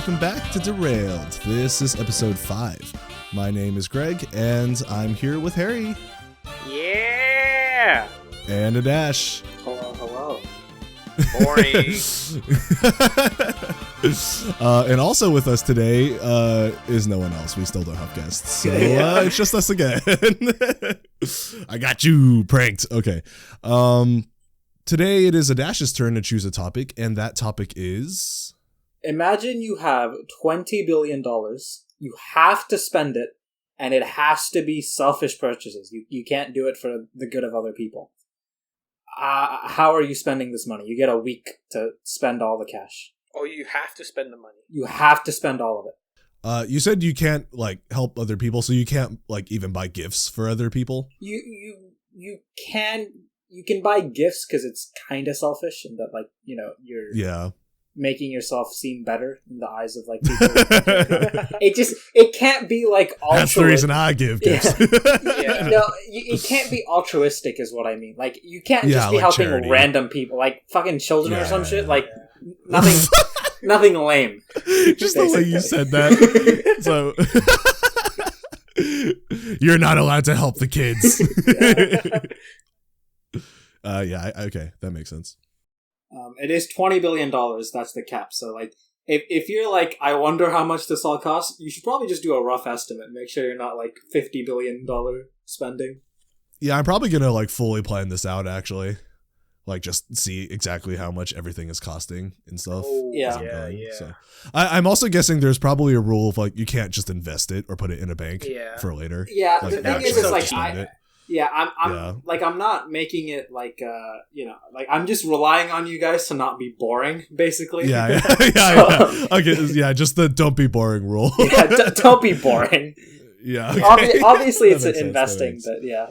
welcome back to Derailed. This is episode 5. My name is Greg, and I'm here with Harry. Yeah! And Aadharsh. Hello. Boring. And also with us today is no one else. We still don't have guests. So it's just us again. I got you pranked. Okay. Today it is Aadharsh's turn to choose a topic, and that topic is... Imagine you have $20 billion. You have to spend it, and it has to be selfish purchases. You can't do it for the good of other people. How are you spending this money? You get a week to spend all the cash. Oh, you have to spend the money. You have to spend all of it. You said you can't help other people, so you can't even buy gifts for other people. You can buy gifts because it's kind of selfish, and that you're making yourself seem better in the eyes of people. it can't be altruistic. That's the reason I give gifts. Yeah. No, it can't be altruistic is what I mean. You can't just be helping charity. Random people, fucking children or some shit. Nothing lame. Just the way you said that. So you're not allowed to help the kids. Okay, that makes sense. It is $20 billion. That's the cap. So, if you're I wonder how much this all costs, you should probably just do a rough estimate. Make sure you're not $50 billion spending. Yeah, I'm probably gonna fully plan this out. Actually, just see exactly how much everything is costing and stuff. Oh, yeah. So, I'm also guessing there's probably a rule of you can't just invest it or put it in a bank for later. Yeah, the thing is, I'm not making it I'm just relying on you guys to not be boring, basically. Yeah. Okay, yeah, just the don't be boring rule. Don't be boring. Yeah. Okay. Obviously, it's investing, but yeah,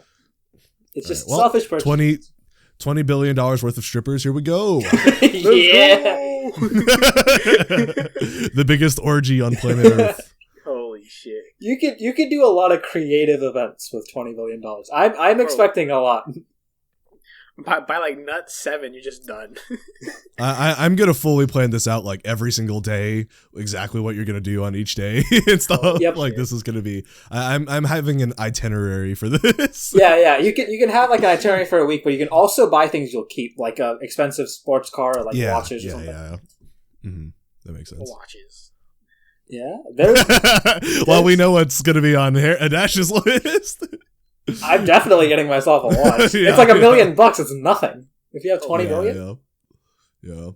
it's just selfish purchase. $20 billion worth of strippers. Here we go. Yeah. The biggest orgy on planet Earth. Holy shit! You could do a lot of creative events with $20 billion. I'm expecting a lot. By nut 7, you're just done. I'm gonna fully plan this out every single day, exactly what you're gonna do on each day and stuff. Yep. This is gonna be. I'm having an itinerary for this. Yeah. You can have an itinerary for a week, but you can also buy things you'll keep, like a expensive sports car or watches or something. Yeah. Mm-hmm. That makes sense. Watches. Yeah. Well, we know what's going to be on Aadharsh's list. I'm definitely getting myself a watch. It's $1 million. It's nothing. If you have 20 billion. Yeah.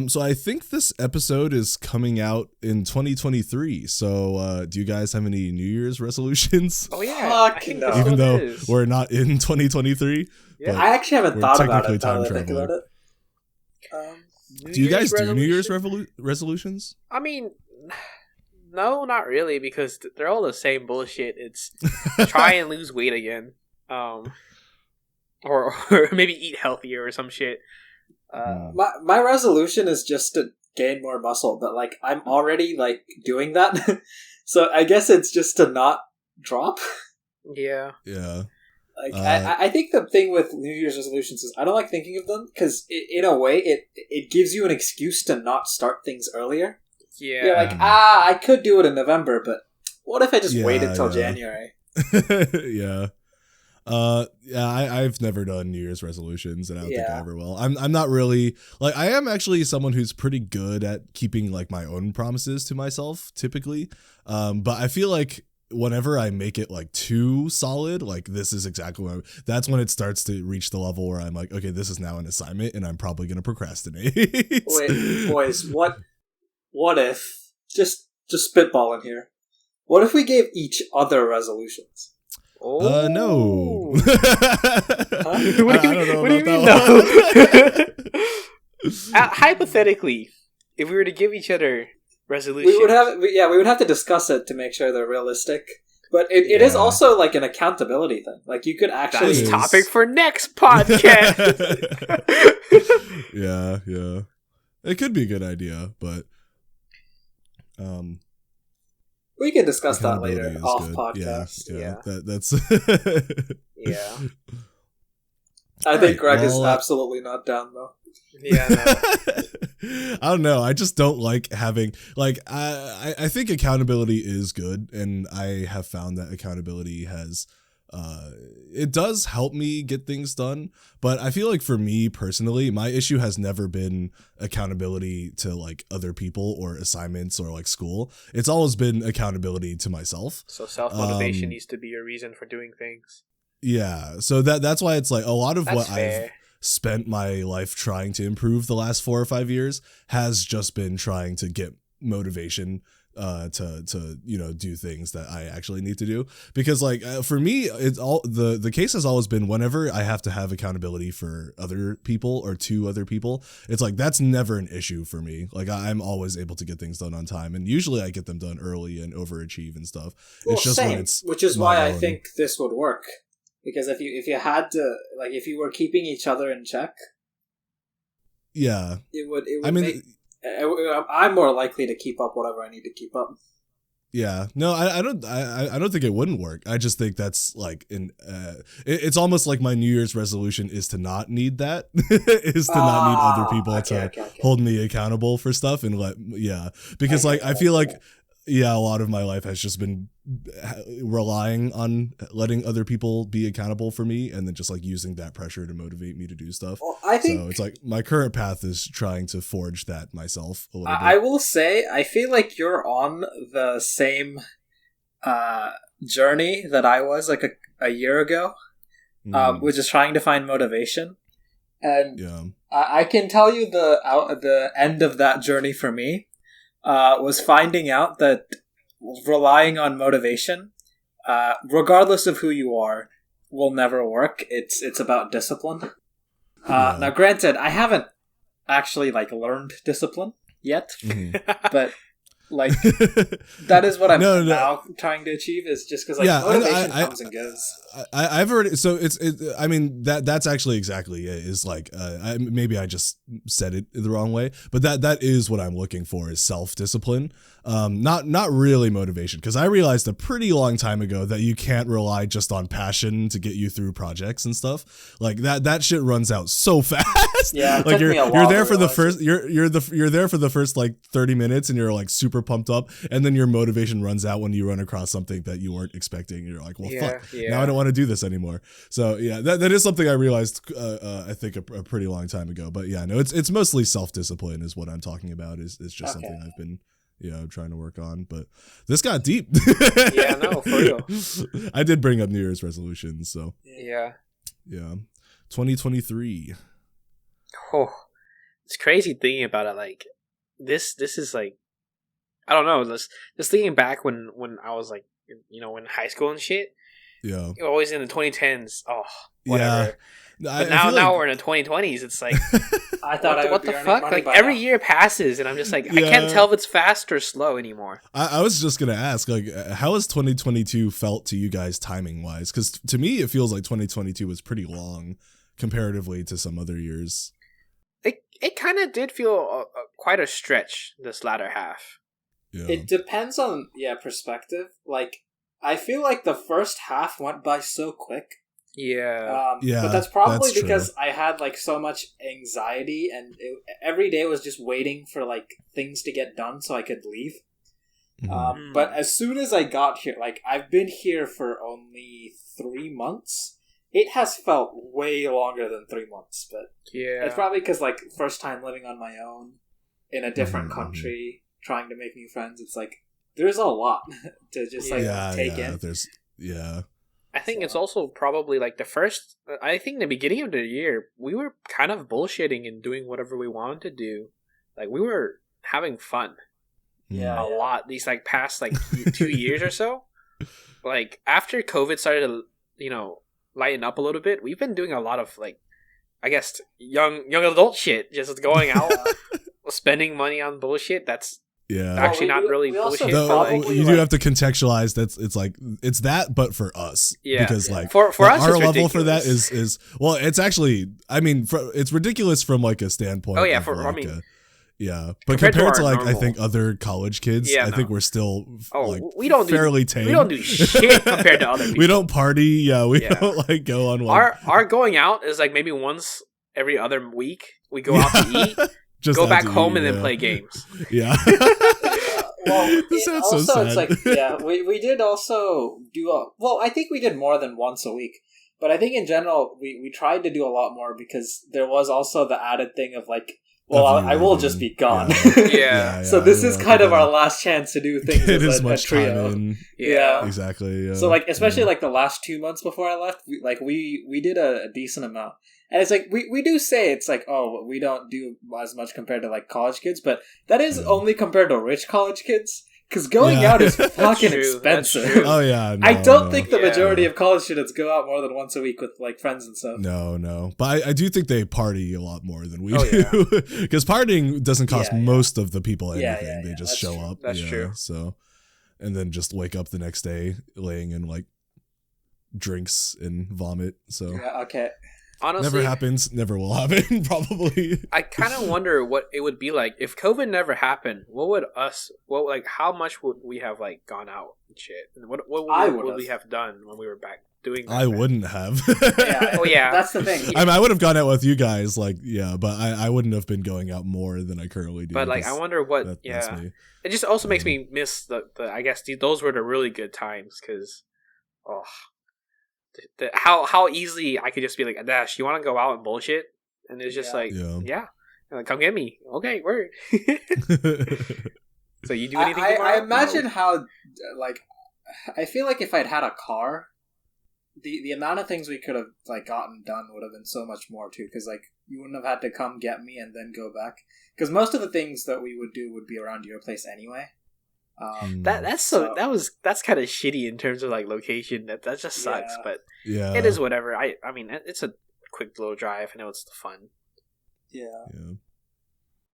So I think this episode is coming out in 2023. So do you guys have any New Year's resolutions? Oh yeah. No. Even though we're not in 2023. Yeah. I actually haven't thought about it. Now that I think about it. Do you guys do New Year's resolutions? I mean, no, not really, because they're all the same bullshit. It's try and lose weight again, or maybe eat healthier or some shit. My resolution is just to gain more muscle, but I'm already doing that, so I guess it's just to not drop. Yeah. Yeah. I think the thing with New Year's resolutions is I don't like thinking of them because in a way it gives you an excuse to not start things earlier. Yeah. You're I could do it in November, but what if I just waited till January? Yeah. I've never done New Year's resolutions, and I don't think I ever will. I'm not really I am actually someone who's pretty good at keeping my own promises to myself typically. But I feel whenever I make it too solid, this is exactly what that's when it starts to reach the level where I'm okay, this is now an assignment and I'm probably going to procrastinate. Wait, boys, what if, just spitballing here, what if we gave each other resolutions? Oh. No. What do you mean no? Hypothetically, if we were to give each other resolutions, we would have to discuss it to make sure they're realistic. But it is also an accountability thing. You could actually... That's topic for next podcast. Yeah. It could be a good idea, but... we can discuss that later off good. podcast. Yeah. That's... Yeah. I think Greg is absolutely not down, though. Yeah, no. I don't know. I just don't like having like I think accountability is good, and I have found that accountability has it does help me get things done, but I feel like for me personally, my issue has never been accountability to like other people or assignments or like school. It's always been accountability to myself. So self-motivation needs to be your reason for doing things. Yeah, so that's why it's like a lot of That's what fair. I've spent my life trying to improve the last 4 or 5 years has just been trying to get motivation to do things that I actually need to do, because like for me it's all the case has always been whenever I have to have accountability for other people or to other people, it's like that's never an issue for me. Like I'm always able to get things done on time, and usually I get them done early and overachieve and stuff. Well, it's just same, when it's which is why I think this would work, because if you had to, like, if you were keeping each other in check, yeah, it would I mean, make, I'm more likely to keep up whatever I need to keep up. yeah, no, I don't think it wouldn't work. I just think that's like it's almost like my New Year's resolution is to not need that, is to not need other people to hold me accountable for stuff, and because like I feel like a lot of my life has just been relying on letting other people be accountable for me, and then just like using that pressure to motivate me to do stuff. Well, I think so it's like my current path is trying to forge that myself a little bit. I will say I feel like you're on the same journey that I was like a year ago, which is trying to find motivation. And I can tell you the end of that journey for me was finding out that relying on motivation, regardless of who you are, will never work. It's about discipline. Now, granted, I haven't actually like learned discipline yet, but like that is what I'm now trying to achieve. Is just because like motivation comes and goes. I've already I mean that's actually exactly it. Is like maybe I just said it the wrong way, but that is what I'm looking for, is self-discipline. Not really motivation, because I realized a pretty long time ago that you can't rely just on passion to get you through projects and stuff. Like that shit runs out so fast. Yeah, like you're there for the first you're there for the first like 30 minutes and you're like super pumped up, and then your motivation runs out when you run across something that you weren't expecting. You're like, well, fuck, now I don't want to do this anymore. So yeah, that is something I realized I think a pretty long time ago. But yeah, no, it's mostly self-discipline is what I'm talking about. Is just something I've been trying to work on. But this got deep. Yeah, no, for real. I did bring up New Year's resolutions, so yeah 2023. Oh, it's crazy thinking about it. Like this is like, I don't know, just thinking back when I was like, in high school and shit. Yeah, always in the 2010s. Oh, whatever. Yeah. But now we're in the 2020s. It's like, I thought what the fuck? Like every year passes, and I'm just like, I can't tell if it's fast or slow anymore. I was just gonna ask, like, how has 2022 felt to you guys timing wise? Because to me, it feels like 2022 was pretty long comparatively to some other years. It kind of did feel quite a stretch this latter half. Yeah. It depends on perspective. Like, I feel like the first half went by so quick. Yeah. But that's probably because I had like so much anxiety, and every day was just waiting for like things to get done so I could leave. Mm-hmm. But as soon as I got here, like I've been here for only 3 months. It has felt way longer than 3 months, but it's probably because like first time living on my own in a different country, trying to make new friends. It's like there's a lot to just take in. I think it's also probably like I think the beginning of the year, we were kind of bullshitting and doing whatever we wanted to do. Like we were having fun. Yeah. A lot. These like past like 2 years or so. Like after COVID started to, lighten up a little bit, we've been doing a lot of like, I guess, young adult shit. Just going out, spending money on bullshit. That's actually not really bullshit. You do have to contextualize that it's like it's that, but for us, because like for us, our level for that is well, it's actually, I mean, it's ridiculous from like a standpoint. Oh yeah, but compared to like normal, I think other college kids, I think we're still we don't fairly tame. We don't do shit compared to other people. We don't party. We don't like go on. Our going out is like maybe once every other week. we go out to eat, go back home, and then play games. Yeah. Well, That's also, so it's sad. like, we did also do I think we did more than once a week. But I think in general, we tried to do a lot more because there was also the added thing of like, well, I will just be gone. Yeah. So this is kind of our last chance to do things Get as as a much trio. time in. Yeah. Exactly. Yeah. So like, especially like the last 2 months before I left, we did a decent amount. And it's like, we do say it's like, oh, we don't do as much compared to like college kids, but that is only compared to rich college kids. Because going out is fucking expensive. Oh yeah, I don't think the majority of college students go out more than once a week with like friends and stuff. No, but I do think they party a lot more than we do. Because partying doesn't cost most of the people anything. They just show up. That's true. So, and then just wake up the next day laying in like drinks and vomit. So yeah, okay. Honestly, never happens, never will happen, probably. I kind of wonder what it would be like if COVID never happened. How much would we have like gone out and shit? And what would we have done when we were back doing that? I wouldn't have. Yeah, that's the thing. I would have gone out with you guys, like, but I wouldn't have been going out more than I currently do. But like, I wonder what. That's me. It just also makes me miss the I guess those were the really good times because, how easily I could just be like, Aadharsh, you want to go out and bullshit? And it's just like, come get me. Okay, word. So you do anything? I imagine how, like, I feel like if I'd had a car, the amount of things we could have like gotten done would have been so much more too. Because like you wouldn't have had to come get me and then go back. Because most of the things that we would do would be around your place anyway. That's kind of shitty in terms of like location. That just sucks, but it is whatever. I mean, it's a quick little drive. I know it's the fun. Yeah.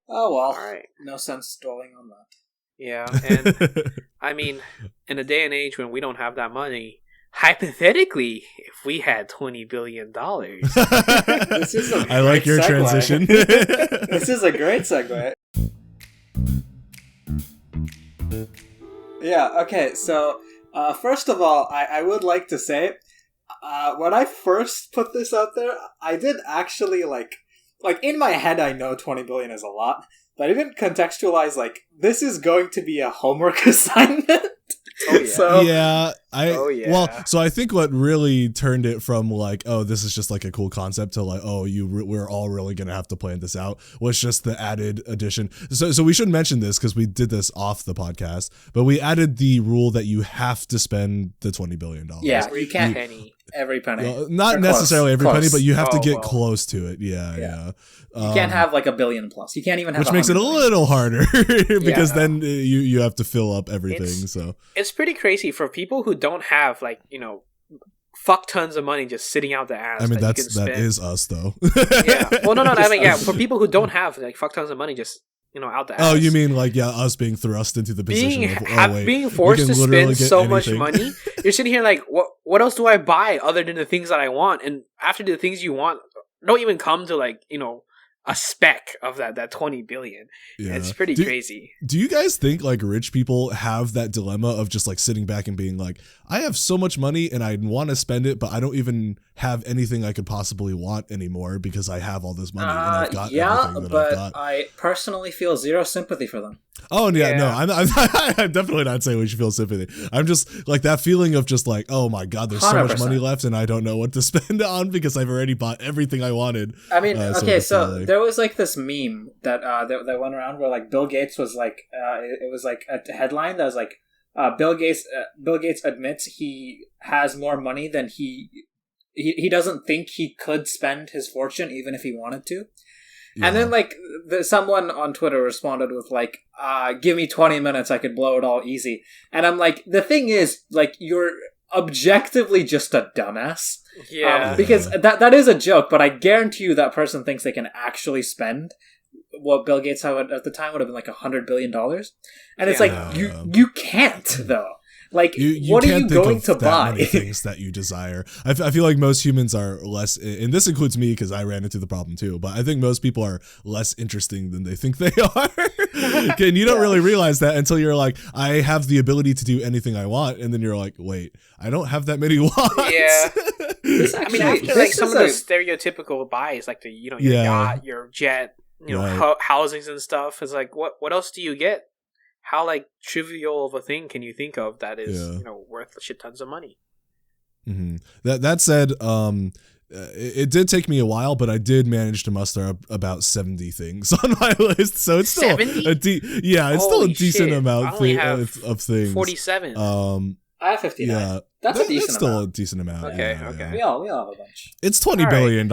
Oh well. All right. No sense dwelling on that. Yeah, and I mean, in a day and age when we don't have that money, hypothetically, if we had $20 billion, this is a I like your segue. Transition. This is a great segue. Yeah, okay, so first of all, I would like to say, when I first put this out there, I did actually, like in my head I know 20 billion is a lot, but I didn't contextualize, like, this is going to be a homework assignment. Oh, yeah. So, Well, so I think what really turned it from like, oh, this is just like a cool concept to like, oh, we're all really gonna have to plan this out was just the added addition. So we should mention this because we did this off the podcast, but we added the rule that you have to spend the $20 billion. Yeah, you can't every penny. Well, not necessarily every penny, but you have to get close to it. Yeah. You can't have like $1 billion plus. You can't even have, which makes it a little harder because then you have to fill up everything. So it's pretty crazy for people who don't have like, fuck tons of money just sitting out the ass. I mean, that is us though. Yeah. Well, no. I mean, for people who don't have like fuck tons of money just out the ass. Oh, you mean like us being thrust into the position being forced to spend so much money? You're sitting here like, what else do I buy other than the things that I want? And after the things you want don't even come to like a speck of that 20 billion. Yeah. It's pretty crazy. Do you guys think like rich people have that dilemma of just like sitting back and being like, I have so much money and I want to spend it, but I don't even have anything I could possibly want anymore because I have all this money and I've got everything that I've got. I personally feel zero sympathy for them. Oh yeah, no, I'm definitely not saying we should feel sympathy. I'm just like that feeling of just like, oh my god, there's 100%. So much money left and I don't know what to spend on because I've already bought everything I wanted. I mean, so there was like this meme that that went around where like Bill Gates was like, it was like a headline that was like, Bill Gates admits he has more money than he doesn't think he could spend his fortune even if he wanted to. Yeah. And then, like, someone on Twitter responded with, like, give me 20 minutes, I could blow it all easy. And I'm like, the thing is, like, you're objectively just a dumbass. Yeah. Because that is a joke, but I guarantee you that person thinks they can actually spend what Bill Gates had at the time would have been, like, $100 billion. And it's like, you can't, though. Like, what are you going to buy? Many things that you desire. I feel like most humans are less, and this includes me because I ran into the problem too, but I think most people are less interesting than they think they are. Okay, and you don't really realize that until you're like, I have the ability to do anything I want, and then you're like, wait, I don't have that many wants. Yeah. Actually, after like some of the stereotypical buys, like the your yacht, your jet, housings and stuff, it's like what else do you get? How like trivial of a thing can you think of that is worth shit tons of money? Mm-hmm. That said, it did take me a while, but I did manage to muster up about 70 things on my list, so it's still 70? it's still a decent amount of things. 47. I have 59. Yeah. That's a decent amount. That's still a decent amount. Okay. Yeah. We all have a bunch. It's $20 billion.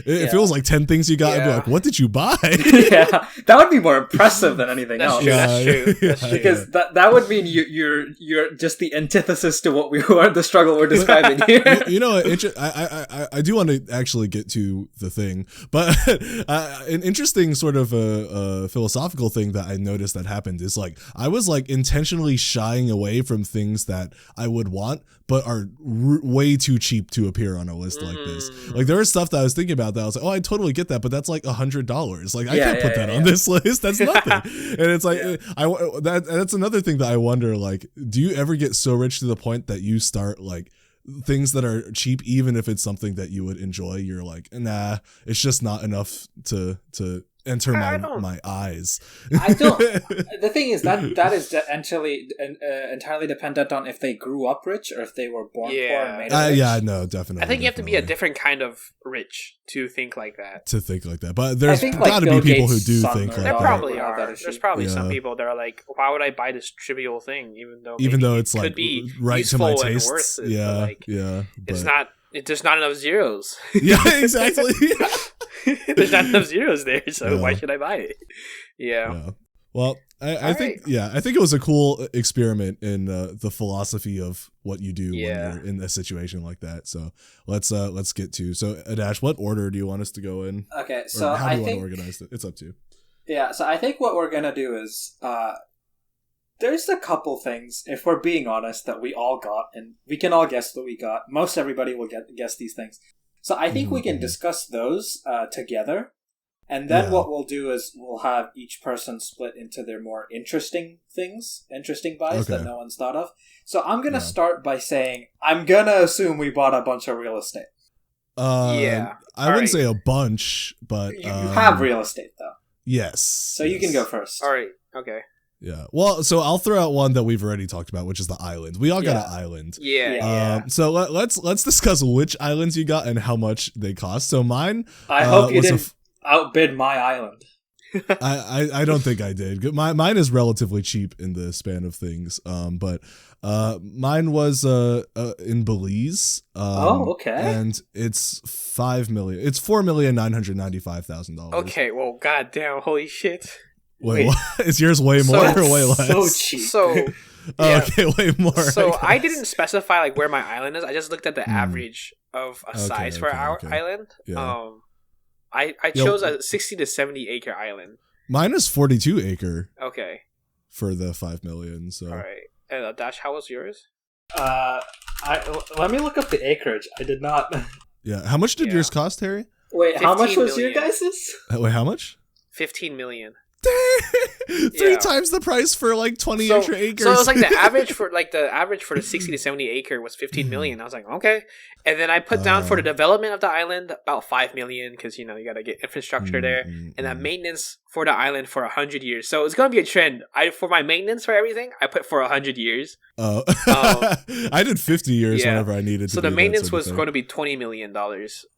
If it was like 10 things you got, I'd be like, what did you buy? Yeah, that would be more impressive than anything else. That's true. Because that would mean you're just the antithesis to what the struggle we're describing here. I do want to actually get to the thing, but an interesting sort of a philosophical thing that I noticed that happened is like I was like intentionally shying away from things that I would want but are way too cheap to appear on a list like this. Like there was stuff that I was thinking about that I was like, oh, I totally get that, but that's like $100. Like I can't put that on this list. That's nothing. And it's like that's another thing that I wonder. Like, do you ever get so rich to the point that you start like things that are cheap, even if it's something that you would enjoy? You're like, nah, it's just not enough to enter my eyes. I don't. The thing is that is entirely dependent on if they grew up rich or if they were born poor and made rich. Yeah, no, definitely. I think you have to be a different kind of rich to think like that. But there's got to be people who do think like that. There probably are. There's probably some people that are like, why would I buy this trivial thing, even though it's like could be right to my tastes. Worth it, It's not. There's not enough zeros. Yeah, exactly. There's not enough zeros there, so why should I buy it? Yeah. Well, I think it was a cool experiment in the philosophy of what you do when you're in a situation like that. So let's get to. So Aadharsh, what order do you want us to go in? Okay, so how do you want to organize it? It's up to you. Yeah, so I think what we're gonna do is there's a couple things, if we're being honest, that we all got, and we can all guess what we got. Most everybody will guess these things. So I think we can discuss those together, and then what we'll do is we'll have each person split into their more interesting buys that no one's thought of. So I'm going to start by saying, I'm going to assume we bought a bunch of real estate. I wouldn't say a bunch, but... You have real estate, though. Yes. So you can go first. All right, okay. Yeah. Well, so I'll throw out one that we've already talked about, which is the island. We all got an island. Yeah. So let's discuss which islands you got and how much they cost. So mine. I hope you didn't outbid my island. I don't think I did. Mine is relatively cheap in the span of things. But mine was in Belize. Okay. And it's $5 million. It's $4,995,000. Okay. Well, goddamn, holy shit. Wait. What? Is yours way more or way less? So cheap. So okay, way more. So I didn't specify like where my island is. I just looked at the average of a size for our island. Yeah. I chose a 60 to 70 acre island. Mine is 42 acre. Okay. For the $5 million. So. All right. And Dash, how was yours? Let me look up the acreage. I did not. Yeah. How much did yours cost, Harry? Wait, how much was your guys's? Wait, how much? 15 million. Three times the price for like 20 extra acres. So it was like the average for the 60 to 70 acre was 15 million. I was like, okay. And then I put down for the development of the island about 5 million because you got to get infrastructure there, and that maintenance for the island for 100 years. So it's gonna be a trend. For my maintenance for everything, I put for 100 years. Oh, I did 50 years whenever I needed to. So the maintenance was going to be $20 million.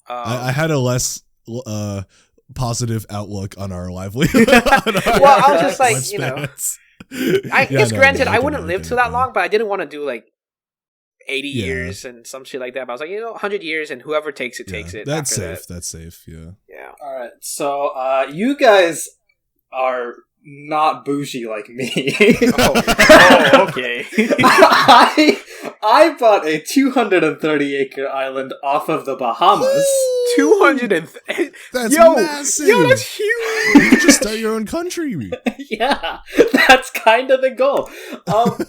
I had a less positive outlook on our livelihood. I was just like, I guess granted, I wouldn't live to that long, but I didn't want to do like 80 years and some shit like that. But I was like, 100 years, and whoever takes it takes it. That's safe. That's safe. Yeah. Yeah. All right. So you guys are not bougie like me. Okay. I bought a 230 acre island off of the Bahamas. 230. That's massive. Yo, that's huge. You could just start your own country. Yeah, that's kind of the goal.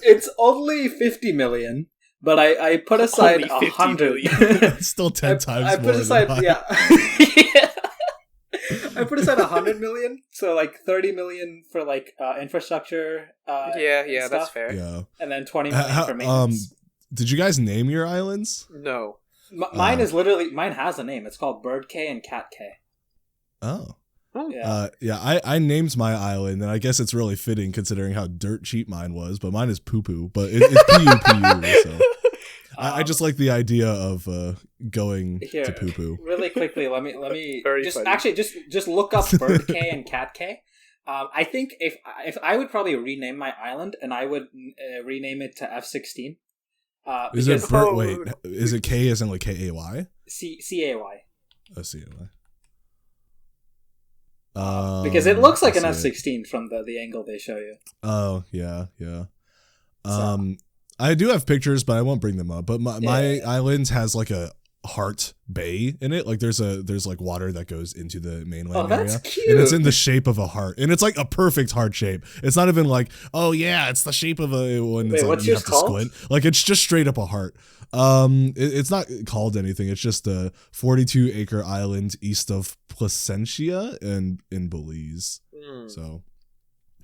It's only 50 million, but I put aside 100. It's still 10 times more. I put aside, than yeah. I put aside 100 million, so like 30 million for like infrastructure. Yeah, that's fair. Yeah, and then 20 million for maintenance. Did you guys name your islands? No. Mine is literally mine has a name. It's called Bird K and Cat K. Oh. Yeah. I named my island, and I guess it's really fitting considering how dirt cheap mine was. But mine is poo poo, but it's PUPU. So I just like the idea of going to poo poo. Really quickly, let me Very just funny. actually just look up Bird K and Cat K. I think if I would probably rename my island, and I would rename it to F16. Is it Bird? Wait, is it K as in like KAY? CAY. Oh, CAY. Because it looks like an F16 from the angle they show you. Oh yeah. I do have pictures, but I won't bring them up. But my island has like a heart bay in it. Like there's like water that goes into the mainland area. Cute. And it's in the shape of a heart, and it's like a perfect heart shape. It's not even like, oh yeah, it's the shape of a one. Wait, like what's you yours have to called? squint. Like it's just straight up a heart. It's not called anything. It's just a 42-acre island east of Placentia and in Belize. So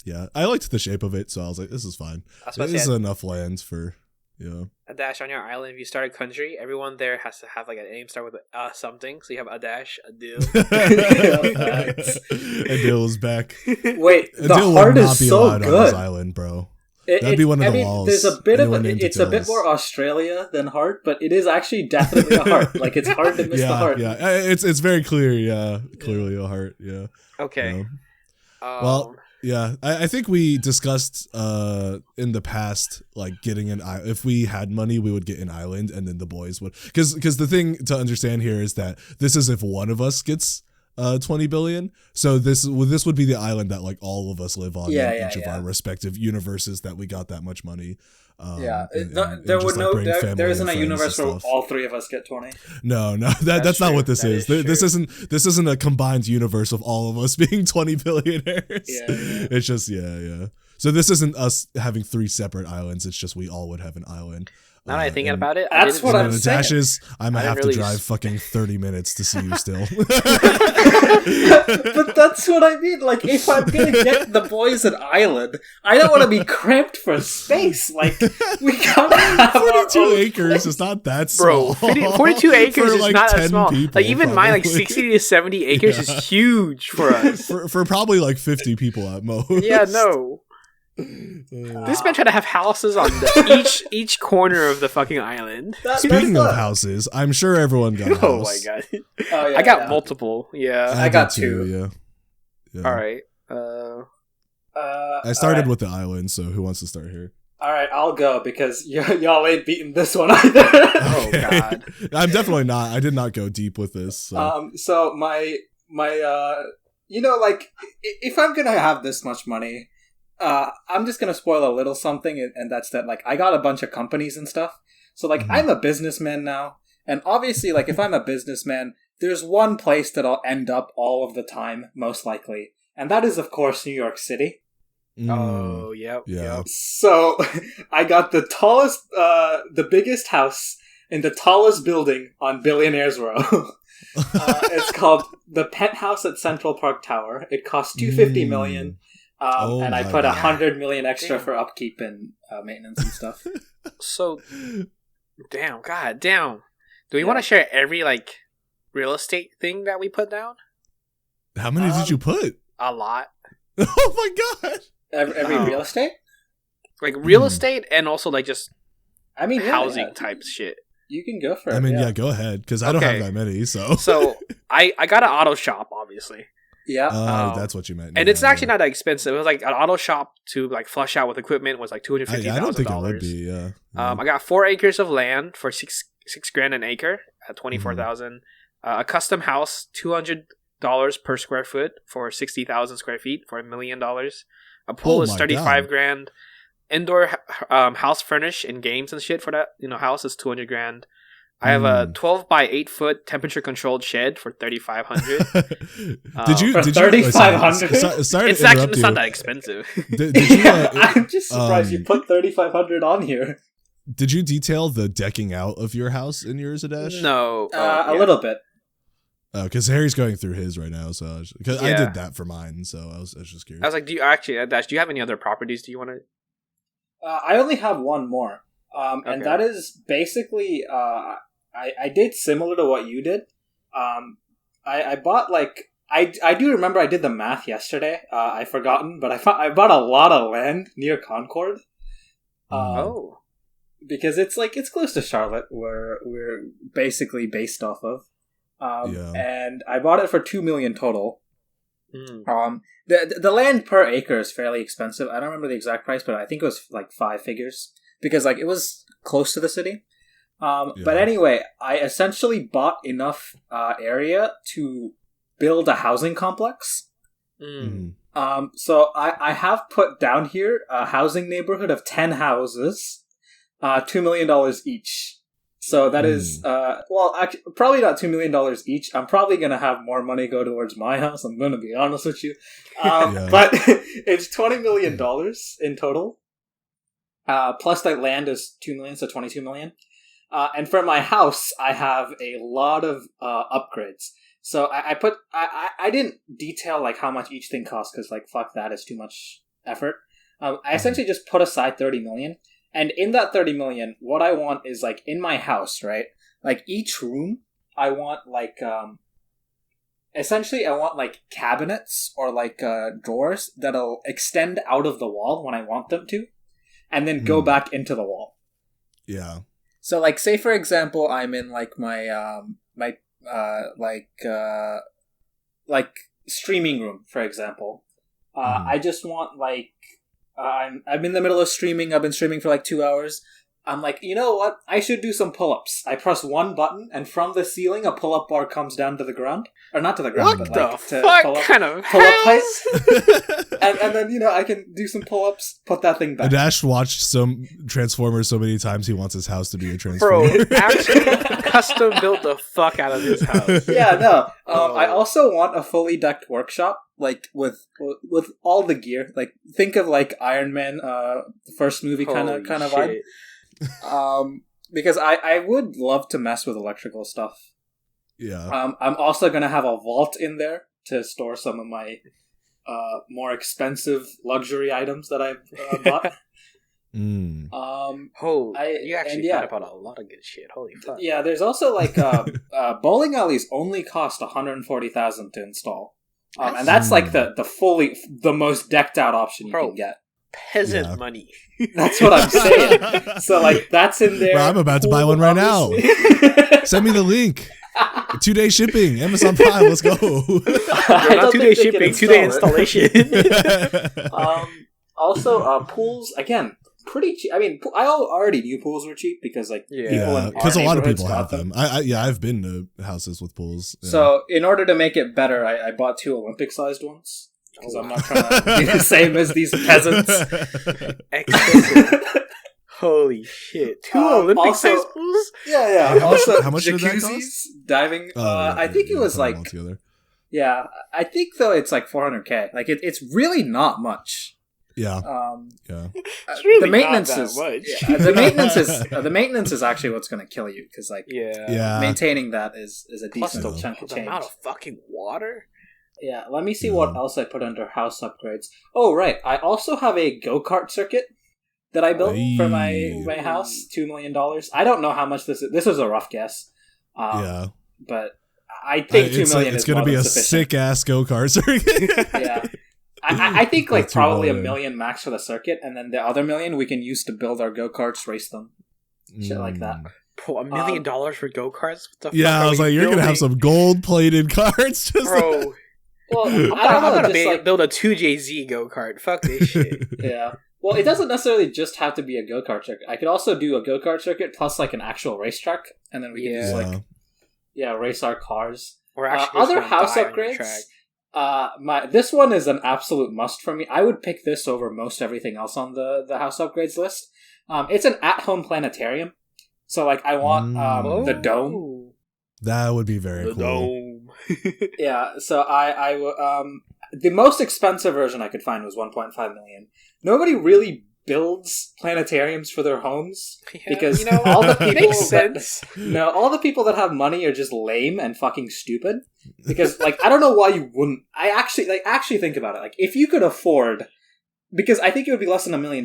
yeah, I liked the shape of it, so I was like, this is fine. This is enough land for Aadharsh, on your island, if you start a country, everyone there has to have like a name start with something. So you have Aadharsh, Adil. Adil's back. Wait, the Adil heart would not is be so allowed on good. this island, bro. That'd be one of the laws. There's a bit Anyone of named it's a Adil bit is- more Australia than heart, but it is actually definitely a heart. Like it's hard to miss the heart. Yeah, it's very clear. Yeah, clearly a heart. Yeah. Okay. Well, yeah, I think we discussed in the past, like getting an island. If we had money, we would get an island, and then the boys would. Because the thing to understand here is that this is if one of us gets 20 billion. So this would be the island that like all of us live on in each of our respective universes that we got that much money. There isn't a universe where all three of us get 20. No, that's not what this is. This isn't a combined universe of all of us being 20 billionaires. It's just So this isn't us having 3 separate islands. It's just we all would have an island. Now that I'm thinking about it, that's what I'm saying. I might have to drive fucking 30 minutes to see you still. But that's what I mean. Like, if I'm gonna get the boys an island, I don't want to be cramped for space. Like, we gotta have 42 our own acres place. is not that small. Bro, 42 acres is like not that 10 small. people, Like even mine, like probably. 60 to 70 acres is huge for us. for probably like 50 people at most. Yeah, no. This man tried to have houses on each corner of the fucking island. Speaking of houses, I'm sure everyone got a house. Oh my god. Oh, yeah, I got multiple. Yeah. I got did too, 2. Yeah. All right. I started with the island, so who wants to start here? All right, I'll go because y'all ain't beating this one either. Oh god. I'm definitely not. I did not go deep with this. So. So my like if I'm gonna have this much money, I'm just gonna spoil a little something, and that's that. Like I got a bunch of companies and stuff. So like I'm a businessman now, and obviously like if I'm a businessman, there's one place that I'll end up all of the time, most likely, and that is of course New York City. Oh, yep. Yeah. So I got the biggest house in the tallest building on Billionaires Row. It's called the Penthouse at Central Park Tower. It cost $250 million. And I put $100 million extra for upkeep and maintenance and stuff. So, damn. Do we want to share every like real estate thing that we put down? How many did you put? A lot. Oh my god! Every real estate? Like real estate and also like just housing type type shit. You can go for it. I mean, go ahead, because I don't have that many, so... So, I got an auto shop, obviously. Yeah. Oh, that's what you meant. And it's actually not that expensive. It was like an auto shop to like flush out with equipment was like $250,000. I don't think it would be, yeah. I got 4 acres of land for $6 grand an acre at $24,000. A custom house, $200 per square foot for 60,000 square feet for $1 million. A pool is 35 grand. Indoor house furnish and games and shit for that house is 200 grand. I have a 12 by 8 foot temperature controlled shed for 3,500. Did you 3,500? Sorry, it's not that expensive. Did you, I'm just surprised you put 3,500 on here. Did you detail the decking out of your house in yours, Aadharsh? No, a little bit. Because Harry's going through his right now, so because I did that for mine, so I was just curious. I was like, do you actually, Aadharsh, do you have any other properties? Do you want to? I only have one more, and that is basically I did similar to what you did. I bought like I do remember I did the math yesterday. I've forgotten, but I bought a lot of land near Concord. Because it's close to Charlotte, where we're basically based off of. And I bought it for $2 million total. The land per acre is fairly expensive. I don't remember the exact price, but I think it was like 5 figures because like it was close to the city. But anyway, I essentially bought enough area to build a housing complex. So I have put down here a housing neighborhood of 10 houses, $2 million each. So that is, actually, probably not $2 million each. I'm probably going to have more money go towards my house. I'm going to be honest with you. But it's $20 million in total. Plus that land is $2 million, so $22 million. And for my house, I have a lot of upgrades. So I didn't detail like how much each thing costs because like fuck that is too much effort. I essentially just put aside $30 million. And in that 30 million, what I want is, like, in my house, right? Like, each room, I want, like, essentially, I want, like, cabinets or, like, drawers that'll extend out of the wall when I want them to, and then go back into the wall. Yeah. So, like, say, for example, I'm in, like, my, streaming room, for example. I just want, like, I'm in the middle of streaming. I've been streaming for like 2 hours. I'm like, you know what? I should do some pull-ups. I press one button, and from the ceiling, a pull-up bar comes down to the ground. Or not to the ground, what but like the to fuck pull-up, kind of pull-up height. and then, you know, I can do some pull-ups, put that thing back. Aadharsh watched some Transformers so many times he wants his house to be a Transformer. Bro, actually custom built the fuck out of his house. Yeah, no. I also want a fully decked workshop. Like, with all the gear. Like, think of, like, Iron Man, the first movie kind of vibe. Because I would love to mess with electrical stuff. Yeah. I'm also going to have a vault in there to store some of my more expensive luxury items that I've bought. You actually thought about a lot of good shit. Holy fuck. Yeah, there's also, like, bowling alleys only cost $140,000 to install. And that's like the most decked out option you can get. Peasant money. That's what I'm saying. So like that's in there. Bro, I'm about to buy one right now. Send me the link. 2-day shipping. Amazon Prime. Let's go. Not 2-day shipping. 2-day installation. Also, pools again. Pretty cheap. I mean, I already knew pools were cheap because, like, because a lot of people have them. I've been to houses with pools. Yeah. So, in order to make it better, I bought 2 Olympic-sized ones because I'm not trying to be the same as these peasants. Holy shit! 2 Olympic-sized pools. Yeah. Also, how much did that cost? Diving. I think it was like. Yeah, I think though it's like $400K. Like it's really not much. Yeah. It's really the maintenance not that is much. the maintenance is actually what's going to kill you because like maintaining that is a decent chunk of change. The amount of fucking water. Yeah. Let me see what else I put under house upgrades. Oh right, I also have a go-kart circuit that I built for my house. $2 million. I don't know how much this is. This was a rough guess. But I think $2 million it's going to be a sick ass go-kart circuit. Yeah. I think like probably $1 million max for the circuit, and then the other $1 million we can use to build our go-karts, race them, shit like that. $1 million for go-karts? I was like, you're gonna have some gold-plated carts, bro. Well, I'm gonna build a 2JZ go-kart. Fuck this shit. Yeah. Well, it doesn't necessarily just have to be a go-kart circuit. I could also do a go-kart circuit plus like an actual racetrack, and then we can just race our cars. Or actually other house upgrades. This one is an absolute must for me. I would pick this over most everything else on the house upgrades list. It's an at-home planetarium. So, like, I want the dome. That would be very cool. Dome. Yeah, so the most expensive version I could find was $1.5 million. Nobody really builds planetariums for their homes Yeah, because you know, all the people makes sense. all the people that have money are just lame and fucking stupid. Because like I don't know why you wouldn't. I actually think about it. Like if you could afford, because I think it would be less than $1 million.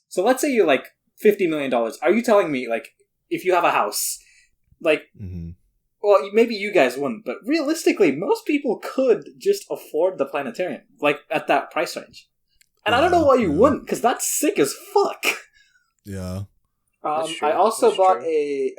So let's say you're like $50 million. Are you telling me like if you have a house, like? Mm-hmm. Well, maybe you guys wouldn't, but realistically, most people could just afford the planetarium, like, at that price range. And I don't know why you wouldn't, because that's sick as fuck. Yeah. I also bought a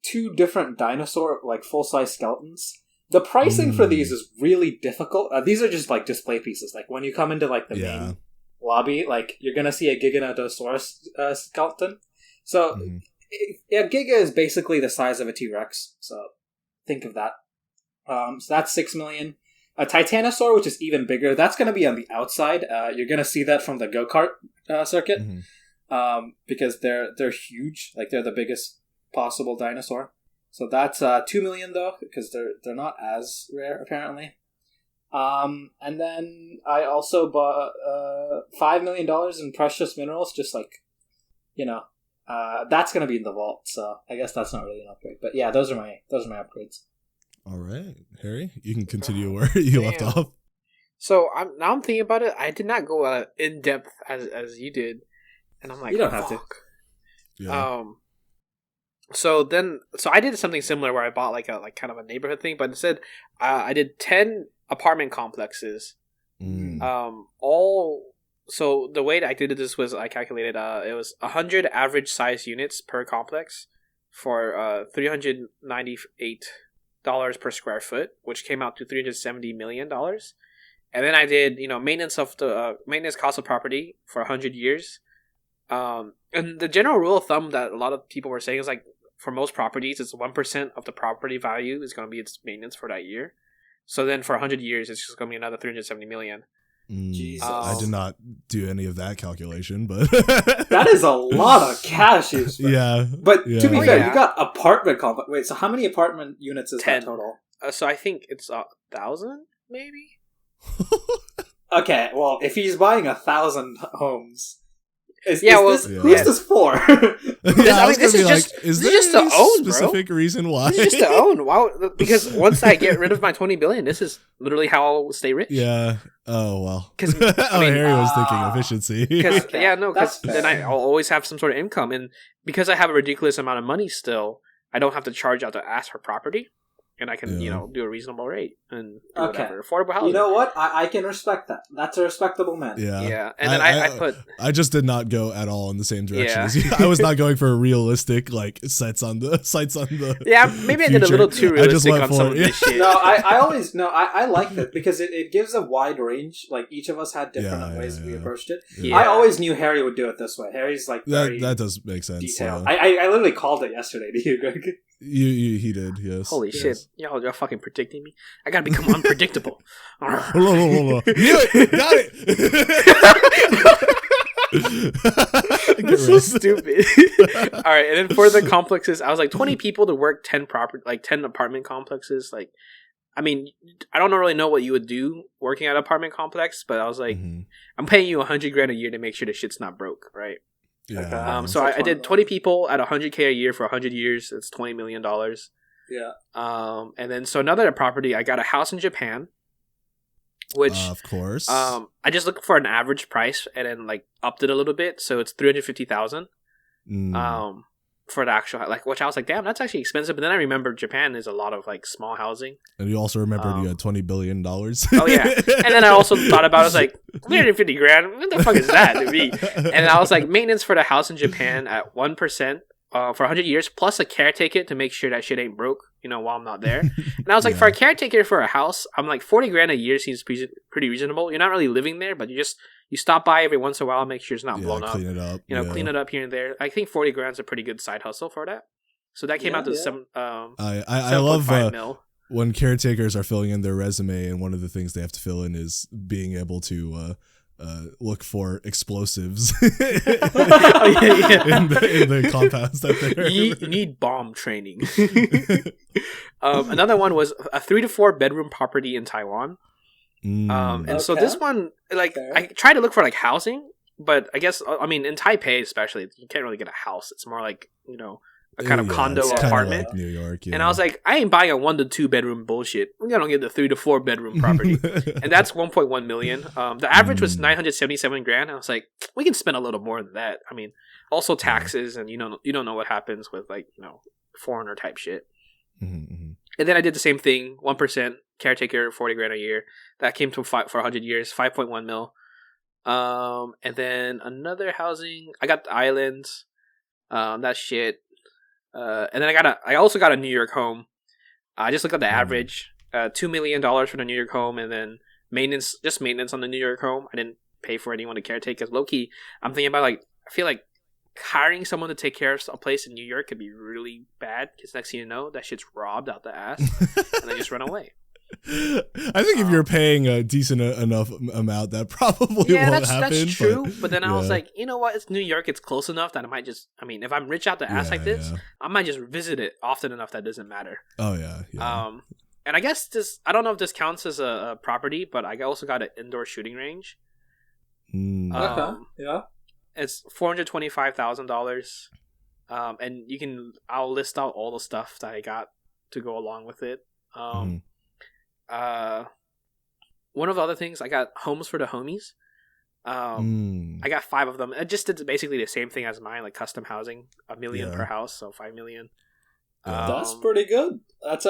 2 different dinosaur, like, full-size skeletons. The pricing for these is really difficult. These are just, like, display pieces. Like, when you come into, like, the main lobby, like, you're gonna see a Giganotosaurus skeleton. So, yeah, Giga is basically the size of a T-Rex, so... Think of that. So that's $6 million. A Titanosaur, which is even bigger, that's going to be on the outside. You're going to see that from the go-kart circuit, because they're huge. Like they're the biggest possible dinosaur. So that's $2 million though, because they're not as rare apparently. And then I also bought $5 million in precious minerals, just like, you know. That's going to be in the vault, so I guess that's not really an upgrade. But yeah, those are my upgrades. All right, Harry, you can continue where you left off. So I'm thinking about it. I did not go in depth as you did, and I'm like, you don't have to. Yeah. So I did something similar where I bought like kind of a neighborhood thing, but instead I did 10 apartment complexes. All. So the way that I did this was I calculated it was 100 average size units per complex for $398 per square foot, which came out to $370 million. And then I did maintenance cost of property for 100 years. And the general rule of thumb that a lot of people were saying is like for most properties, it's 1% of the property value is going to be its maintenance for that year. So then for 100 years, it's just going to be another $370 million. Jesus. I did not do any of that calculation, but that is a lot of cash. Yeah, but to be fair, you got apartment complex. Wait, so how many apartment units is 10. that total? So I think it's 1,000, maybe. Okay, well, if he's buying 1,000 homes, who's this for? This is just to own, bro. Specific reason why? This is just to own. Why? Because once I get rid of my $20 billion, this is literally how I'll stay rich. Yeah. Oh well. Because Harry was thinking efficiency. Because then I'll always have some sort of income, and because I have a ridiculous amount of money still, I don't have to charge out to ask for property. And I can, do a reasonable rate and do whatever. Affordable housing. You know what? I can respect that. That's a respectable man. Yeah. And then I I just did not go at all in the same direction as you. I was not going for a realistic sites on the. Yeah, maybe future. I did a little too realistic on some of this shit. No, I like that because it gives a wide range. Like each of us had different ways we approached it. Yeah. I always knew Harry would do it this way. Harry's like that does make sense. Detailed. I literally called it yesterday to you, Greg. He did, yes. Holy shit. Y'all fucking predicting me? I gotta become unpredictable. Hold on. Got it! That's so stupid. Alright, and then for the complexes, I was like 20 people to work 10 apartment complexes. Like, I mean, I don't really know what you would do working at an apartment complex, but I was like, I'm paying you $100,000 a year to make sure the shit's not broke, right? Yeah. So I did 20 people at $100K a year for 100 years. That's $20 million. Yeah. And then so another property, I got a house in Japan, which of course. I just looked for an average price and then like upped it a little bit, so it's $350,000. For the actual which I was like, damn, that's actually expensive. But then I remember Japan is a lot of like small housing. And you also remembered you had $20 billion. Oh yeah, and then I also thought about it, I was like, $350,000. What the fuck is that to me? And I was like, maintenance for the house in Japan at 1%. For 100 years, plus a caretaker to make sure that shit ain't broke, while I'm not there. And I was like, for a caretaker for a house, I'm like, $40,000 a year seems pretty reasonable. You're not really living there, but you stop by every once in a while, make sure it's not blown up. Clean it up. Clean it up here and there. I think $40,000 is a pretty good side hustle for that. So that came out to some. I love when caretakers are filling in their resume, and one of the things they have to fill in is being able to look for explosives in the compounds that they're. You need bomb training. Another one was a 3 to 4 bedroom property in Taiwan. And so this one, like, I tried to look for like housing, but I guess I mean in Taipei especially, you can't really get a house. It's more like a kind of condo apartment. Like New York, And I was like, I ain't buying a 1 to 2 bedroom bullshit. I'm gonna get the 3 to 4 bedroom property, and that's 1.1 million. The average was 977 grand. I was like, we can spend a little more than that. I mean, also taxes, and you don't know what happens with like foreigner type shit. And then I did the same thing, 1% caretaker, 40 grand a year. That came to for 100 years, 5.1 mil. And then another housing, I got the islands, that shit. And then I also got a New York home. I just looked at the average, $2 million for the New York home, and then maintenance on the New York home. I didn't pay for anyone to caretake, because low key, I'm thinking about I feel like hiring someone to take care of a place in New York could be really bad, because next thing you know, that shit's robbed out the ass, and they just run away. I think if you're paying a decent enough amount, that probably won't happen. That's true. But then I was like, you know what? It's New York. It's close enough that I might just. I mean, if I'm rich out the ass like this, I might just visit it often enough that it doesn't matter. Oh yeah. And I guess this. I don't know if this counts as a property, but I also got an indoor shooting range. Okay. Yeah. It's $425,000. And I'll list out all the stuff that I got to go along with it. One of the other things, I got homes for the homies. I got 5 of them. I just did basically the same thing as mine, like custom housing, $1 million per house, so $5 million. That's pretty good. That's,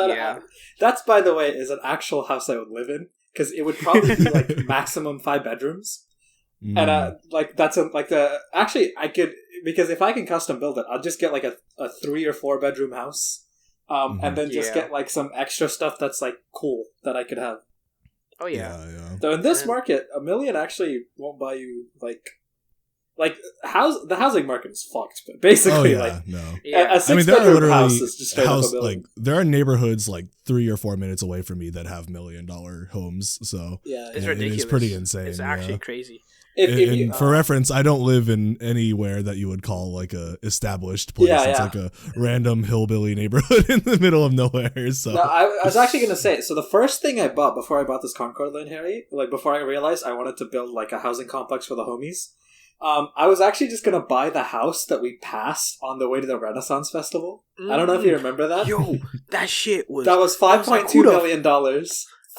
by the way, is an actual house I would live in, because it would probably be like maximum 5 bedrooms. And actually I could, because if I can custom build it, I'll just get like a 3 or 4 bedroom house. And then just get like some extra stuff that's like cool that I could have. Oh yeah. So in this market, $1 million actually won't buy you like the housing market is fucked. But basically, a 6-bedroom house is just straight up $1 million. Like there are neighborhoods like 3 or 4 minutes away from me that have $1 million homes. So it's ridiculous. It's pretty insane. It's actually crazy. For reference, I don't live in anywhere that you would call like a established place. It's like a random hillbilly neighborhood in the middle of nowhere. So no, I was actually going to say, so the first thing I bought before I bought this Concord land, Harry, like before I realized I wanted to build like a housing complex for the homies, I was actually just going to buy the house that we passed on the way to the Renaissance Festival. I don't know if you remember that. Yo, that shit was... That was $5.2 million.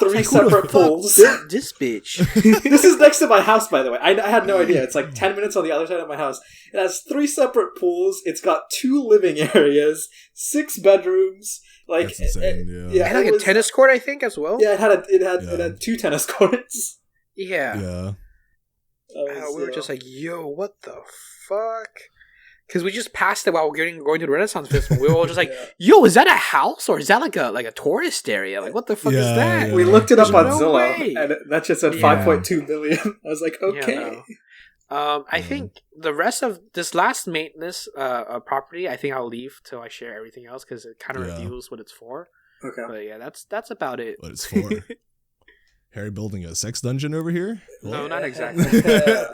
3 separate pools. This bitch. This is next to my house, by the way. I had no idea. It's like 10 minutes on the other side of my house. It has 3 separate pools. It's got 2 living areas, 6 bedrooms. Like, that's insane, it had like a tennis court, I think, as well. Yeah, it had 2 tennis courts. Yeah. We were just like, yo, what the fuck? Because we just passed it while we were going to the Renaissance Festival. We were all just like, yo, is that a house? Or is that like a tourist area? Like, what the fuck is that? Yeah. We looked it up on Zillow, and that just said 5.2 million. I was like, okay. I think the rest of this last maintenance property, I think I'll leave till I share everything else, because it kind of reveals what it's for. Okay. But yeah, that's about it. What it's for. Harry building a sex dungeon over here? No, not exactly.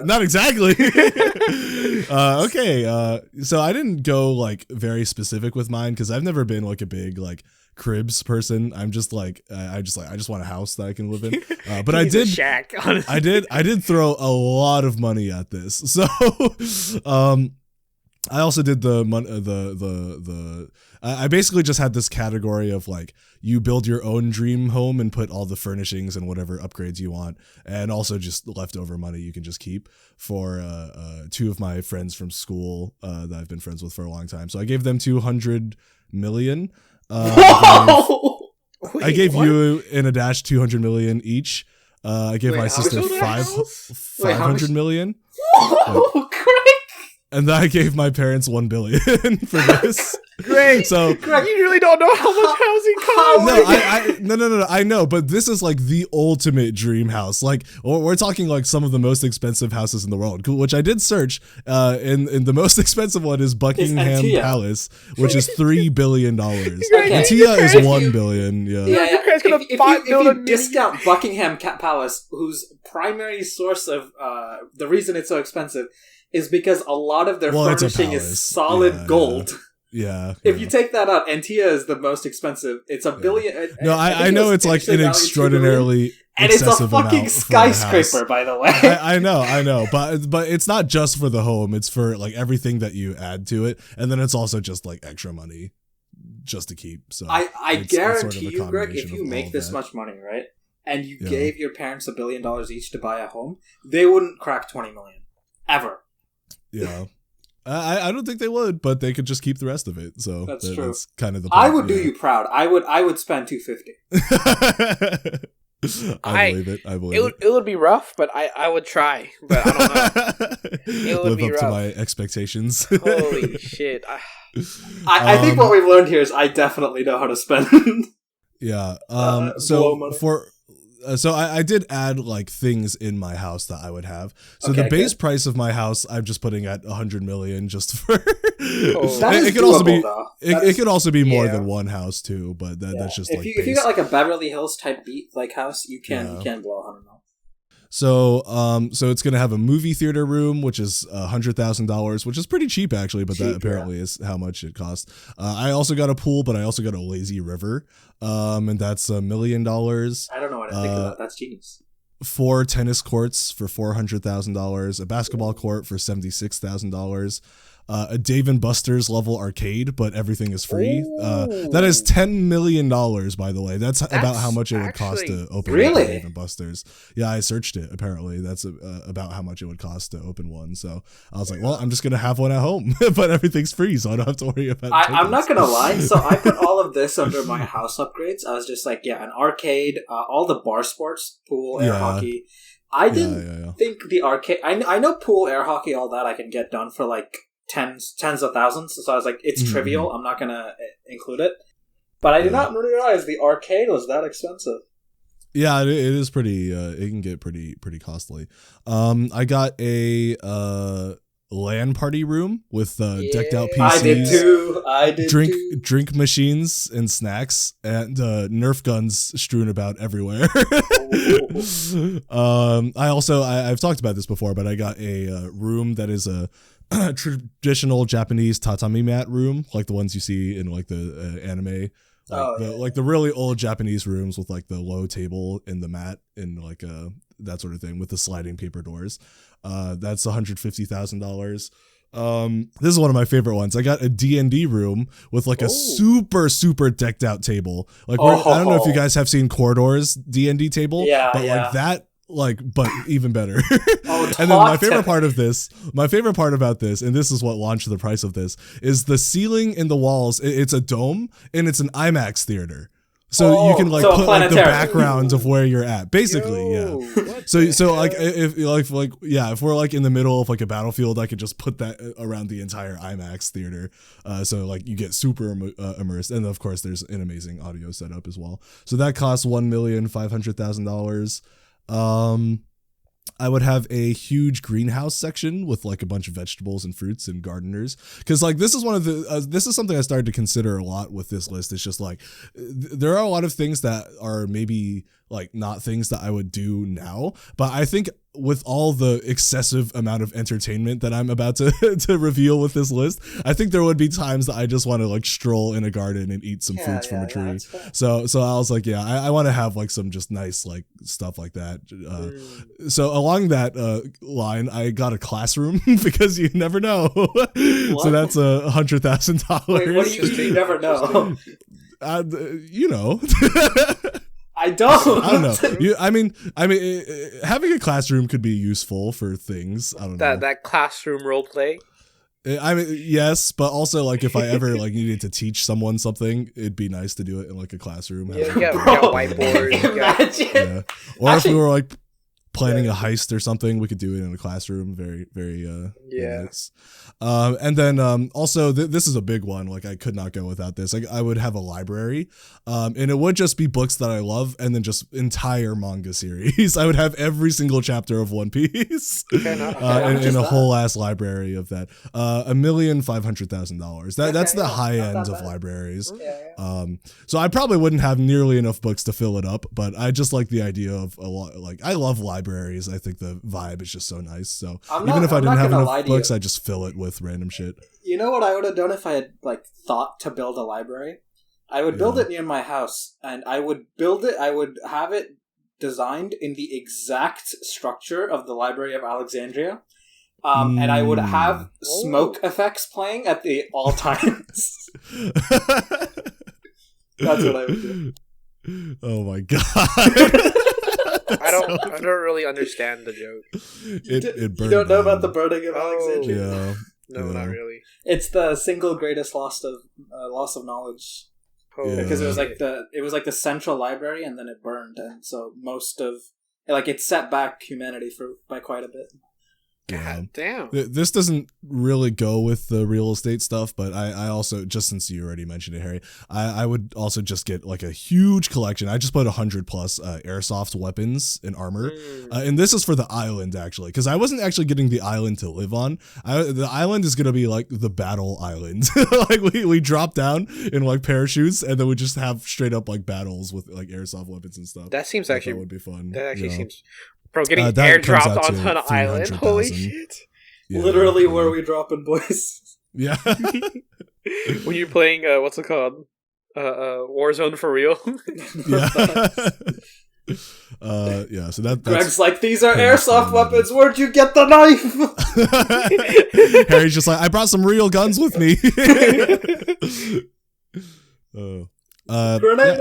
Not exactly. Okay. So I didn't go like very specific with mine, because I've never been like a big like cribs person. I'm just like I just want a house that I can live in. But I did shack, honestly. I did throw a lot of money at this. So I also did I basically just had this category of like, you build your own dream home and put all the furnishings and whatever upgrades you want, and also just leftover money you can just keep for 2 of my friends from school that I've been friends with for a long time. So I gave them 200 million. I gave you and Aadharsh 200 million each. I gave my sister 500 million. Whoa, Craig! And then I gave my parents 1 billion for this. Great. So Greg, you really don't know how much housing costs. No. I know, but this is like the ultimate dream house. Like we're talking like some of the most expensive houses in the world, which I did search. And the most expensive one is Buckingham Palace, which is $3 billion. Antia is 1 billion. Yeah. If you discount Buckingham Palace, whose primary source of the reason it's so expensive is because a lot of their furnishing is solid gold. Yeah. If you take that out, Antia is the most expensive. It's $1 billion. No, I know it's like an extraordinarily and it's a excessive fucking skyscraper, by the way. I know, but it's not just for the home. It's for like everything that you add to it, and then it's also just like extra money just to keep. So I guarantee sort of you, Greg, if combination you of make all this that. much money, right, and you gave your parents $1 billion each to buy a home, they wouldn't crack 20 million ever. Yeah. I don't think they would, but they could just keep the rest of it. So that's true. That's kind of the point. I would do you proud. I would spend $250. I believe it. I believe it. It would be rough, but I would try. But I don't know. It would Live be up rough. to my expectations. Holy shit! I think what we've learned here is I definitely know how to spend. Yeah. Blow money. So I did add like things in my house that I would have. So Okay, the base good. price of my house, I'm just putting at 100 million just for. That is it could also be. doable, though. It could also be more Yeah. than one house too, but that's just if like. you got like a Beverly Hills type beat like house, you can blow 100 mil. So it's gonna have a movie theater room, which is $100,000, which is pretty cheap actually, but that apparently is how much it costs. I also got a pool, but I also got a lazy river, and that's $1 million. I don't know what to think of that. That's genius. 4 tennis courts for $400,000, a basketball court for $76,000. A Dave and Buster's level arcade, but everything is free. That is $10 million, by the way. That's about how much it would cost to open Really? Dave and Buster's. Yeah, I searched it. Apparently, that's about how much it would cost to open one. So I was like, well, I'm just gonna have one at home, but everything's free, so I don't have to worry about. I'm not gonna lie. So I put all of this under my house upgrades. I was just like, an arcade, all the bar sports, pool, air hockey. I didn't think the arcade. I know pool, air hockey, all that I can get done for like tens of thousands. So I was like, it's trivial. I'm not gonna include it. But I did not realize the arcade was that expensive. Yeah, it is pretty. It can get pretty costly. I got a LAN party room with decked out PCs. I did too. Drink machines and snacks and Nerf guns strewn about everywhere. I've talked about this before, but I got a room that is a traditional Japanese tatami mat room, like the ones you see in like the anime. Like the really old Japanese rooms with like the low table and the mat and like that sort of thing with the sliding paper doors. That's $150,000. This is one of my favorite ones. I got a D&D room with like a super decked out table. Like I don't know if you guys have seen Corridor's D&D table, but like that. But even better. And then my favorite part about this, and this is what launched the price of this, is the ceiling and the walls. It's a dome and it's an IMAX theater. So you can like put like the background of where you're at, basically. So like if we're like in the middle of like a battlefield, I could just put that around the entire IMAX theater. So like you get super immersed, and of course there's an amazing audio setup as well. So that costs $1,500,000. I would have a huge greenhouse section with like a bunch of vegetables and fruits and gardeners. Cause like this is one of the, this is something I started to consider a lot with this list. It's just like, there are a lot of things that are maybe like not things that I would do now, but I think with all the excessive amount of entertainment that I'm about to reveal with this list, I think there would be times that I just want to like stroll in a garden and eat some fruits from a tree. So I was like, I want to have like some just nice like stuff like that. So along that line, I got a classroom because you never know. So that's $100,000. Wait, what do you never know? You know. I don't know. I mean, having a classroom could be useful for things. I don't know. That classroom role play. I mean, yes, but also like if I ever like needed to teach someone something, it'd be nice to do it in like a classroom. Yeah, you got whiteboard. Imagine. Or if we were like planning a heist or something, we could do it in a classroom. Very, very nice. And then also this is a big one. Like I could not go without this. Like I would have a library, and it would just be books that I love, and then just entire manga series. I would have every single chapter of One Piece, in a whole ass library of that. $1,500,000. That's the high end of libraries. So I probably wouldn't have nearly enough books to fill it up, but I just like the idea of a lot. Like I love libraries. libraries, I think the vibe is just so nice. So even if I didn't have enough books, I just fill it with random shit. You know what I would have done if I had like thought to build a library? I would build it near my house, and I would build it. I would have it designed in the exact structure of the Library of Alexandria, and I would have smoke effects playing at all times. That's what I would do. Oh my god! I don't really understand the joke. It burned you don't know down. about the burning of Alexandria? Yeah. No, not really. It's the single greatest loss of knowledge. Because it was like the central library, and then it burned, and so most of it set back humanity by quite a bit. God damn. This doesn't really go with the real estate stuff, but I also, just since you already mentioned it, Harry, I would also just get like a huge collection. I just put 100 plus airsoft weapons and armor. And this is for the island, actually, because I wasn't actually getting the island to live on. The island is going to be like the battle island. Like we drop down in like parachutes, and then we just have straight up like battles with like airsoft weapons and stuff. That seems that would be fun. That actually seems... Bro, getting airdropped onto an island. Holy shit. Yeah, literally where we dropping, boys. Yeah. When you're playing, what's it called? Warzone for real? Yeah. So that's Greg's like, these are airsoft weapons. Where'd you get the knife? Harry's just like, I brought some real guns with me.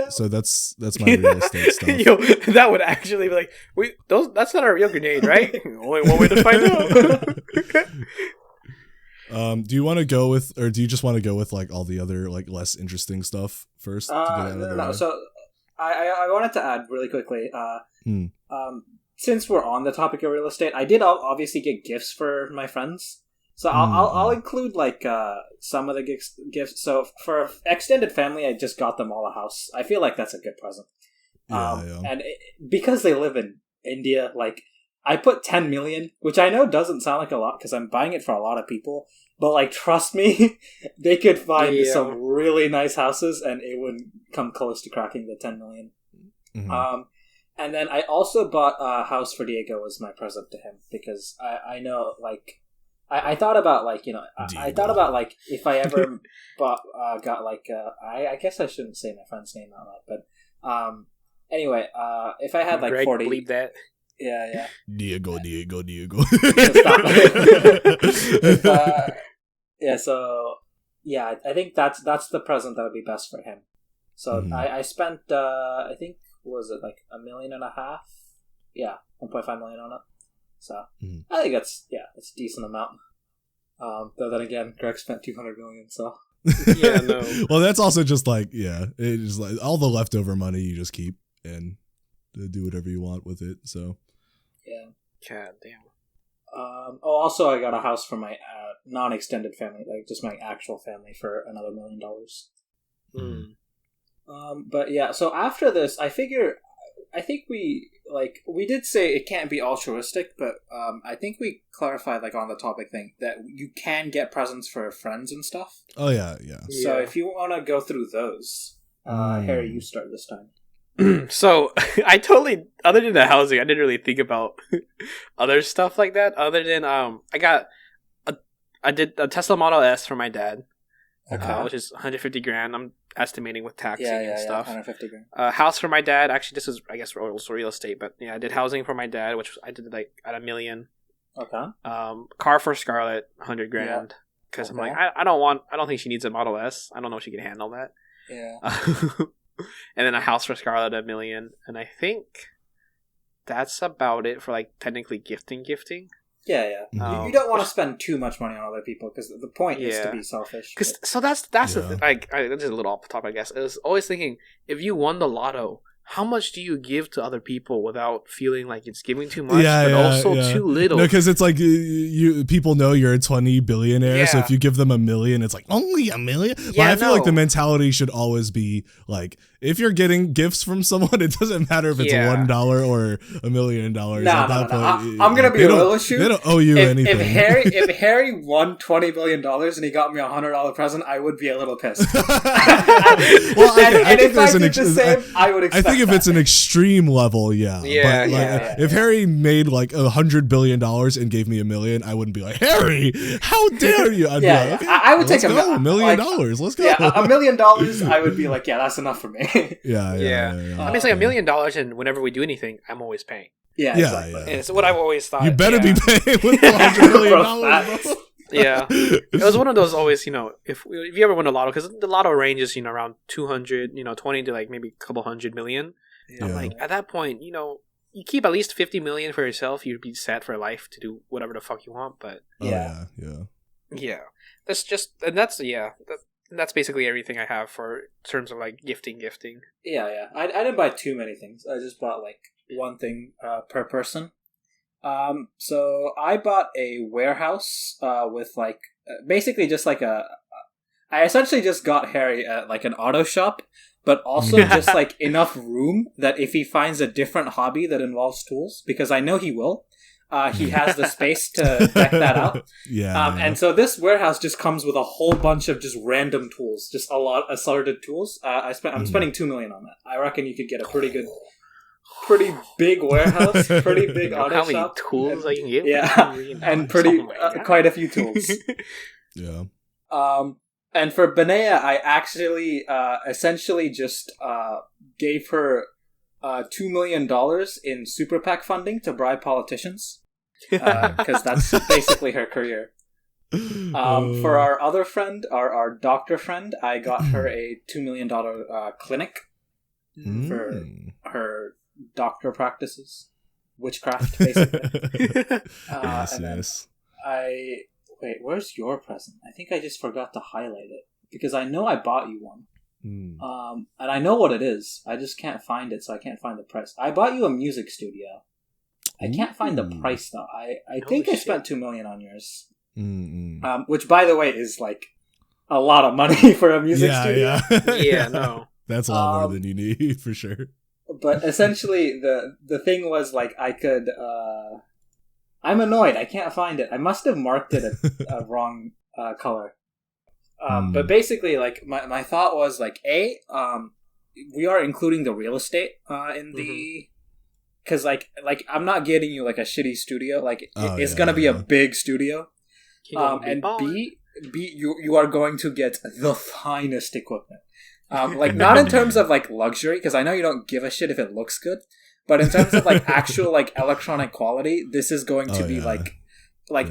So that's my real estate stuff. Yo, that would actually be like, that's not a real grenade, right? Only one way to find out. Do you want to go with, or do you just want to go with like all the other like less interesting stuff first? No. So I wanted to add really quickly. Since we're on the topic of real estate, I did obviously get gifts for my friends. So I'll include like some of the gifts. So for extended family, I just got them all a house. I feel like that's a good present. And because they live in India, like I put 10 million, which I know doesn't sound like a lot because I'm buying it for a lot of people. But like, trust me, they could find some really nice houses, and it wouldn't come close to cracking the 10 million. Mm-hmm. And then I also bought a house for Diego as my present to him because I know like. I thought about like, you know, I thought about like if I ever got like I guess I shouldn't say my friend's name out loud, but anyway, if I had like Greg 40, believe that. Yeah. Diego. I think that's the present that would be best for him. So I spent I think, was it like $1.5 million? Yeah, 1.5 million on it. So I think it's a decent amount. Though then again, Greg spent 200 million. So yeah, no. Well, that's also just like it's just like all the leftover money you just keep and do whatever you want with it. So yeah. God damn. Also, I got a house for my non-extended family, like just my actual family, for another $1 million. But yeah, so after this, I think we did say it can't be altruistic, but I think we clarified like on the topic thing that you can get presents for friends and stuff. Oh yeah. So if you want to go through those, Harry, you start this time. So I totally, other than the housing, I didn't really think about other stuff like that. Other than I did a Tesla Model S for my dad, which is 150 grand. I'm estimating with taxing and stuff. 150 grand. House for my dad. Actually, this is, I guess, also real estate, but yeah, I did housing for my dad, which I did like at $1 million. Okay. Car for Scarlett, 100 grand. Because I'm like, I don't think she needs a Model S. I don't know if she can handle that. Yeah. And then a house for Scarlett, $1 million. And I think that's about it for like technically gifting. Yeah. You don't want to spend too much money on other people because the point is to be selfish. So that's the thing. Like, this is a little off the top, I guess. I was always thinking, if you won the lotto, how much do you give to other people without feeling like it's giving too much, but also too little? No, because it's like you people know you're a 20 billionaire, so if you give them $1 million, it's like only $1 million. But I feel like the mentality should always be like, if you're getting gifts from someone, it doesn't matter if it's $1 or $1 million. No. I'm gonna be a little shoot. They don't owe you anything. If Harry won $20 million and he got me $100 present, I would be a little pissed. Well, I think if I did the same, I would expect. I think if it's an extreme level, yeah. If Harry made like $100 billion and gave me $1 million, I wouldn't be like, Harry, how dare you? I'd be like, okay, I would take $1 million. Let's go. Yeah, $1 million. I would be like, yeah, that's enough for me. Yeah. I mean, it's like $1 million, and whenever we do anything, I'm always paying. Yeah, exactly. And it's what I've always thought. You better be paying with $100 million, bro. Yeah, it was one of those always, if you ever win a lotto, because the lotto ranges, around 200, 20 to like maybe a couple hundred million. Yeah. I'm like, at that point, you keep at least 50 million for yourself, you'd be set for life to do whatever the fuck you want. But yeah, that's just, and that's basically everything I have for terms of like gifting. Yeah. I didn't buy too many things. I just bought like one thing per person. So I bought a warehouse with like basically just like I essentially just got Harry like an auto shop, but also just like enough room that if he finds a different hobby that involves tools, because I know he will, he has the space to deck that out. And so this warehouse just comes with a whole bunch of just random tools, just a lot assorted tools. I'm spending $2 million on that. I reckon you could get a pretty big warehouse, pretty big auto shop. How many tools I can get? Yeah, and quite a few tools. Yeah. And for Benea, I actually essentially just gave her $2 million in Super PAC funding to bribe politicians, because that's basically her career. For our other friend, our doctor friend, I got her a $2 million clinic for her doctor practices, witchcraft, basically. Yes. Wait, where's your present? I think I just forgot to highlight it, because I know I bought you one. And I know what it is. I just can't find it, so I can't find the price. I bought you a music studio. I can't find the price though. I think I spent $2 million on yours. Which, by the way, is like a lot of money for a music studio. Yeah, no, that's a lot more than you need for sure. But essentially, the thing was like I could. I'm annoyed. I can't find it. I must have marked it a wrong color. But basically, like my thought was like, we are including the real estate in the, because like I'm not getting you like a shitty studio. Like it's gonna be a big studio. And B, you are going to get the finest equipment. Like not in terms of like luxury, because I know you don't give a shit if it looks good, but in terms of like actual like electronic quality, this is going to be like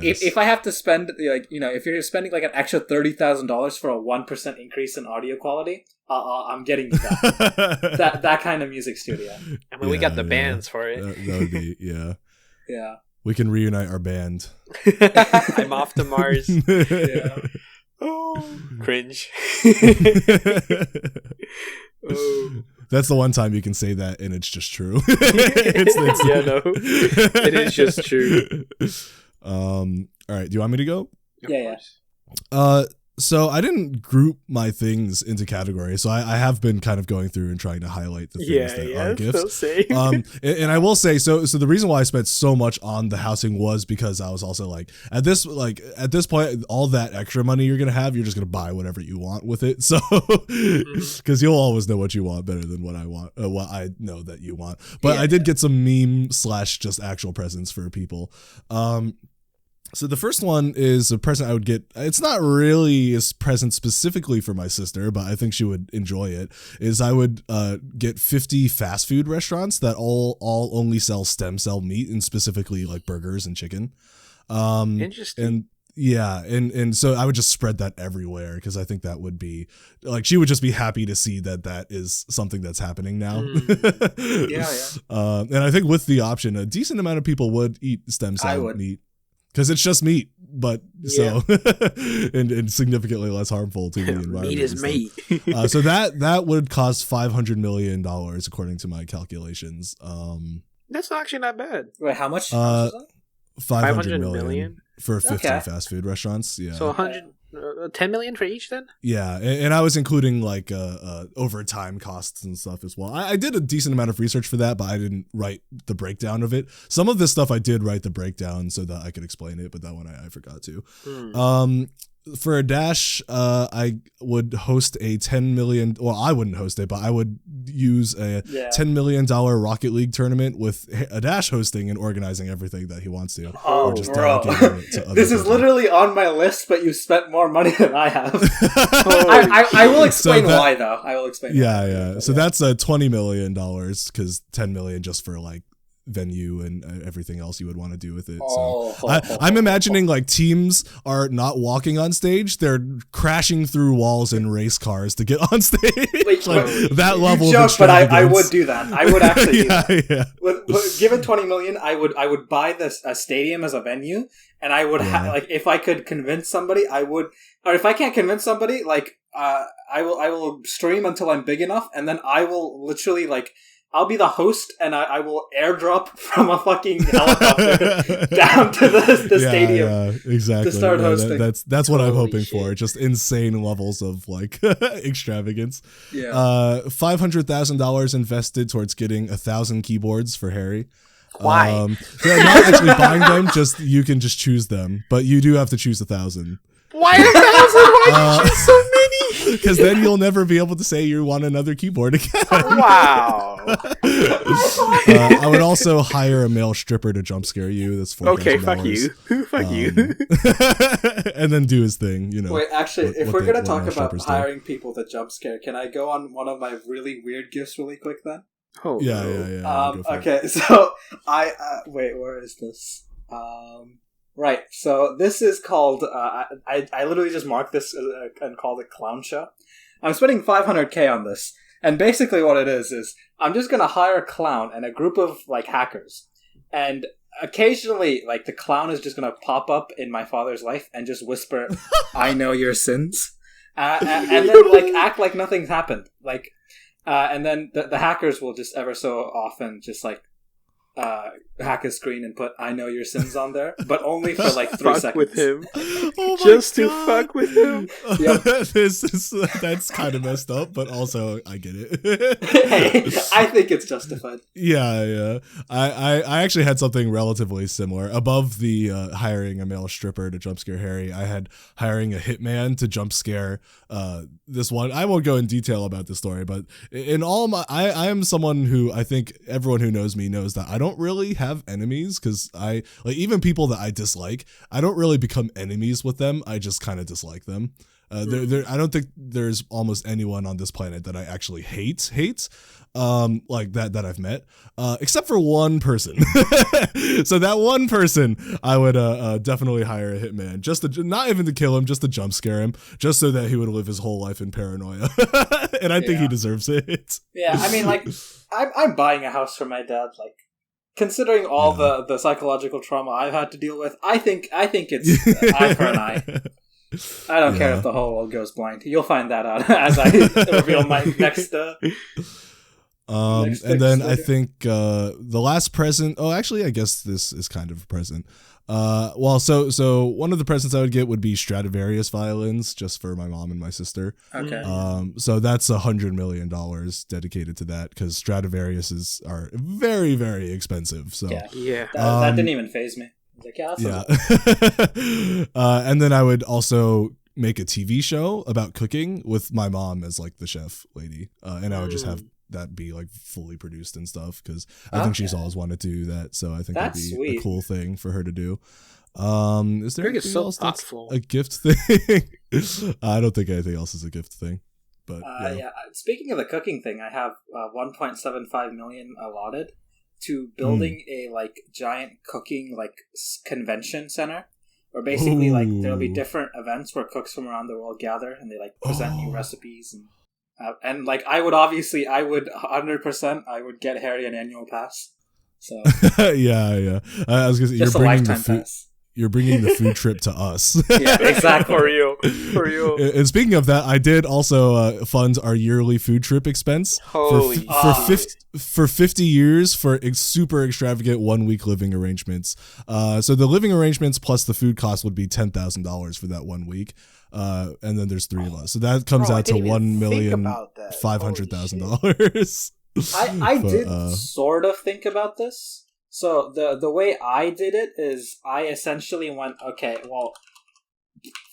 yes. if I have to spend like if you're spending like an extra $30,000 for a 1% increase in audio quality, I'm getting you that kind of music studio. I mean, we got the bands for it. That would be yeah. We can reunite our band. I'm off to Mars. Yeah. Oh, cringe. That's the one time you can say that and it's just true. It is just true. All right, do you want me to go? Yeah. So I didn't group my things into categories, so I have been kind of going through and trying to highlight the things that are gifts. And I will say, so the reason why I spent so much on the housing was because I was also like, at this point, all that extra money you're gonna have, you're just gonna buy whatever you want with it. So because you'll always know what you want better than what I want, what I know that you want. But I did get some meme / just actual presents for people. So the first one is a present I would get. It's not really a present specifically for my sister, but I think she would enjoy it. Is I would get 50 fast food restaurants that all only sell stem cell meat, and specifically like burgers and chicken. Interesting. And so I would just spread that everywhere, because I think that would be like, she would just be happy to see that is something that's happening now. And I think with the option, a decent amount of people would eat stem cell meat. Because it's just meat, but so and significantly less harmful to the environment. Meat is meat. So that would cost $500 million according to my calculations. That's actually not bad. Wait, how much? $500 million for 50 fast food restaurants. Yeah. So 100 10 million for each then? Yeah, and I was including like overtime costs and stuff as well. I did a decent amount of research for that, but I didn't write the breakdown of it. Some of this stuff I did write the breakdown so that I could explain it, but that one I forgot to. For a dash, I would host a 10 million. Well, I wouldn't host it, but I would use a $10 million Rocket League tournament with a dash hosting and organizing everything that he wants to. Oh, bro. This is literally on my list, but you spent more money than I have. I will explain why, though. I will explain. Yeah. So that's $20 million because 10 million just for like venue and everything else you would want to do with it. I'm imagining like teams are not walking on stage, they're crashing through walls in race cars to get on stage. That level joke, of but I would do that. I would actually do that. Yeah. Given 20 million, I would buy a stadium as a venue, and I would like, if I could convince somebody, I would, or if I can't convince somebody, like I will stream until I'm big enough, and then I will literally like, I'll be the host, and I will airdrop from a fucking helicopter down to the stadium. Yeah, exactly. To start hosting. That's what I'm hoping for. Just insane levels of like extravagance. Yeah. $500,000 invested towards getting 1,000 keyboards for Harry. Why? They're not actually buying them. Just you can just choose them, but you do have to choose 1,000. Why 1,000? Why did you choose so many? Because then you'll never be able to say you want another keyboard again. Wow. I would also hire a male stripper to jump scare you. That's $4,000. Okay, fuck you. Fuck you. And then do his thing, you know. Wait, actually, if we're going to talk about hiring people to jump scare, can I go on one of my really weird gifts really quick then? Oh, yeah. Okay, so wait, where is this? Right, so this is called, I literally just marked this and called it Clown Show. I'm spending $500K on this, and basically what it is I'm just gonna hire a clown and a group of, like, hackers, and occasionally, like, the clown is just gonna pop up in my father's life and just whisper, I know your sins, and then, like, act like nothing's happened, like, and then the hackers will just ever so often just, like, hack a screen and put I know your sins on there, but only for like 3 fuck seconds. With him. Oh just to fuck with him. Yep. That's kind of messed up, but also I get it. Hey, I think it's justified. Yeah. I actually had something relatively similar. Above the hiring a male stripper to jump scare Harry, I had hiring a hitman to jump scare this one. I won't go in detail about this story, but in all my I am someone who, I think everyone who knows me knows that I don't really have enemies, because I like, even people that I dislike, I don't really become enemies with them. I just kind of dislike them. I don't think there's almost anyone on this planet that I actually hate like that I've met, except for one person. So that one person I would definitely hire a hitman, just to, not even to kill him, just to jump scare him, just so that he would live his whole life in paranoia. And I think he deserves it. Yeah, I mean, like, I'm buying a house for my dad, like, considering all the psychological trauma I've had to deal with, I think it's eye for an eye. I don't care if the whole world goes blind. You'll find that out as I reveal my next. And then I think the last present. Oh, actually, I guess this is kind of a present. Well, so one of the presents I would get would be Stradivarius violins, just for my mom and my sister. Okay. So that's $100 million dedicated to that, because Stradivariuses are very, very expensive. So yeah. That didn't even faze me. I was like, and then I would also make a TV show about cooking with my mom as like the chef lady, and I would just have that be like fully produced and stuff, because I think she's always wanted to do that, so I think that'd be sweet. A cool thing for her to do. Is there anything else that's a gift thing? I don't think anything else is a gift thing, but yeah. Speaking of the cooking thing, I have 1.75 million allotted to building a like giant cooking like convention center, where basically like there'll be different events where cooks from around the world gather and they like present new recipes, and like I would 100% I would get Harry an annual pass. So yeah. I was gonna say, just you're a bringing lifetime the food. pass. you're bringing the food trip to us. Yeah, exactly. For you. And speaking of that, I did also fund our yearly food trip expense for 50 years for super extravagant 1 week living arrangements. So the living arrangements plus the food cost would be $10,000 for that 1 week. And then there's 3 of us. So that comes out to $1,500,000. I did sort of think about this. So the way I did it is I essentially went, okay, well,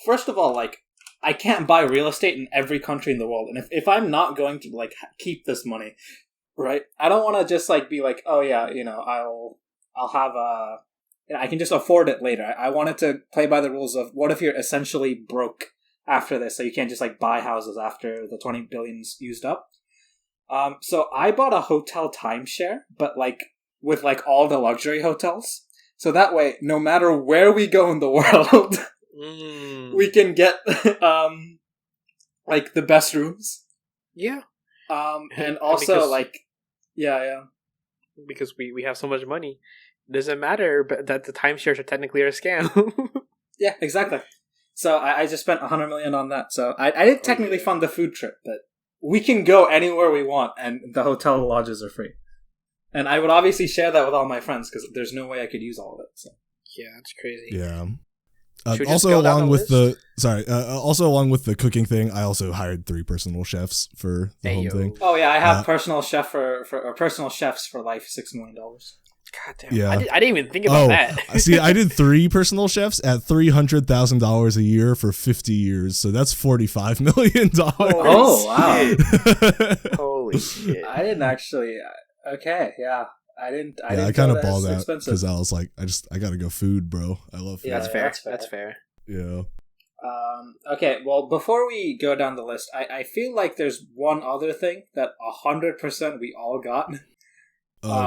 first of all, like, I can't buy real estate in every country in the world. And if I'm not going to, like, keep this money, right, I don't want to just, like, be like, oh, yeah, you know, I'll have I can just afford it later. I wanted to play by the rules of what if you're essentially broke after this, so you can't just, like, buy houses after the 20 billion's used up. So I bought a hotel timeshare, but, like, with, like, all the luxury hotels. So that way, no matter where we go in the world, we can get, like, the best rooms. Yeah. And also, yeah. Because we have so much money. It doesn't matter but that the timeshares are technically a scam. Yeah, exactly. So I just spent $100 million on that. So I didn't technically fund the food trip, but we can go anywhere we want, and the hotel lodges are free. And I would obviously share that with all my friends, because there's no way I could use all of it. So. Yeah, that's crazy. Yeah. Also, along with the cooking thing, I also hired 3 personal chefs for the home thing. Oh yeah, I have personal chefs for life, $6 million. God damn. Yeah. I didn't even think about that. See, I did 3 personal chefs at $300,000 a year for 50 years, so that's $45 million. Oh wow! Holy shit! I didn't actually. Okay, yeah. I kind of balled out because I was like, I gotta go food, bro. I love food. Yeah, that's fair. Yeah. Okay, well, before we go down the list, I feel like there's one other thing that 100% we all got.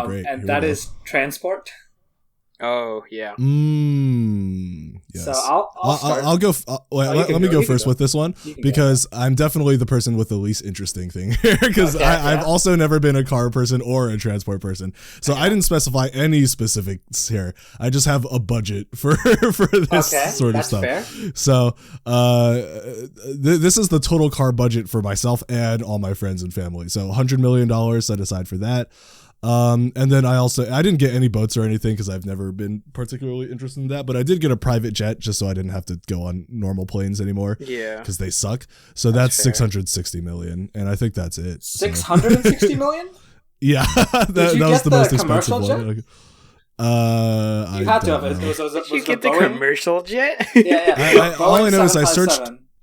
Great. And that is transport. Oh, yeah. Yes. So I'll start. I'll go. Let me go first with this one, because I'm definitely the person with the least interesting thing here, because I've also never been a car person or a transport person. So I didn't specify any specifics here. I just have a budget for this sort of stuff. Fair. So this is the total car budget for myself and all my friends and family. So $100 million set aside for that. And then I didn't get any boats or anything because I've never been particularly interested in that, but I did get a private jet just so I didn't have to go on normal planes anymore. Yeah. Because they suck. So that's 660 million. And I think that's it. 660 million? Yeah. that was the most expensive one. You had to have it. Did you get the commercial jet? Yeah. All I know is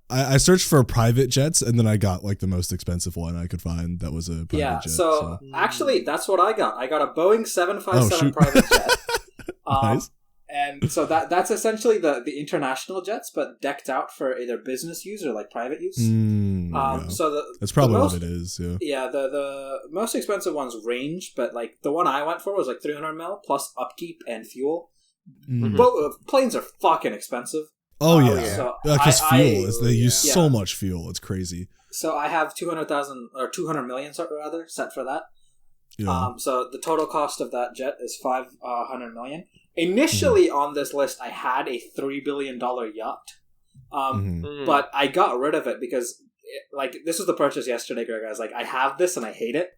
I searched for private jets, and then I got like the most expensive one I could find that was a private jet. So actually, that's what I got. I got a Boeing 757 private jet. Nice. And so that's essentially the international jets, but decked out for either business use or like private use. Yeah. So that's probably what it is. Yeah. Yeah. The most expensive one's range, but like the one I went for was like 300 mil plus upkeep and fuel. Both planes are fucking expensive. Oh yeah, because they use so much fuel. It's crazy. So I have 200,000 or 200 million rather set for that. Yeah. So the total cost of that jet is 500 million. Initially on this list, I had a $3 billion yacht, but I got rid of it because this was the purchase yesterday, Greg. I was like, I have this and I hate it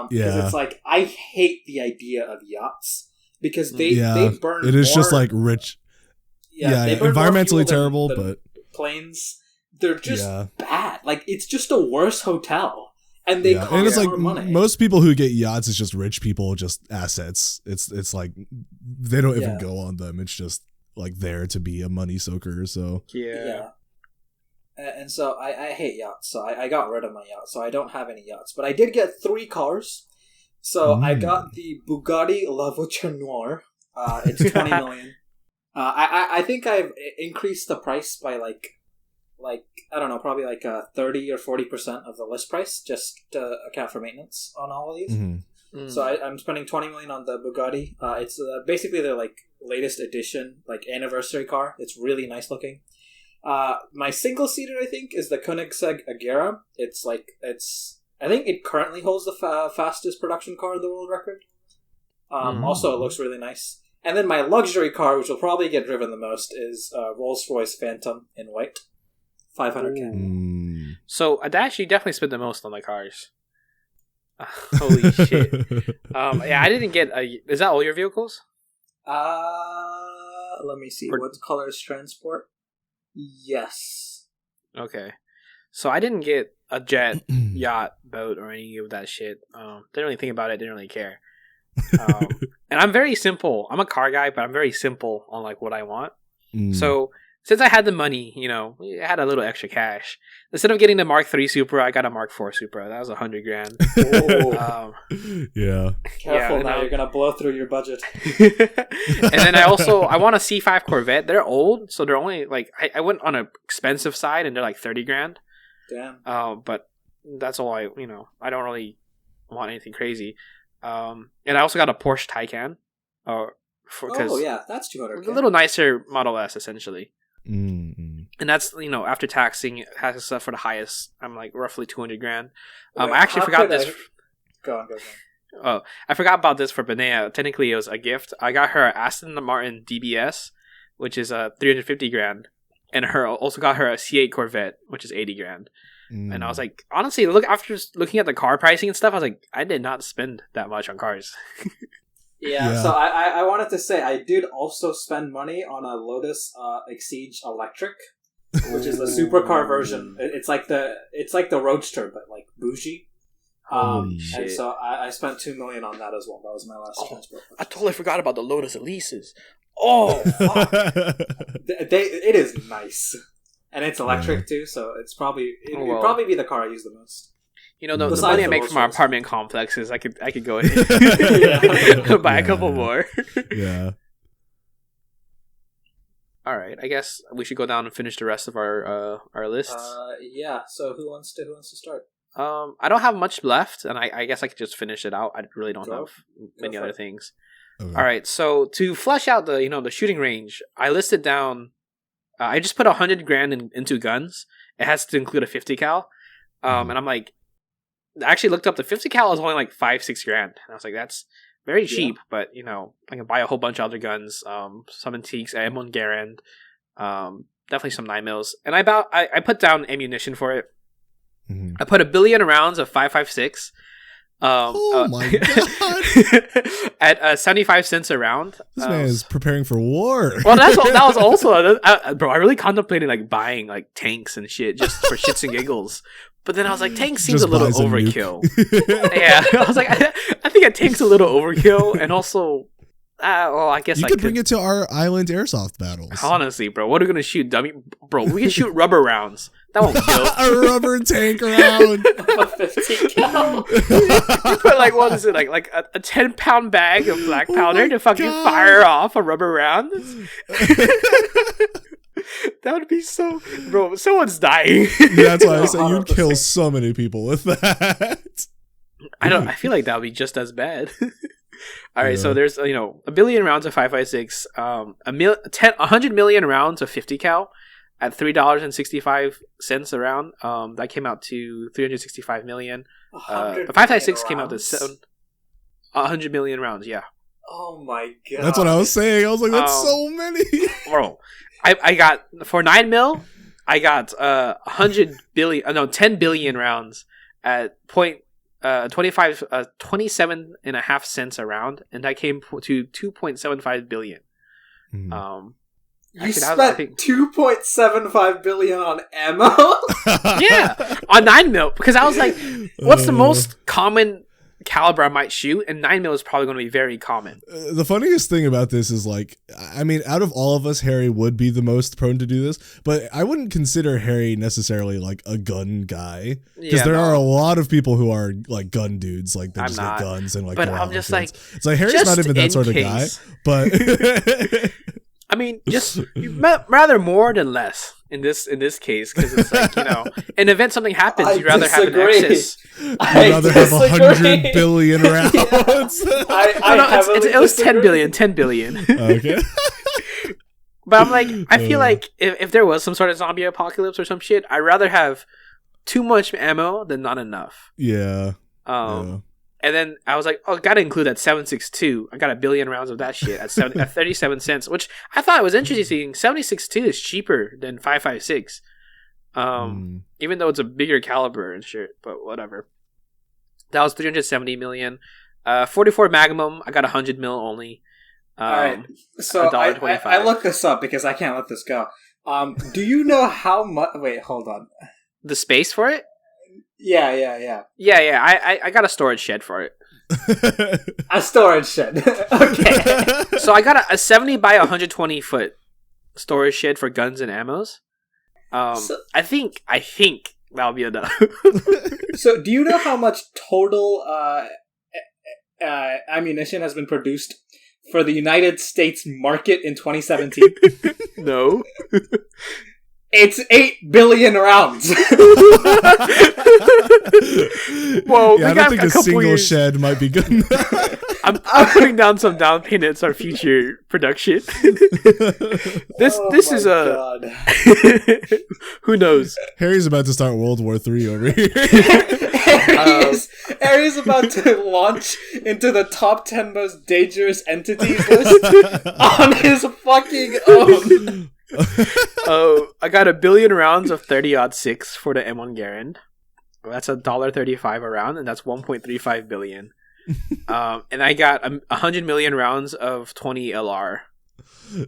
because it's like I hate the idea of yachts because they burn. It is just like rich. Yeah, environmentally terrible, but planes, they're just bad. Like, it's just a worse hotel, and they cost and it's like more money. Most people who get yachts is just rich people, just assets. It's like they don't even go on them. It's just like there to be a money soaker. So and so I hate yachts. So I got rid of my yacht. So I don't have any yachts, but I did get 3 cars. So I got the Bugatti La Voiture Noire. It's 20 million. I think I've increased the price by like I don't know, probably like 30 or 40% of the list price just to account for maintenance on all of these. So I'm spending 20 million on the Bugatti. It's basically their like latest edition, like anniversary car. It's really nice looking. My single seater, I think, is the Koenigsegg Agera. I think it currently holds the fastest production car in the world record. Also, it looks really nice. And then my luxury car, which will probably get driven the most, is Rolls-Royce Phantom in white. 500K. So Aadharsh, you definitely spent the most on the cars. Holy shit. Yeah, I didn't get a... Is that all your vehicles? Let me see. What color is transport? Yes. Okay. So I didn't get a jet, yacht, boat, or any of that shit. Didn't really think about it. Didn't really care. And I'm very simple. I'm a car guy, but I'm very simple on like what I want. So since I had the money, I had a little extra cash. Instead of getting the Mark III Supra, I got a Mark IV Supra. That was $100,000. Yeah. Careful now, you're gonna blow through your budget. And then I want a C5 Corvette. They're old, so they're only like I went on an expensive side, and they're like $30,000. Damn. But that's all I don't really want anything crazy. And I also got a Porsche Taycan. Yeah, that's $200,000. A little nicer Model S, essentially. And that's after taxing, it has stuff for the highest. I'm like roughly $200,000. I actually forgot this. Go on. Oh, I forgot about this for Benea. Technically, it was a gift. I got her Aston Martin DBS, which is $350,000, and also got her a C8 Corvette, which is $80,000. And I was like, honestly, after looking at the car pricing and stuff, I was like, I did not spend that much on cars. Yeah, so I wanted to say I did also spend money on a Lotus Exige Electric, which is the supercar version. It's like the Roadster, but like bougie. And so I spent $2 million on that as well. That was my last transport. I totally forgot about the Lotus Elises. Oh, fuck. It is nice, and it's electric too. So it'd probably be the car I use the most. The money I make from our apartment complexes, I could go ahead buy a couple more. Yeah. All right, I guess we should go down and finish the rest of our lists. Yeah. So who wants to start? I don't have much left, and I guess I could just finish it out. I really don't have many other things. Okay. All right, so to flesh out the shooting range, I listed down. I just put $100,000 into guns. It has to include a 50 cal, and I'm like. I actually looked up the 50 cal is only like $5-6 grand. And I was like, that's very cheap, but I can buy a whole bunch of other guns, some antiques, M1 Garand, definitely some 9mm. And I put down ammunition for it. I put 1 billion rounds of 5.56. My god! At 75 cents a round. This man is preparing for war. Well, that was also bro. I really contemplated like buying like tanks and shit just for shits and giggles. But then I was like, tank seems a little overkill. Yeah, I was like, I think a tank's a little overkill, and also, I guess you could bring it to our island airsoft battles. Honestly, bro, what are we gonna shoot? Dummy, bro, we can shoot rubber rounds. That won't kill. A rubber tank round. A 50 cal. You put like what is it like a 10-pound bag of black powder to fucking fire off a rubber round. That would be so... Bro, someone's dying. That's why I say you'd kill so many people with that. I feel like that would be just as bad. All right, so there's, 1 billion rounds of 5.56, 100 million rounds of 50 cal at $3.65 a round. That came out to 365 million. The 5.56 came out to 100 million rounds, yeah. Oh my god. That's what I was saying. I was like, that's so many. Bro. I got for 9mm. I got 10 billion rounds at 27.5 cents a round, and that came to 2.75 billion. You spent 2.75 billion on ammo. Yeah, on 9mm because I was like, what's the most common caliber I might shoot, and 9mm is probably going to be very common. The funniest thing about this is out of all of us, Harry would be the most prone to do this, but I wouldn't consider Harry necessarily like a gun guy, because there are a lot of people who are like gun dudes, like they just get guns and like. But I'm just like, it's like Harry's not even that sort of guy, but. I mean, just rather more than less in this case, because it's like, an event something happens, you'd rather have an excess. You'd rather have 100 billion rounds. It was 10 billion. Okay. But I'm like, I feel like if there was some sort of zombie apocalypse or some shit, I'd rather have too much ammo than not enough. Yeah. And then I was like, oh, gotta include that 7.62. I got 1 billion rounds of that shit at 37 cents, which I thought was interesting. 7.62 is cheaper than 5.56. Even though it's a bigger caliber and shit, but whatever. That was 370 million. 44 Magnum, I got 100 mil only. All right, so I looked this up because I can't let this go. Do you know how much? Wait, hold on. The space for it? Yeah. I got a storage shed for it. A storage shed. Okay. So I got a 70 by 120 foot storage shed for guns and ammos. I think that'll be enough. So do you know how much total ammunition has been produced for the United States market in 2017? No. It's 8 billion rounds. Well, yeah, I don't think a single shed might be good enough. I'm putting down some down payments on future production. This is a who knows? Harry's about to start World War III over here. Harry's about to launch into the top 10 most dangerous entities list on his fucking own. I got 1 billion rounds of 30-06 for the M1 Garand. That's $1.35 a round, and that's 1.35 billion. And I got 100 million rounds of 20 LR.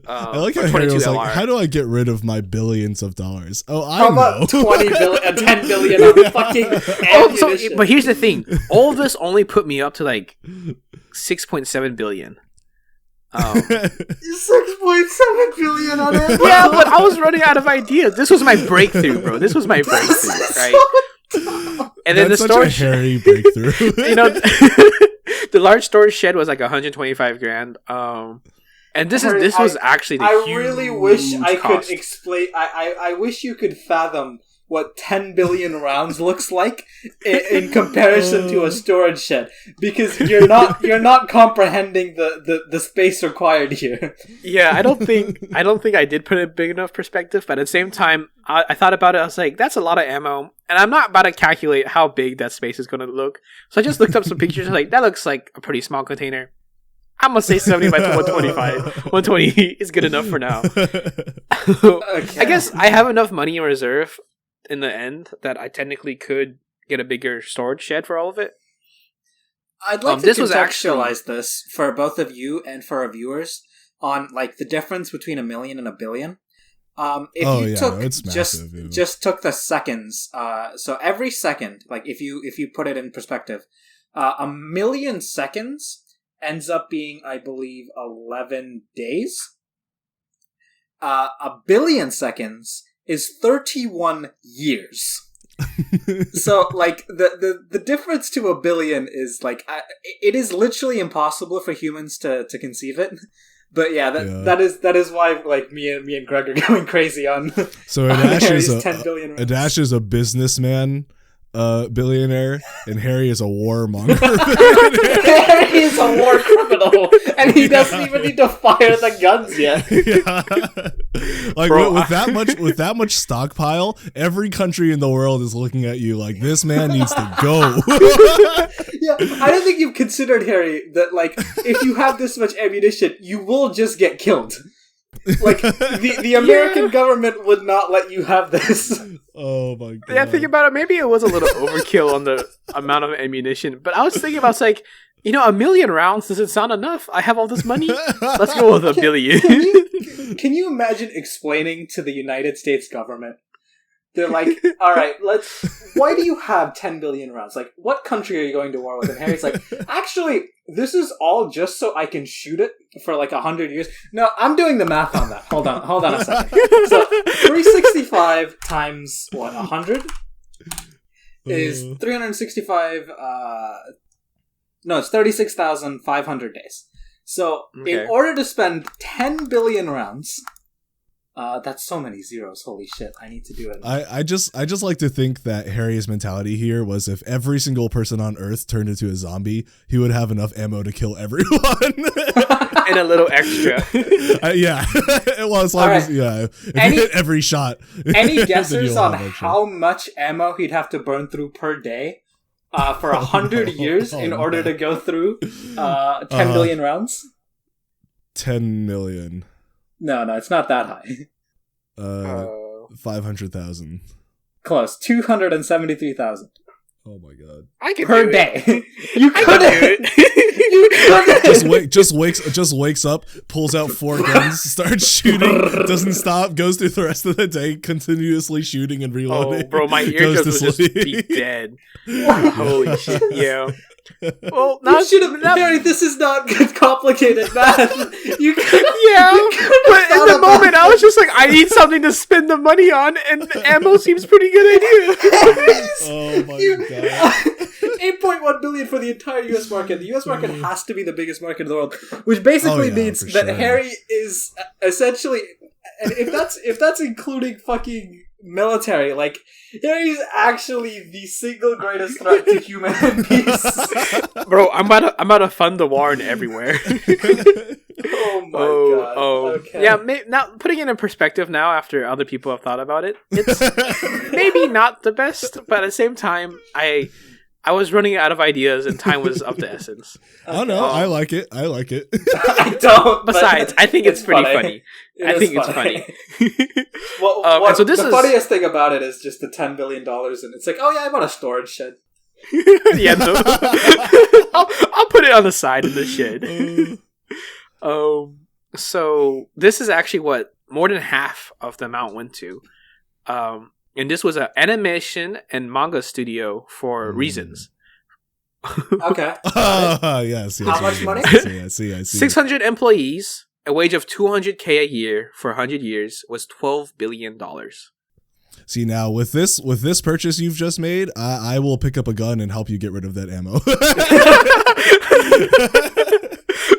I like how Harry was like, how do I get rid of my billions of dollars? Oh, I how know. About 20 billion, 10 billion of fucking ammunition. But here's the thing. All of this only put me up to like 6.7 billion. 6.7 billion on it. Yeah, but I was running out of ideas. This was my breakthrough, bro. This was my breakthrough, right? And then that's the storage Harry breakthrough. The large storage shed was like 125 grand. And this was actually the I really wish I could explain. I wish you could fathom what 10 billion rounds looks like in comparison to a storage shed, because you're not comprehending the space required here. Yeah, I don't think I did put it in big enough perspective, but at the same time, I thought about it. I was like, that's a lot of ammo, and I'm not about to calculate how big that space is going to look. So I just looked up some pictures. Like, that looks like a pretty small container. I'm gonna say 70 by 125. 120 is good enough for now. Okay. I guess I have enough money in reserve in the end that I technically could get a bigger storage shed for all of it. I'd like to contextualize this for both of you and for our viewers on like the difference between 1 million and 1 billion. Just took the seconds, so every second, like if you put it in perspective, 1 million seconds ends up being, I believe, 11 days. 1 billion seconds is 31 years. So, like, the difference to 1 billion is, like, it is literally impossible for humans to conceive it. But yeah, that is why, like, me and Greg are going crazy on. So Aadharsh is a businessman billionaire, and Harry is a warmonger. Harry is a war criminal, and he doesn't even need to fire the guns yet. Yeah. Like, bro, with that much stockpile, every country in the world is looking at you like, this man needs to go. Yeah, I don't think you've considered, Harry, that like if you have this much ammunition, you will just get killed. Like the American government would not let you have this. Oh my god. Yeah, think about it. Maybe it was a little overkill on the amount of ammunition, but I was thinking about, like, 1 million rounds doesn't sound enough. I have all this money. Let's go with 1 billion. Can you imagine explaining to the United States government? They're like, all right, why do you have 10 billion rounds? Like, what country are you going to war with? And Harry's like, actually, this is all just so I can shoot it for like 100 years. No, I'm doing the math on that. Hold on a second. So 365 times, 100? Is 365, no, it's 36,500 days. So, okay. In order to spend 10 billion rounds... that's so many zeros. Holy shit! I need to do it. I just like to think that Harry's mentality here was, if every single person on Earth turned into a zombie, he would have enough ammo to kill everyone. And a little extra. Yeah. Well, as long as, yeah, if you hit every shot. Any guesses on how much ammo he'd have to burn through per day for 100 years in order to go through 10 billion rounds? 10 million. No, it's not that high. 500,000. Close. 273,000. Oh my god. I could per do day. It. You couldn't. You couldn't. Just wakes up, pulls out 4 guns, starts shooting, doesn't stop, goes through the rest of the day continuously shooting and reloading. Oh, bro, my eardrums would just be dead. Holy shit! Yeah. Well, you should have. Harry, this is not good, complicated math. You could. Yeah, but in the moment, I was just like, I need something to spend the money on, and ammo seems pretty good idea. Oh my god. 8.1 billion for the entire US market. The US market has to be the biggest market in the world, which basically means that sure. Harry is essentially, and if that's including fucking military, like Harry's actually the single greatest threat to human peace. Bro, I'm about to fund the war in everywhere. Oh my god. Oh. Okay. Yeah, now putting it in perspective now after other people have thought about it, it's maybe not the best, but at the same time, I was running out of ideas and time was of the essence. Oh no, I like it. I don't. Besides, I think it's pretty funny. It's funny. Well, so this the funniest thing about it is just the $10 billion, and it's like, oh yeah, I bought a storage shed. Yeah, no. I'll put it on the side of the shed. So this is actually what more than half of the amount went to. And this was an animation and manga studio for reasons. Okay. Yes. How much money? I see. 600 employees, a wage of $200K a year for 100 years was $12 billion. See, now with this purchase you've just made, I will pick up a gun and help you get rid of that ammo.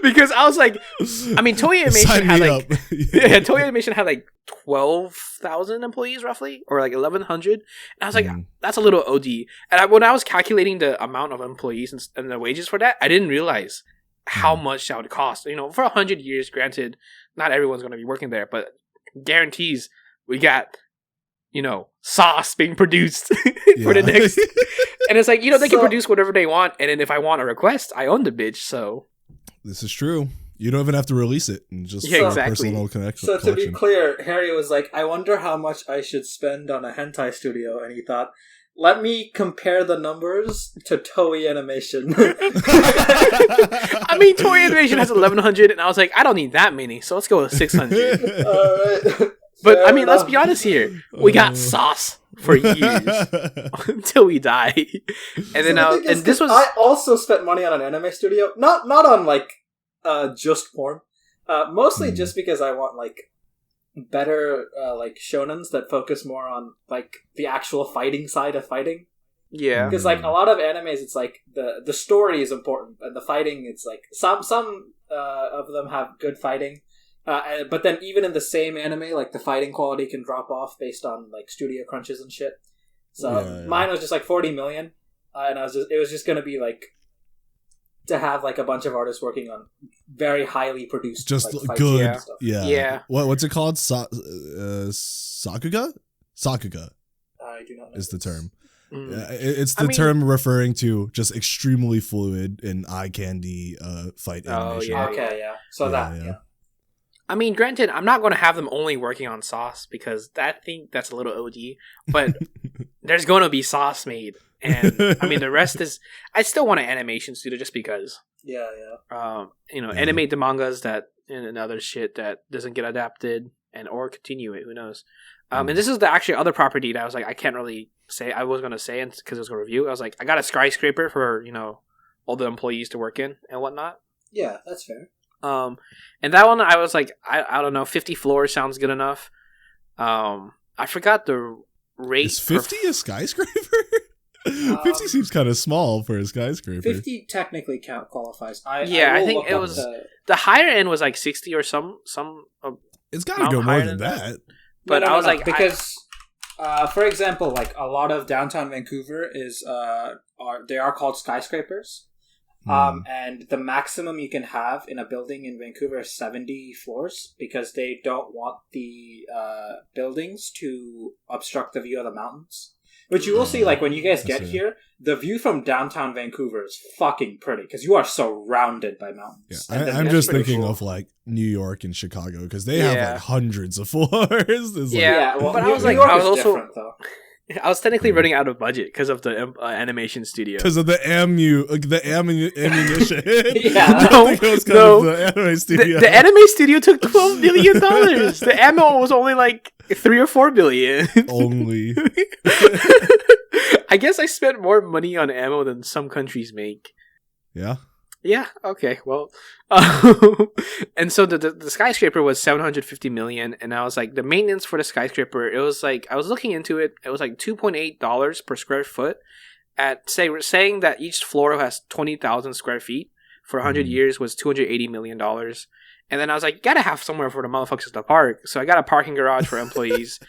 Because I was like, I mean, Toei Animation had like, Toei Animation had like 12,000 employees roughly, or like 1,100. And I was like, that's a little OD. And when I was calculating the amount of employees and the wages for that, I didn't realize how much that would cost. You know, for 100 years, granted, not everyone's going to be working there, but guarantees we got, you know, sauce being produced for the next. And it's like, you know, they can produce whatever they want. And then if I want a request, I own the bitch, so. This is true. You don't even have to release it. And just exactly. Personal connection. So to be clear, Harry was like, I wonder how much I should spend on a hentai studio. And he thought, let me compare the numbers to Toei Animation. I mean, Toei Animation has 1,100, and I was like, I don't need that many, so let's go with 600. All right. But I mean, let's be honest here. We got sauce for years until we die. And then this was. I also spent money on an anime studio, not on like just porn, mostly just because I want like better like shonens that focus more on like the actual fighting side of fighting. Yeah, because like a lot of animes, it's like the story is important, and the fighting, it's like some of them have good fighting. But then even in the same anime, like the fighting quality can drop off based on like studio crunches and shit. So mine was just like 40 million, and it was just gonna be like to have like a bunch of artists working on very highly produced, just like, good, stuff. Yeah. What's it called? Sakuga. I do not know. Is the term. It's the term referring to just extremely fluid and eye candy fight animation. So I mean, granted, I'm not going to have them only working on sauce because I think that's a little OD, but there's going to be sauce made. And I mean, the rest is, I still want an animation studio just because. Yeah. Animate the mangas that and other shit that doesn't get adapted or continue it. Who knows? And this is the actually other property that I was like, I can't really say. I was going to say because it was a review. I was like, I got a skyscraper for, all the employees to work in and whatnot. Yeah, that's fair. And that one I was like, I don't know, 50 floors sounds good enough. I forgot the rate. Is 50 a skyscraper? 50 seems kind of small for a skyscraper. 50 technically qualifies. I think it was the higher end was like 60 or some. It's got to go more than that. But I was like, because for example, like a lot of downtown Vancouver they are called skyscrapers. And the maximum you can have in a building in Vancouver is 70 floors because they don't want the buildings to obstruct the view of the mountains. But you will see, like, when you guys get here, the view from downtown Vancouver is fucking pretty because you are surrounded by mountains. Yeah, I'm just thinking of like New York and Chicago because they have like hundreds of floors. Well, but I was like, I was also. I was technically running out of budget because of the animation studio. Because of the ammunition. The anime studio. The anime studio took $12 million. The ammo was only like 3 or 4 billion. Only. I guess I spent more money on ammo than some countries make. Yeah. Yeah. Okay. Well, and so the skyscraper was 750 million, and I was like, the maintenance for the skyscraper, it was like, I was looking into it. It was like $2.8 per square foot. Saying that each floor has 20,000 square feet for 100 years was $280 million. And then I was like, gotta have somewhere for the motherfuckers to park. So I got a parking garage for employees.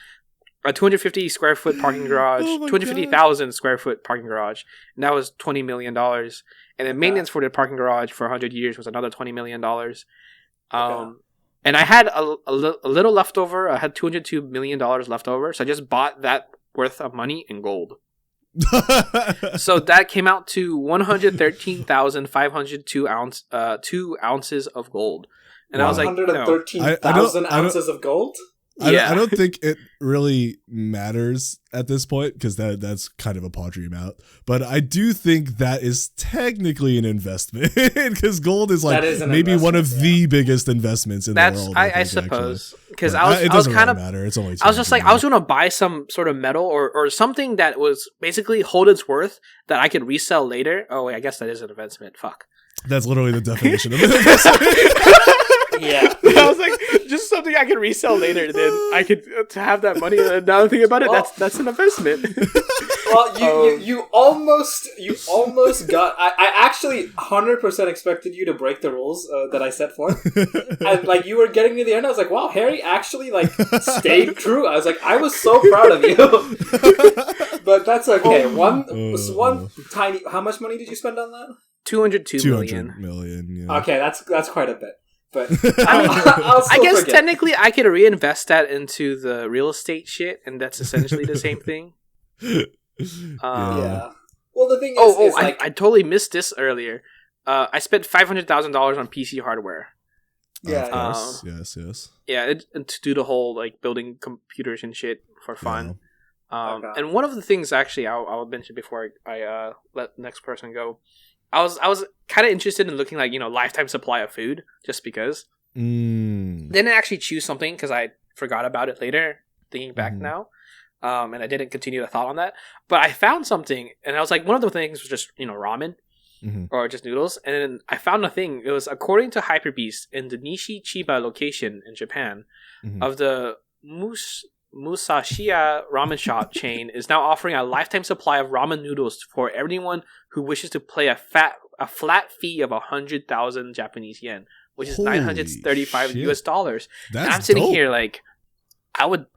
A 250 square foot parking garage, 250,000 square foot parking garage, and that was $20 million. And then maintenance for the parking garage for 100 years was another $20 million. And I had a little left over. I had $202 million left over, so I just bought that worth of money in gold. So that came out to 113,502 2 ounces of gold. And I was like, 113,000 ounces of gold? I don't think it really matters at this point because that's kind of a paltry amount. But I do think that is technically an investment because gold is like maybe one of the biggest investments in the world. I suppose because I was kind of matter. It's only I was just like I was going to buy some sort of metal or something that was basically hold its worth that I could resell later. Oh wait, I guess that is an investment. Fuck. That's literally the definition of an investment. Yeah, I was like, just something I could resell later. Then I could to have that money. And now think about it, that's an investment. Well, you almost got. I actually 100% expected you to break the rules that I set forth, and like you were getting me there, and I was like, wow, Harry actually like stayed true. I was like, I was so proud of you. But that's okay. One tiny. How much money did you spend on that? 202 million. Yeah. Okay, that's quite a bit. But I guess technically I could reinvest that into the real estate shit, and that's essentially the same thing. Yeah. Well, the thing is I totally missed this earlier. I spent $500,000 on PC hardware. Yeah. Yes. Yeah, to do the whole like building computers and shit for fun. Yeah. And one of the things actually I'll mention before I let the next person go. I was kind of interested in looking like, lifetime supply of food just because. Didn't actually choose something because I forgot about it later, thinking back now. And I didn't continue the thought on that. But I found something, and I was like, one of the things was just, ramen or just noodles. And then I found a thing. It was according to Hyperbeast in the Nishi Chiba location in Japan of the Musashiya ramen shop chain is now offering a lifetime supply of ramen noodles for everyone who wishes to pay a flat fee of 100,000 Japanese yen, which is $935 US. And I'm sitting here like, I'll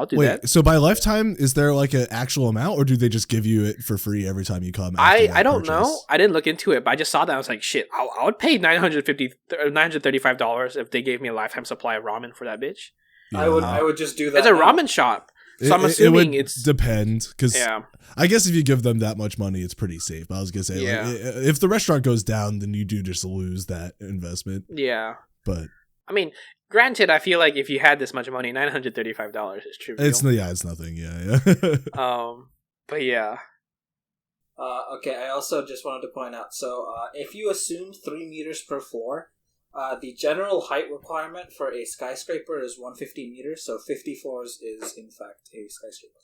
do that. So by lifetime, is there like an actual amount, or do they just give you it for free every time you come? I don't know. I didn't look into it, but I just saw that. I was like, shit, I would pay $935 if they gave me a lifetime supply of ramen for that bitch. Yeah. I would just do that. It's a ramen shop, so I'm assuming it's depend because I guess if you give them that much money, it's pretty safe. But I was gonna say, like, if the restaurant goes down, then you do just lose that investment. Yeah, but I mean, granted, I feel like if you had this much money, $935 is trivial. It's nothing. Yeah. But yeah. Okay. I also just wanted to point out. So, if you assume 3 meters per floor. The general height requirement for a skyscraper is 150 meters, so 50 floors is, in fact, a skyscraper.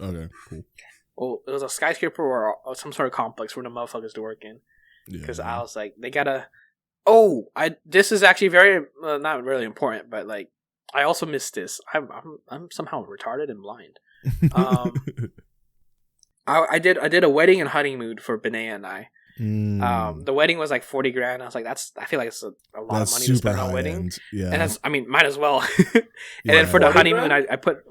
Okay, cool. Well, it was a skyscraper or some sort of complex for the motherfuckers to work in. Because I was like, they gotta... this is actually very... not really important, but, like, I also missed this. I'm somehow retarded and blind. I did a wedding and honeymoon for Benea and I. The wedding was like $40,000. I was like, I feel like it's a lot of money to spend on a wedding. Yeah, and might as well. And then for the honeymoon, I put,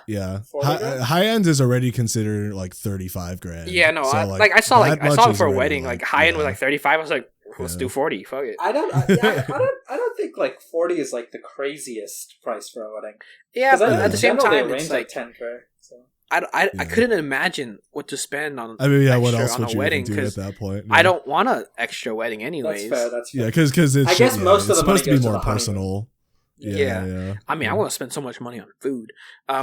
yeah, high end is already considered like $35,000. Yeah, no, so I saw it for a wedding. Like high end was like 35. I was like, let's do 40. Fuck it. I don't think like 40 is like the craziest price for a wedding. Yeah, but at the same time, it's like 10K. So. I couldn't imagine what to spend on. I mean, yeah, what else would you wedding, do at that point? Yeah. I don't want an extra wedding anyways. That's fair. Yeah, because it's, I guess most of the money supposed to be goes to more the personal. Yeah. I mean, I want to spend so much money on food.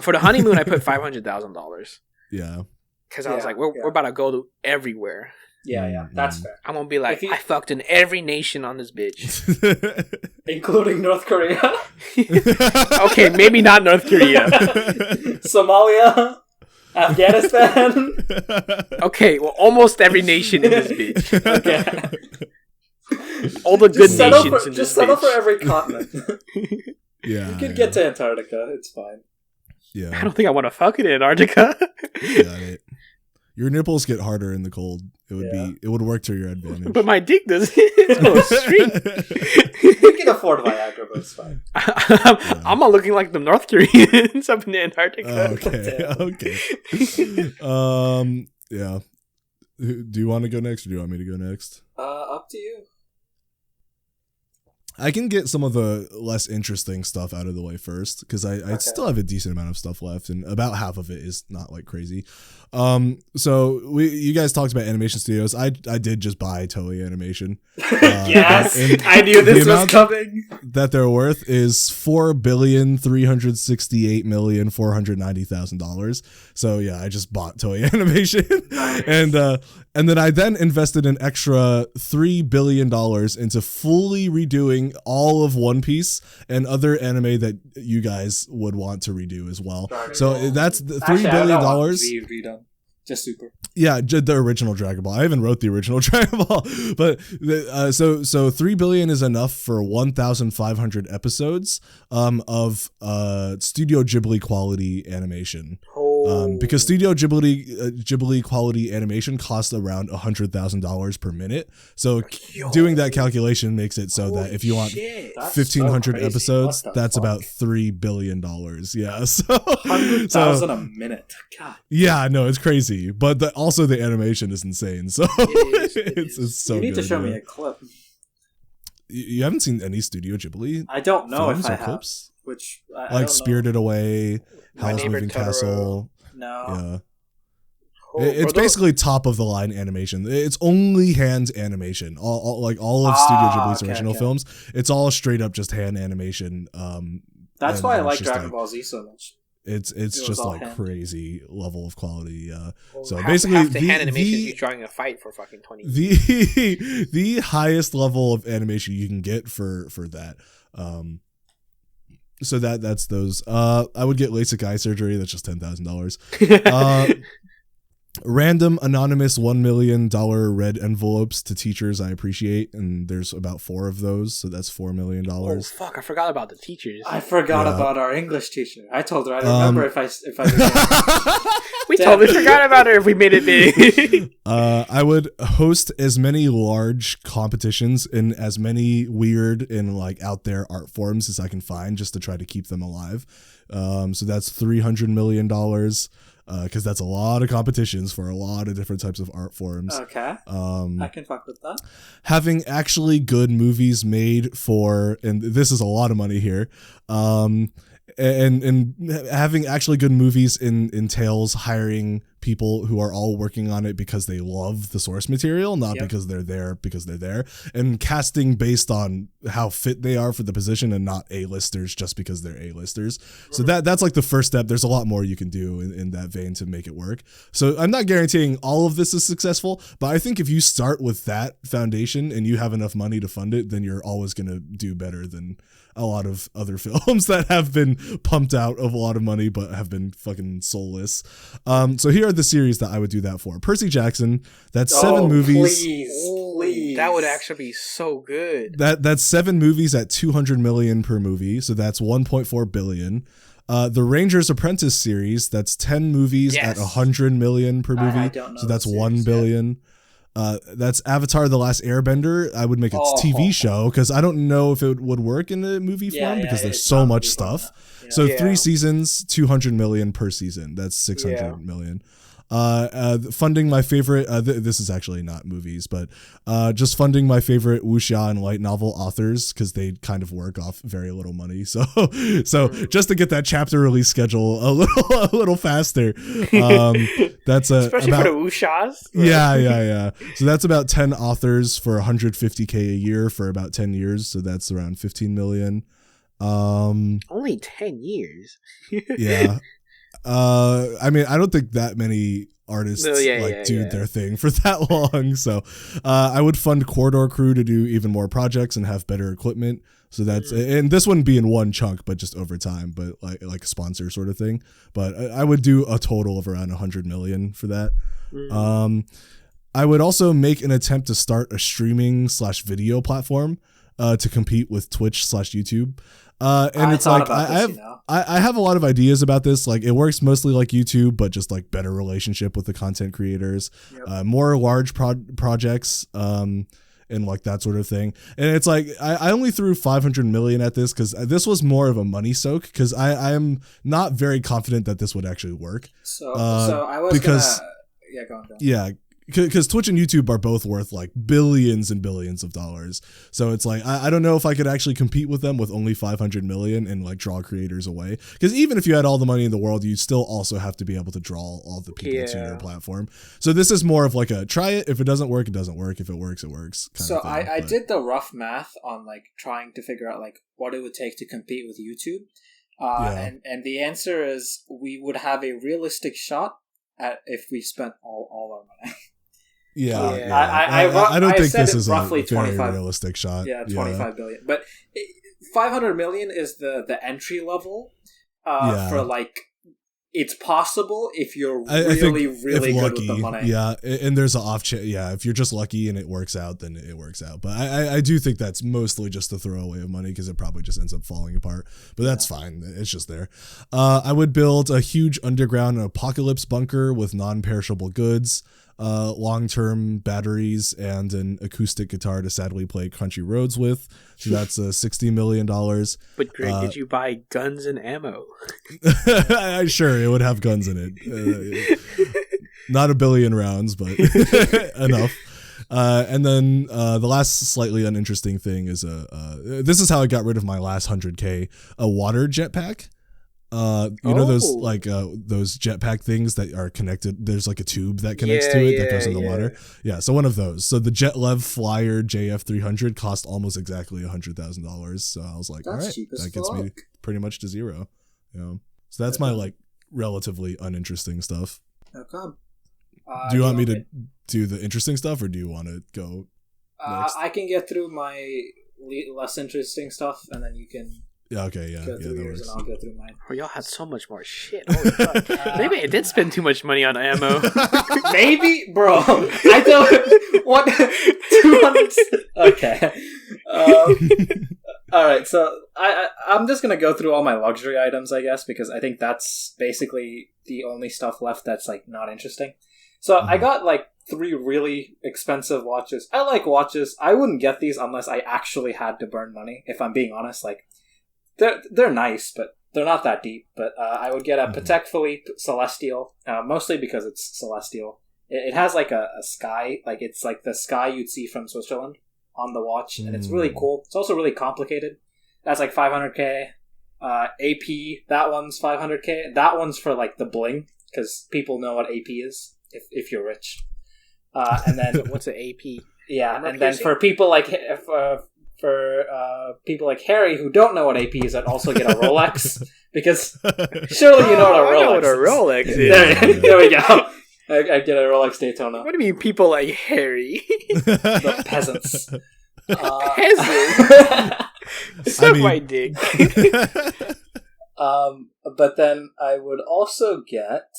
For the honeymoon, I put $500,000. Yeah. Because I was like, we're about to go to everywhere. Yeah, that's fair. I'm gonna be like, I fucked in every nation on this bitch, including North Korea. Okay, maybe not North Korea. Somalia, Afghanistan. Okay, well, almost every nation in this bitch. Okay. All the good nations in this bitch. Just settle for every continent. Yeah. You could get to Antarctica. It's fine. Yeah. I don't think I want to fuck in Antarctica. Got it. Your nipples get harder in the cold. It would work to your advantage. But my dick doesn't. It's going straight. You can afford Viagra, but it's fine. I'm not looking like the North Koreans up in Antarctica. Okay. Yeah. Do you want to go next, or do you want me to go next? Up to you. I can get some of the less interesting stuff out of the way first, because I still have a decent amount of stuff left, and about half of it is not like crazy. So you guys talked about animation studios. I did just buy Toei Animation. Yes, I knew this was coming. That they're worth is $4,368,490,000. So yeah, I just bought Toei Animation, nice. And then I invested an extra $3 billion into fully redoing all of One Piece and other anime that you guys would want to redo as well. So that's the $3 billion. Just Super. Yeah, the original Dragon Ball. I even wrote the original Dragon Ball, but so $3 billion is enough for 1,500 episodes of Studio Ghibli quality animation. Because Studio Ghibli quality animation costs around $100,000 per minute. So doing that calculation makes it so that if you want 1,500 episodes, that's about $3 billion. Yeah, so 100,000 a minute. God. Yeah, no, it's crazy, but also the animation is insane. So it's so. You need good, to show me a clip. You haven't seen any Studio Ghibli? I don't know if I have. Clips? Which like Spirited Away, Howl's Moving Castle. No. Yeah. It's basically top of the line animation. It's only hand animation. All of Studio Ghibli's original films. It's all straight up just hand animation. That's why I like Dragon Ball Z so much. It's just like hand. Crazy level of quality. Well, so half, basically, half the hand animation is you trying to fight for fucking 20 years. The highest level of animation you can get for that. So that's those. I would get LASIK eye surgery. That's just $10,000. Random anonymous $1 million red envelopes to teachers I appreciate, and there's about 4 of those, so that's $4 million. Oh fuck! I forgot about the teachers. I forgot about our English teacher. I told her I'd remember if I we totally forgot about her if we made it big. I would host as many large competitions in as many weird and like out there art forms as I can find, just to try to keep them alive. So that's $300 million. Because that's a lot of competitions for a lot of different types of art forms. Okay. I can fuck with that. Having actually good movies made for, and this is a lot of money here, and having actually good movies entails hiring people who are all working on it because they love the source material, not because they're there, and casting based on how fit they are for the position and not A-listers just because they're A-listers. So that's like the first step. There's a lot more you can do in that vein to make it work. So I'm not guaranteeing all of this is successful, but I think if you start with that foundation and you have enough money to fund it, then you're always going to do better than a lot of other films that have been pumped out of a lot of money but have been fucking soulless. So here are the series that I would do that for. Percy Jackson, that's 7 movies. Please. That would actually be so good. That's 7 movies at $200 million per movie, so that's $1.4 billion. The Ranger's Apprentice series, that's 10 movies at $100 million per movie, so that's $1 billion. That's Avatar: The Last Airbender. I would make a TV show because I don't know if it would work in a movie form because there's so much stuff. So 3 seasons, $200 million per season. That's $600 million. funding my favorite. This is actually not movies, but just funding my favorite wuxia and light novel authors because they kind of work off very little money. So just to get that chapter release schedule a little faster. That's especially about, for the wuxias. Yeah. So that's about 10 authors for 150K a year for about 10 years. So that's around 15 million. Only 10 years. Yeah. I mean, I don't think that many artists do their thing for that long. So I would fund Corridor Crew to do even more projects and have better equipment. So that's and this wouldn't be in one chunk, but just over time, but like a sponsor sort of thing. But I would do a total of around 100 million for that. I would also make an attempt to start a streaming/video platform to compete with Twitch/YouTube. And it's like I have a lot of ideas about this. Like it works mostly like YouTube, but just like better relationship with the content creators, more large projects, and like that sort of thing. And it's like I only threw 500 million at this because this was more of a money soak because I am not very confident that this would actually work. So I was go on. Yeah. Because Twitch and YouTube are both worth like billions and billions of dollars. So it's like, I don't know if I could actually compete with them with only 500 million and like draw creators away. Because even if you had all the money in the world, you still also have to be able to draw all the people to your platform. So this is more of like a try it. If it doesn't work, it doesn't work. If it works, it works. So I did the rough math on like trying to figure out like what it would take to compete with YouTube. And the answer is we would have a realistic shot at if we spent all our money. Yeah. I don't think this is roughly a very realistic shot. Yeah, 25 billion. But 500 million is the entry level for like it's possible if you're really good with the money. Yeah, and there's an off chance. Yeah, if you're just lucky and it works out, then it works out. But I do think that's mostly just a throwaway of money because it probably just ends up falling apart. But that's fine. It's just there. I would build a huge underground apocalypse bunker with non-perishable goods, long-term batteries, and an acoustic guitar to sadly play country roads with. So that's $60 million. But Greg, did you buy guns and ammo? Sure, it would have guns in it. Not a billion rounds, but enough. And then the last slightly uninteresting thing is this is how I got rid of my last 100K, a water jetpack. You know those like those jetpack things that are connected. There's like a tube that connects to it that goes in the water. Yeah, so one of those. So the JetLev Flyer JF300 cost almost exactly $100,000. So I was like, all right, that gets me pretty much to zero. So that's my like relatively uninteresting stuff. Okay. Do you want me to do the interesting stuff, or do you want to go next? I can get through my less interesting stuff, and then you can. Yeah, okay, yeah, that works. And I'll go through mine. Oh, y'all had so much more shit. Holy fuck. Maybe I did spend too much money on ammo. Maybe, bro. I don't. What? 200. Okay. All right. So I'm just gonna go through all my luxury items, I guess, because I think that's basically the only stuff left that's like not interesting. So I got like 3 really expensive watches. I like watches. I wouldn't get these unless I actually had to burn money. If I'm being honest, like. They're nice, but they're not that deep. But I would get a Patek Philippe Celestial, mostly because it's celestial. It has like a sky, like it's like the sky you'd see from Switzerland on the watch, and it's really cool. It's also really complicated. That's like 500K. AP, that one's 500K. That one's for like the bling, because people know what AP is if you're rich. And then what's an AP? Yeah, and then for people like people like Harry who don't know what AP is, I'd also get a Rolex because surely you know what a Rolex is. I know what a Rolex is. There we go. I get a Rolex Daytona. What do you mean people like Harry? The peasants. Peasants? Suck my dick. But then I would also get...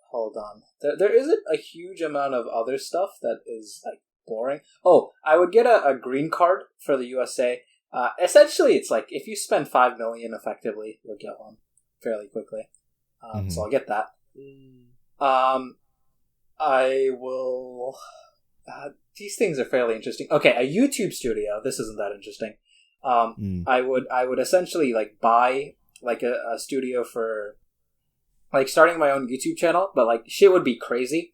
Hold on. There isn't a huge amount of other stuff that is like boring. Oh, I would get a green card for the USA. Essentially, it's like if you spend $5 million effectively, you'll get one fairly quickly. So I'll get that. I will. These things are fairly interesting. Okay, a YouTube studio. This isn't that interesting. I would essentially like buy like a studio for like starting my own YouTube channel, but like shit would be crazy.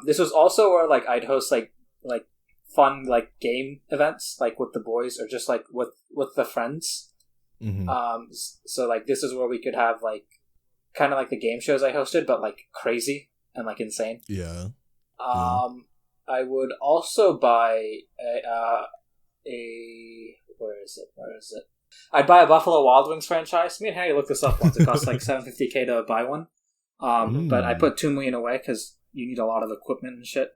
This was also where like I'd host like fun like game events like with the boys or just like with the friends. Mm-hmm. So like this is where we could have like kind of like the game shows I hosted, but like crazy and like insane. Yeah. I would also buy where is it? I'd buy a Buffalo Wild Wings franchise. Me and Harry looked this up once. It cost like $750K to buy one. But I put $2 million away because you need a lot of equipment and shit.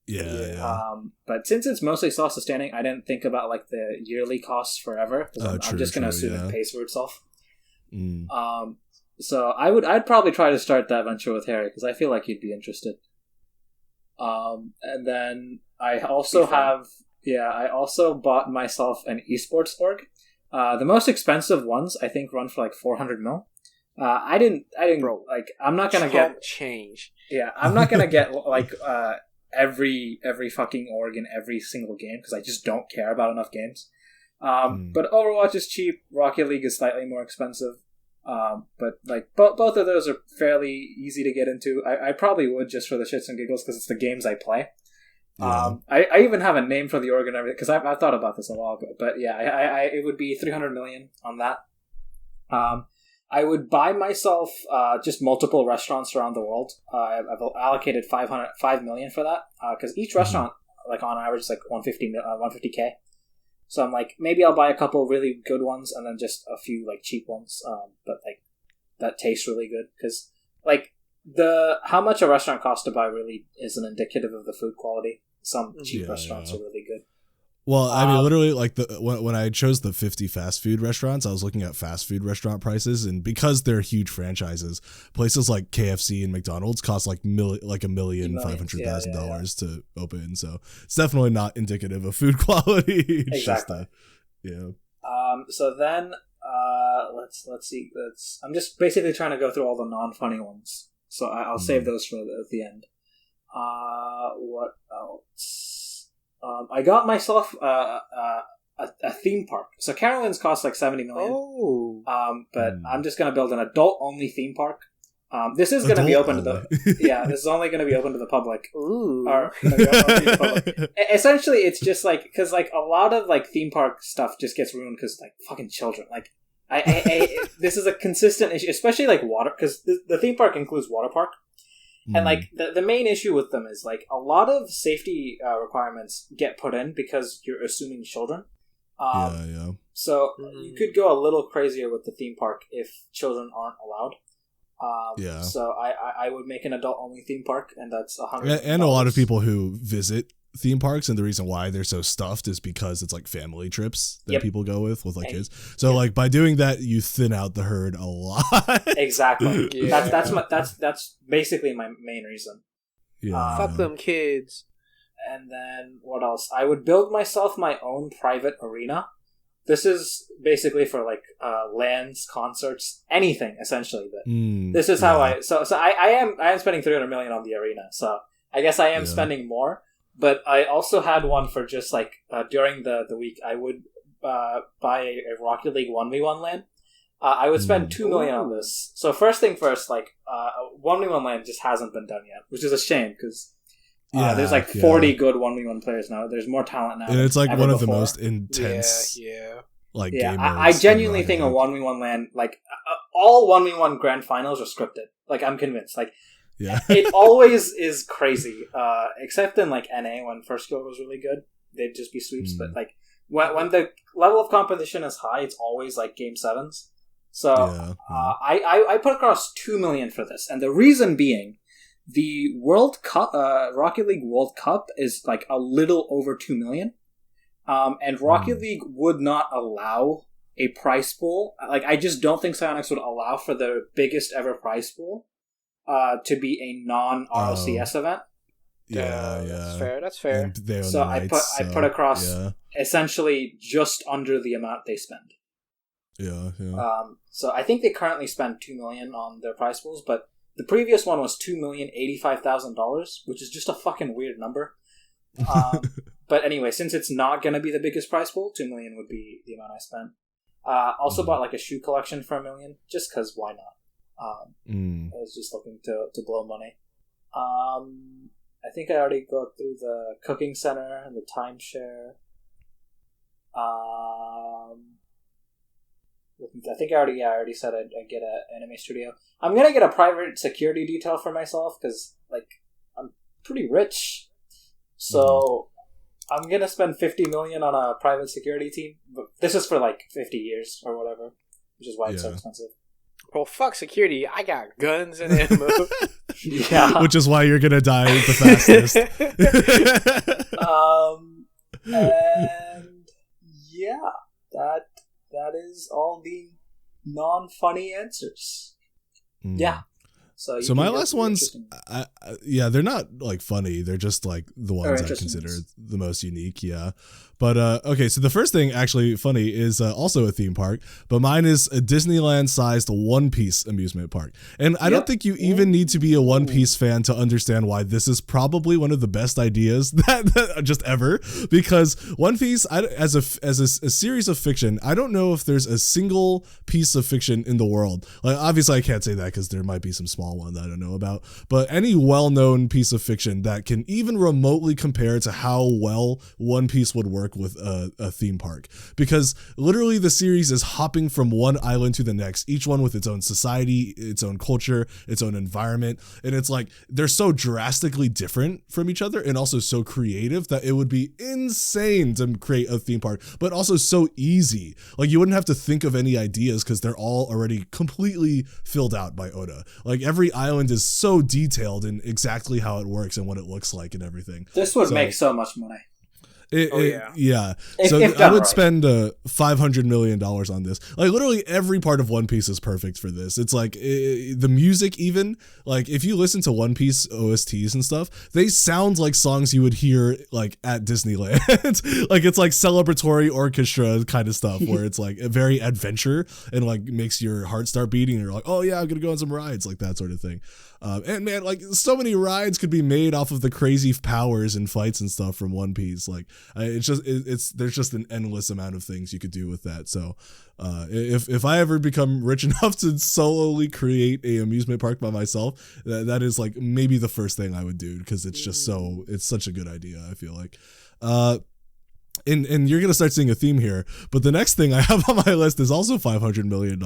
Yeah. But since it's mostly self-sustaining, I didn't think about like the yearly costs forever. I'm just gonna assume it pays for itself. So I'd probably try to start that venture with Harry because I feel like he'd be interested. And then I also I also bought myself an esports org. The most expensive ones I think run for like 400 mil. I didn't Bro, like. I'm not gonna get change. Yeah, I'm not gonna get like every fucking org in every single game because I just don't care about enough games. But Overwatch is cheap. Rocket League is slightly more expensive. But like both of those are fairly easy to get into. I probably would just for the shits and giggles because it's the games I play. Yeah. I even have a name for the org and everything because I've thought about this a while ago. But yeah, I it would be 300 million on that. I would buy myself just multiple restaurants around the world. I've allocated 5 million for that because each restaurant, like on average, is like 150K. So I'm like, maybe I'll buy a couple really good ones and then just a few like cheap ones, but like that taste really good because like how much a restaurant costs to buy really isn't indicative of the food quality. Some cheap restaurants are really good. Well, I mean, literally, like when I chose the 50 fast food restaurants, I was looking at fast food restaurant prices, and because they're huge franchises, places like KFC and McDonald's cost like $1,500,000 to open. So it's definitely not indicative of food quality. Exactly. So then, let's see. I'm just basically trying to go through all the non-funny ones. So I'll save those for the end. What else? I got myself a theme park. So Carowinds costs like 70 million. But I'm just gonna build an adult-only theme park. This is gonna be open to the this is only gonna be open to the public. Essentially, it's just like because like a lot of like theme park stuff just gets ruined because like fucking children. Like I this is a consistent issue, especially like water because the theme park includes water park. And, like, the main issue with them is, like, a lot of safety requirements get put in because you're assuming children. So you could go a little crazier with the theme park if children aren't allowed. So I would make an adult-only theme park, and that's $100. And a lot of people who visit theme parks, and the reason why they're so stuffed is because it's like family trips that people go with like kids. So like by doing that, you thin out the herd a lot. Exactly. That's basically my main reason. Fuck them kids. And then what else? I would build myself my own private arena. This is basically for like LANs, concerts, anything essentially. But this is how I am spending 300 million on the arena. So I guess I am spending more. But I also had one for just like during the week. I would buy a Rocket League 1v1 LAN. I would spend 2 million on this. So first thing first, like 1v1 LAN just hasn't been done yet, which is a shame because there's like 40 good 1v1 players now. There's more talent now. And it's like one of the most intense. Like game I genuinely think a 1v1 LAN, like all 1v1 grand finals are scripted. Like I'm convinced. Like. It always is crazy, except in like NA when first skill was really good. They'd just be sweeps, but like when the level of competition is high, it's always like game sevens. So I put across 2 million for this, and the reason being, the World Cup, Rocket League World Cup is like a little over 2 million, and Rocket League would not allow a prize pool. Like I just don't think Psyonix would allow for the biggest ever prize pool. To be a non-RLCS event. That's fair. So I put across essentially just under the amount they spend. So I think they currently spend 2 million on their prize pools, but the previous one was $2,085,000, which is just a fucking weird number. But anyway, since it's not going to be the biggest prize pool, 2 million would be the amount I spent. Also bought like a shoe collection for $1 million, just because why not? I was just looking to blow money. I think I already go through the cooking center and the timeshare. I think I already said I'd get an anime studio. I'm gonna get a private security detail for myself because, like, I'm pretty rich, so I'm gonna spend $50 million on a private security team. But this is for like 50 years or whatever, which is why it's so expensive. Well, fuck security. I got guns and ammo. Yeah, which is why you're gonna die the fastest. And yeah, that is all the non-funny answers. Yeah. So my last ones, they're not like funny. They're just like the ones I consider the most unique. Yeah. But okay, so the first thing actually funny is also a theme park, but mine is a Disneyland-sized One Piece amusement park. And I don't think you even need to be a One Piece fan to understand why this is probably one of the best ideas that just ever. Because One Piece, as a series of fiction, I don't know if there's a single piece of fiction in the world. Like, obviously, I can't say that because there might be some small one that I don't know about. But any well-known piece of fiction that can even remotely compare to how well One Piece would work with a theme park, because literally the series is hopping from one island to the next, each one with its own society, its own culture, its own environment, and it's like they're so drastically different from each other and also so creative that it would be insane to create a theme park, but also so easy. Like, you wouldn't have to think of any ideas because they're all already completely filled out by Oda. Like, every island is so detailed in exactly how it works and what it looks like and everything. This would make so much money. Yeah. So I would spend $500 million on this. Like, literally every part of One Piece is perfect for this. It's like the music, even like if you listen to One Piece OSTs and stuff, they sound like songs you would hear like at Disneyland. Like, it's like celebratory orchestra kind of stuff where it's like a very adventure and like makes your heart start beating. And you're like, oh yeah, I'm gonna go on some rides, like that sort of thing. And man, like, so many rides could be made off of the crazy powers and fights and stuff from One Piece. Like, there's just an endless amount of things you could do with that. So, if I ever become rich enough to solely create a amusement park by myself, that is like maybe the first thing I would do, because it's just it's such a good idea, I feel like. And you're going to start seeing a theme here, but the next thing I have on my list is also $500 million,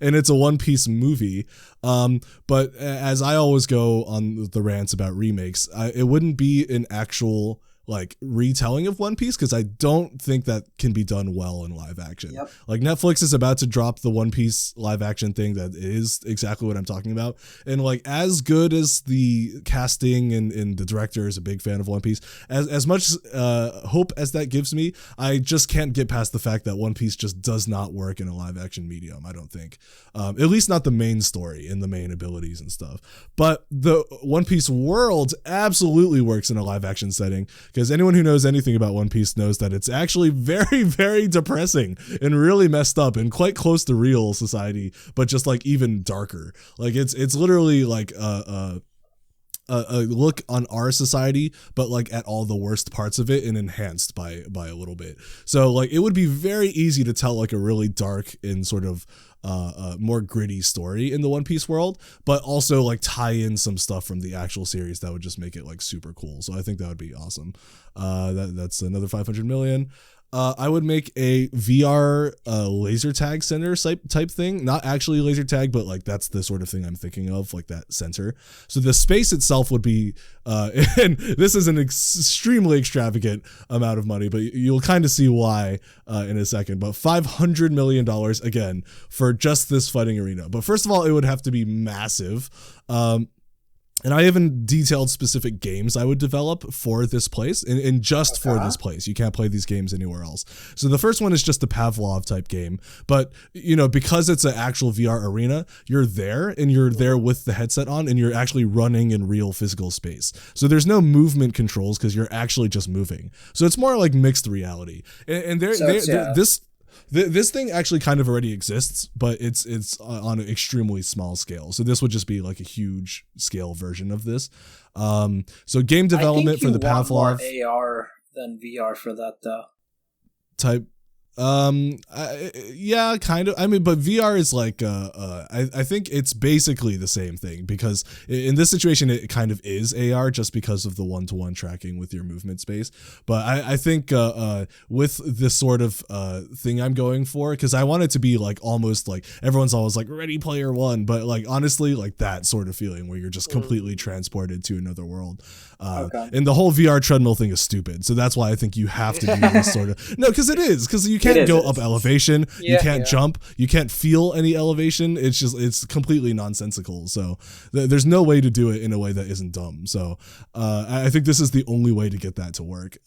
and it's a One Piece movie. But as I always go on the rants about remakes, it wouldn't be an actual like retelling of One Piece, because I don't think that can be done well in live action. Yep. Like, Netflix is about to drop the One Piece live action thing that is exactly what I'm talking about. And like, as good as the casting and the director is a big fan of One Piece, as much hope as that gives me, I just can't get past the fact that One Piece just does not work in a live action medium, I don't think. At least not the main story and the main abilities and stuff. But the One Piece world absolutely works in a live action setting, because anyone who knows anything about One Piece knows that it's actually very, very depressing and really messed up and quite close to real society, but just like even darker. Like, it's literally like a look on our society, but like at all the worst parts of it and enhanced by a little bit. So like, it would be very easy to tell like a really dark and sort of more gritty story in the One Piece world, but also like tie in some stuff from the actual series that would just make it like super cool. So I think that would be awesome. That's another 500 million. I would make a VR laser tag center type thing. Not actually laser tag, but like that's the sort of thing I'm thinking of, like that center. So the space itself would be, and this is an extremely extravagant amount of money, but you'll kind of see why in a second. But $500 million again for just this fighting arena. But first of all, it would have to be massive. And I haven't detailed specific games I would develop for this place, and just for this place. You can't play these games anywhere else. So the first one is just a Pavlov type game, but you know, because it's an actual VR arena, you're there and you're there with the headset on and you're actually running in real physical space. So there's no movement controls because you're actually just moving. So it's more like mixed reality. And this thing actually kind of already exists, but it's on an extremely small scale. So this would just be like a huge scale version of this. So game development for the Pavlov. More AR than VR for that though. Type. Yeah, kind of. I mean, but VR is like, I think it's basically the same thing, because in this situation, it kind of is AR just because of the one-to-one tracking with your movement space. But I think, with this sort of, thing I'm going for, because I want it to be like almost like everyone's always like Ready Player One, but like honestly, like that sort of feeling where you're just completely transported to another world. And the whole VR treadmill thing is stupid. So that's why I think you have to do this sort of, no, because it is, because you can't go up elevation, you can't jump, you can't feel any elevation. It's completely nonsensical. So there's no way to do it in a way that isn't dumb. So I think this is the only way to get that to work.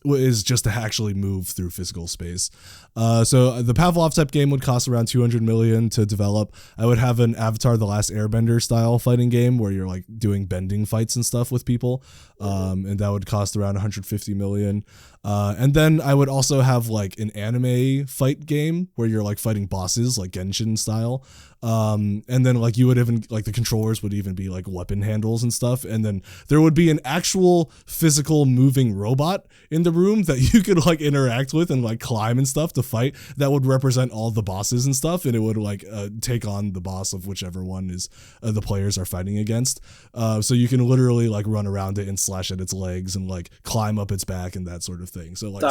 Is just to actually move through physical space. So the Pavlov type game would cost around 200 million to develop. I would have an Avatar The Last Airbender style fighting game where you're like doing bending fights and stuff with people. And that would cost around 150 million. And then I would also have like an anime fight game where you're like fighting bosses like Genshin style. And then like you would even like the controllers would even be like weapon handles and stuff. And then there would be an actual physical moving robot in the room that you could like interact with and like climb and stuff to fight, that would represent all the bosses and stuff. And it would like take on the boss of whichever one is the players are fighting against. So you can literally like run around it and slash at its legs and like climb up its back and that sort of thing. So like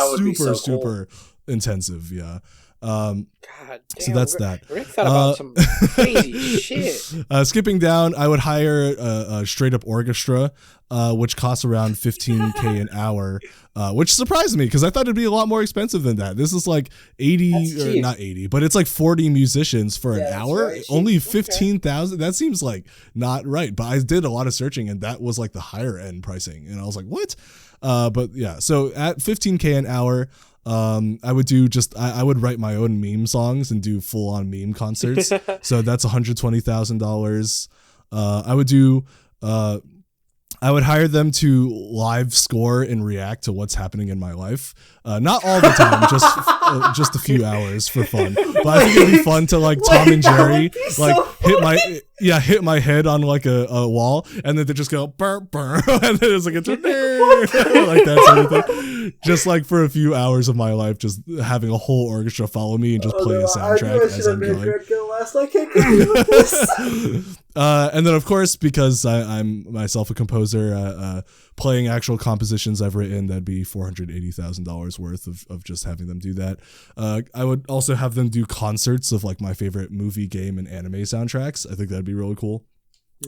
super intensive. Yeah. God damn, so that's that. Rick thought about some crazy shit. Skipping down, I would hire a straight up orchestra, which costs around 15K an hour, which surprised me because I thought it'd be a lot more expensive than that. This is like 80, or not 80, but it's like 40 musicians for an hour. Only 15,000. That seems like not right. But I did a lot of searching and that was like the higher end pricing. And I was like, what? But yeah, so at 15K an hour, I would do I would write my own meme songs and do full on meme concerts. So that's $120,000. I would do, I would hire them to live score and react to what's happening in my life. Not all the time, just a few hours for fun. But I think it'd be fun to like Tom and Jerry, like hit my head on like a wall, and then they just go burr burr, and then it's like it's like that sort of thing. Just like for a few hours of my life, just having a whole orchestra follow me and just play a soundtrack as I'm going. And then of course, because I'm myself a composer, playing actual compositions I've written, that'd be $480,000 worth of just having them do that. I would also have them do concerts of like my favorite movie, game, and anime soundtracks. I think that'd be really cool.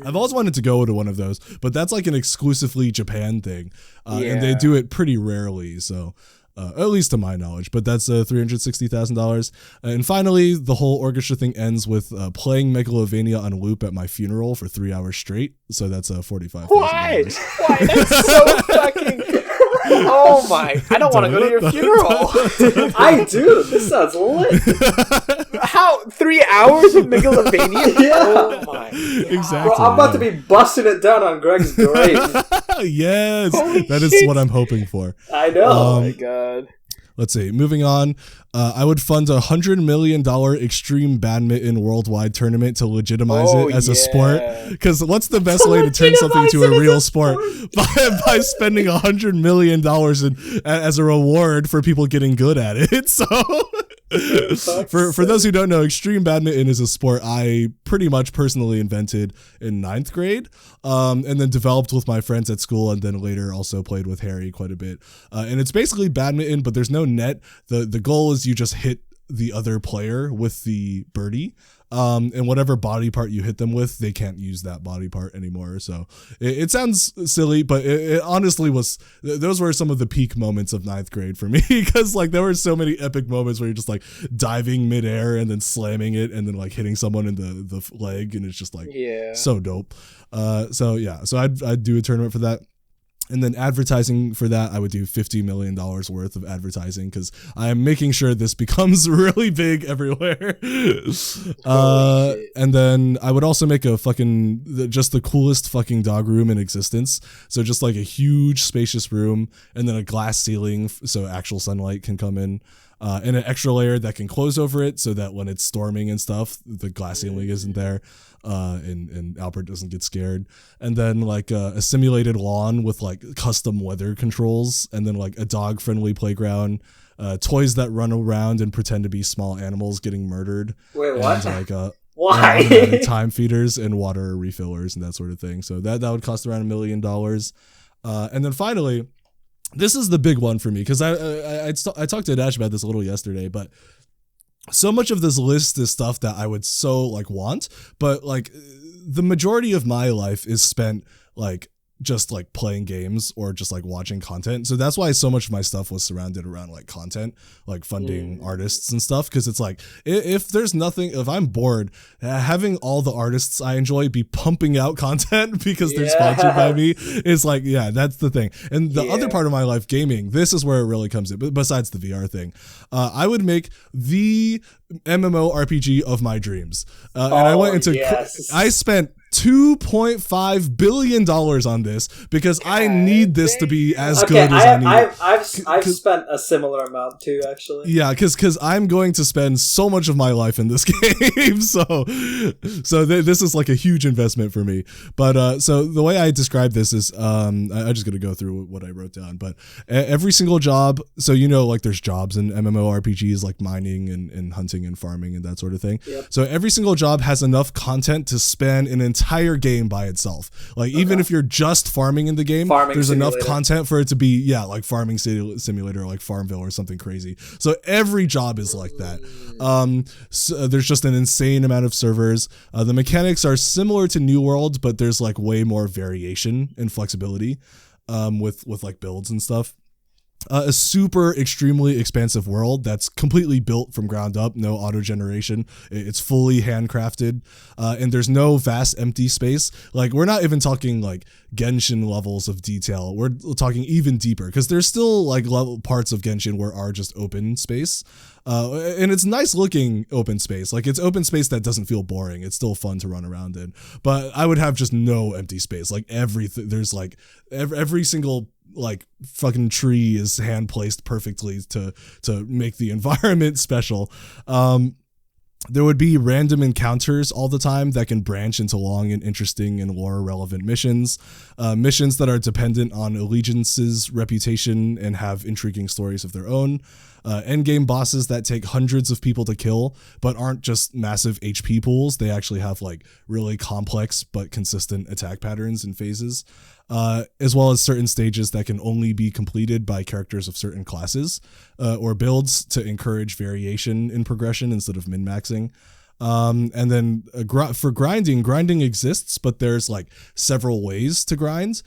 I've always wanted to go to one of those, but that's like an exclusively Japan thing, and they do it pretty rarely. So. At least to my knowledge, but that's $360,000. And finally, the whole orchestra thing ends with playing Megalovania on loop at my funeral for 3 hours straight. So that's $45,000. Why? That's so fucking. Oh my! I don't want to go to your funeral. I do. This sounds lit. How 3 hours of Megalovania? Yeah. Oh my! Exactly. Bro, I'm about to be busting it down on Greg's grave. Yes, Holy that is shit. what I'm hoping for. I know. Oh my god. Let's see. Moving on, I would fund $100 million extreme badminton worldwide tournament to legitimize it as a sport. Because what's the best way to turn something into a real sport? By spending $100 million as a reward for people getting good at it. So. For those who don't know, extreme badminton is a sport I pretty much personally invented in 9th grade, and then developed with my friends at school, and then later also played with Harry quite a bit. And it's basically badminton, but there's no net. The goal is you just hit the other player with the birdie. And whatever body part you hit them with, they can't use that body part anymore. So it sounds silly, but it honestly was, those were some of the peak moments of 9th grade for me, because like there were so many epic moments where you're just like diving midair and then slamming it and then like hitting someone in the leg, and it's just like so dope. So I'd do a tournament for that. And then advertising for that, I would do $50 million worth of advertising, because I'm making sure this becomes really big everywhere. And then I would also make just the coolest fucking dog room in existence. So just like a huge spacious room, and then a glass ceiling so actual sunlight can come in. and an extra layer that can close over it so that when it's storming and stuff, the glass ceiling isn't there, and Albert doesn't get scared. And then like a simulated lawn with like custom weather controls, and then like a dog friendly playground, toys that run around and pretend to be small animals getting murdered. Wait, what? And like why? time feeders and water refillers and that sort of thing. So that would cost around $1 million. And then finally, this is the big one for me, because I talked to Dash about this a little yesterday, but so much of this list is stuff that I would so like want, but like the majority of my life is spent like just like playing games or just like watching content. So that's why so much of my stuff was surrounded around like content, like funding artists and stuff. Cause it's like, if there's nothing, if I'm bored, having all the artists I enjoy be pumping out content because they're sponsored by me is like, yeah, that's the thing. And the other part of my life, gaming, this is where it really comes in. But besides the VR thing, I would make the MMORPG of my dreams. And I went into, I spent $2.5 billion on this because I need this to be as good as I need. I've spent a similar amount too, actually. Yeah, because I'm going to spend so much of my life in this game, so this is like a huge investment for me. But so the way I describe this is, I'm just gonna go through what I wrote down. But every single job, so like there's jobs in MMORPGs like mining and hunting and farming and that sort of thing. Yep. So every single job has enough content to span an entire game by itself. Like even if you're just farming in the game, there's enough content for it to be like farming simulator, like Farmville or something crazy. So every job is like that. So there's just an insane amount of servers. The mechanics are similar to New World, but there's like way more variation and flexibility with like builds and stuff. A super extremely expansive world that's completely built from ground up, no auto generation. It's fully handcrafted, and there's no vast empty space. Like we're not even talking like Genshin levels of detail. We're talking even deeper because there's still like parts of Genshin where are just open space. And it's nice looking open space. Like it's open space that doesn't feel boring. It's still fun to run around in. But I would have just no empty space. Like everything, there's like every single like fucking tree is hand placed perfectly to make the environment special. There would be random encounters all the time that can branch into long and interesting and lore relevant missions. Missions that are dependent on allegiances, reputation, and have intriguing stories of their own. Endgame bosses that take hundreds of people to kill, but aren't just massive HP pools. They actually have like really complex but consistent attack patterns and phases. As well as certain stages that can only be completed by characters of certain classes or builds to encourage variation in progression instead of min-maxing. And then for grinding exists, but there's like several ways to grind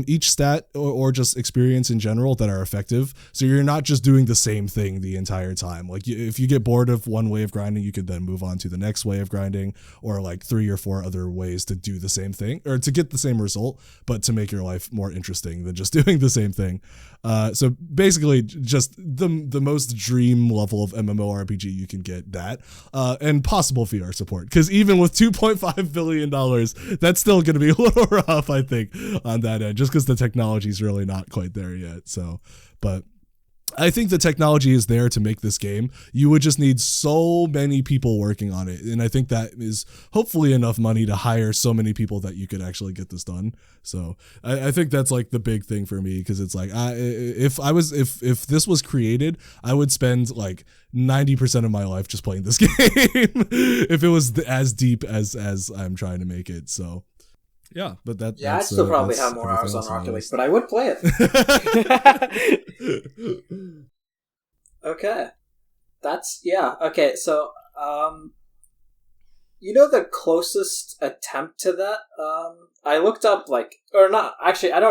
each stat or just experience in general that are effective. So you're not just doing the same thing the entire time. Like if you get bored of one way of grinding, you could then move on to the next way of grinding, or like 3 or 4 other ways to do the same thing or to get the same result, but to make your life more interesting than just doing the same thing. So basically just the most dream level of MMORPG you can get that, and possible VR support. Because even with $2.5 billion, that's still going to be a little rough, I think, on that end, just because the technology is really not quite there yet. So, but I think the technology is there to make this game. You would just need so many people working on it. And I think that is hopefully enough money to hire so many people that you could actually get this done. So I think that's like the big thing for me, because it's like, if this was created, I would spend like 90% of my life just playing this game if it was as deep as I'm trying to make it. So yeah, but that's I'd still probably have more hours on Rocket League, but I would play it. Okay. Okay, so the closest attempt to that, I looked up I don't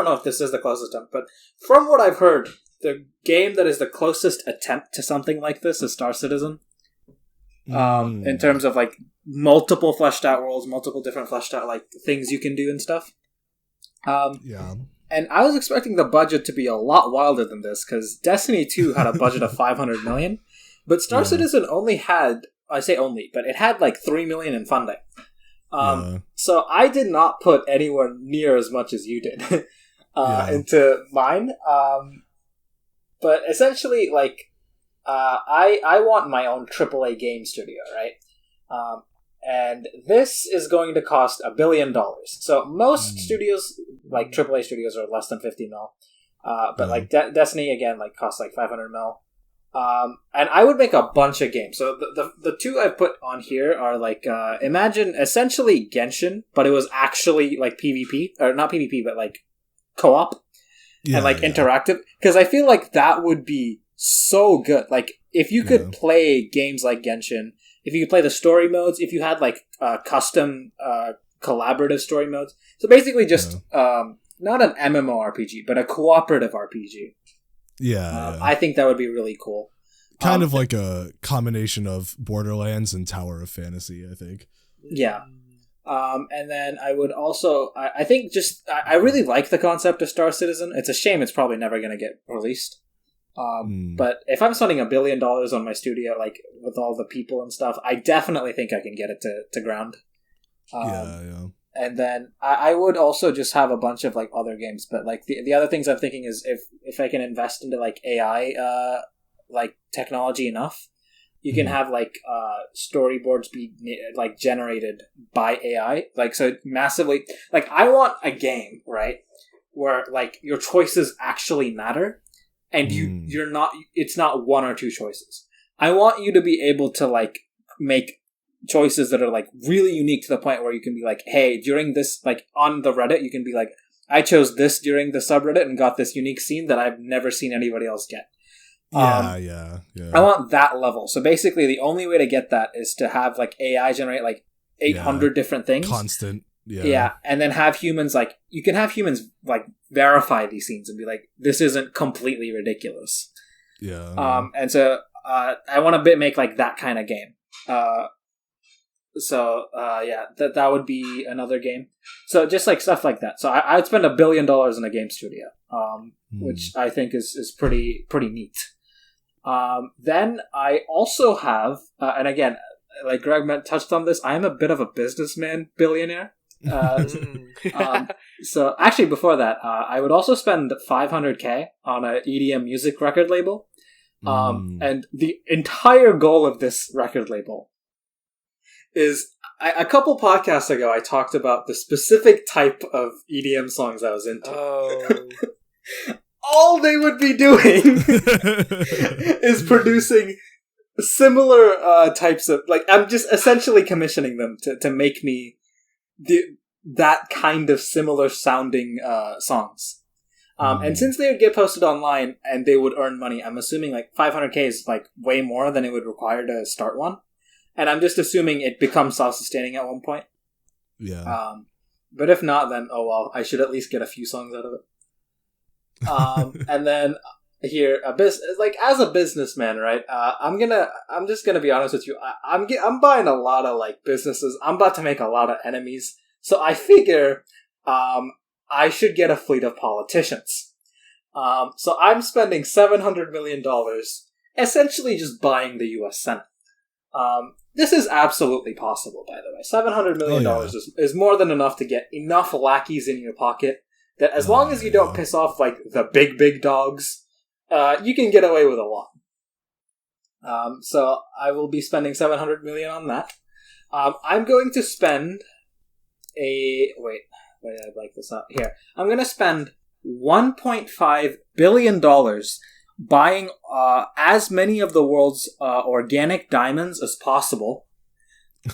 know if this is the closest attempt, but from what I've heard, the game that is the closest attempt to something like this is Star Citizen. In terms of like multiple fleshed out worlds, multiple different fleshed out like things you can do and stuff. And I was expecting the budget to be a lot wilder than this, because Destiny 2 had a budget of $500 million, but Star Citizen only had, I say only, but it had like $3 million in funding. So I did not put anywhere near as much as you did into mine. But essentially, like, I want my own AAA game studio, right? And this is going to cost $1 billion. So most studios, like AAA studios, are less than 50 mil. But like Destiny again, like costs like 500 mil. And I would make a bunch of games. So the two I've put on here are like imagine essentially Genshin, but it was actually like PvP, or not PvP, but like co-op and like interactive. Because I feel like that would be so good. Like if you could play games like Genshin, if you could play the story modes, if you had like custom collaborative story modes. So basically just not an MMORPG, but a cooperative RPG. I think that would be really cool. Kind of like a combination of Borderlands and Tower of Fantasy, I think. Yeah. And then I would also, I think just, I really like the concept of Star Citizen. It's a shame it's probably never going to get released. But if I'm spending $1 billion on my studio, like with all the people and stuff, I definitely think I can get it to ground. And then I would also just have a bunch of like other games, but like the other things I'm thinking is if I can invest into like AI, like technology enough, you can have like storyboards be like generated by AI, like so massively. Like I want a game, right, where like your choices actually matter, and you're not. It's not one or two choices. I want you to be able to like make choices that are like really unique to the point where you can be like, hey, during this, like on the Reddit, you can be like, I chose this during the subreddit and got this unique scene that I've never seen anybody else get. I want that level. So basically the only way to get that is to have like AI generate like 800 different things. Constant. Yeah. And then have humans like, you can have humans like verify these scenes and be like, this isn't completely ridiculous. And so I want to make like that kind of game. That would be another game. So just like stuff like that. So I'd spend $1 billion in a game studio, which I think is pretty neat. Then I also have, and again, like Greg touched on this, I am a bit of a businessman billionaire. So actually before that, I would also spend $500K on an EDM music record label. And the entire goal of this record label is a couple podcasts ago I talked about the specific type of EDM songs I was into. All they would be doing is producing similar types of, like, I'm just essentially commissioning them to make me that kind of similar sounding songs. And since they would get posted online and they would earn money, I'm assuming like $500K is like way more than it would require to start one. And I'm just assuming it becomes self-sustaining at one point. But if not, then oh well, I should at least get a few songs out of it. And then here, like as a businessman, right? I'm just gonna be honest with you. I'm buying a lot of like businesses. I'm about to make a lot of enemies. So I figure, I should get a fleet of politicians. So I'm spending $700 million, essentially just buying the U.S. Senate. This is absolutely possible, by the way. $700 million is more than enough to get enough lackeys in your pocket that as long as you don't piss off, like, the big dogs, you can get away with a lot. So I will be spending $700 million on that. I'm going to spend wait, I'd like this up here. I'm going to spend $1.5 billion buying as many of the world's organic diamonds as possible.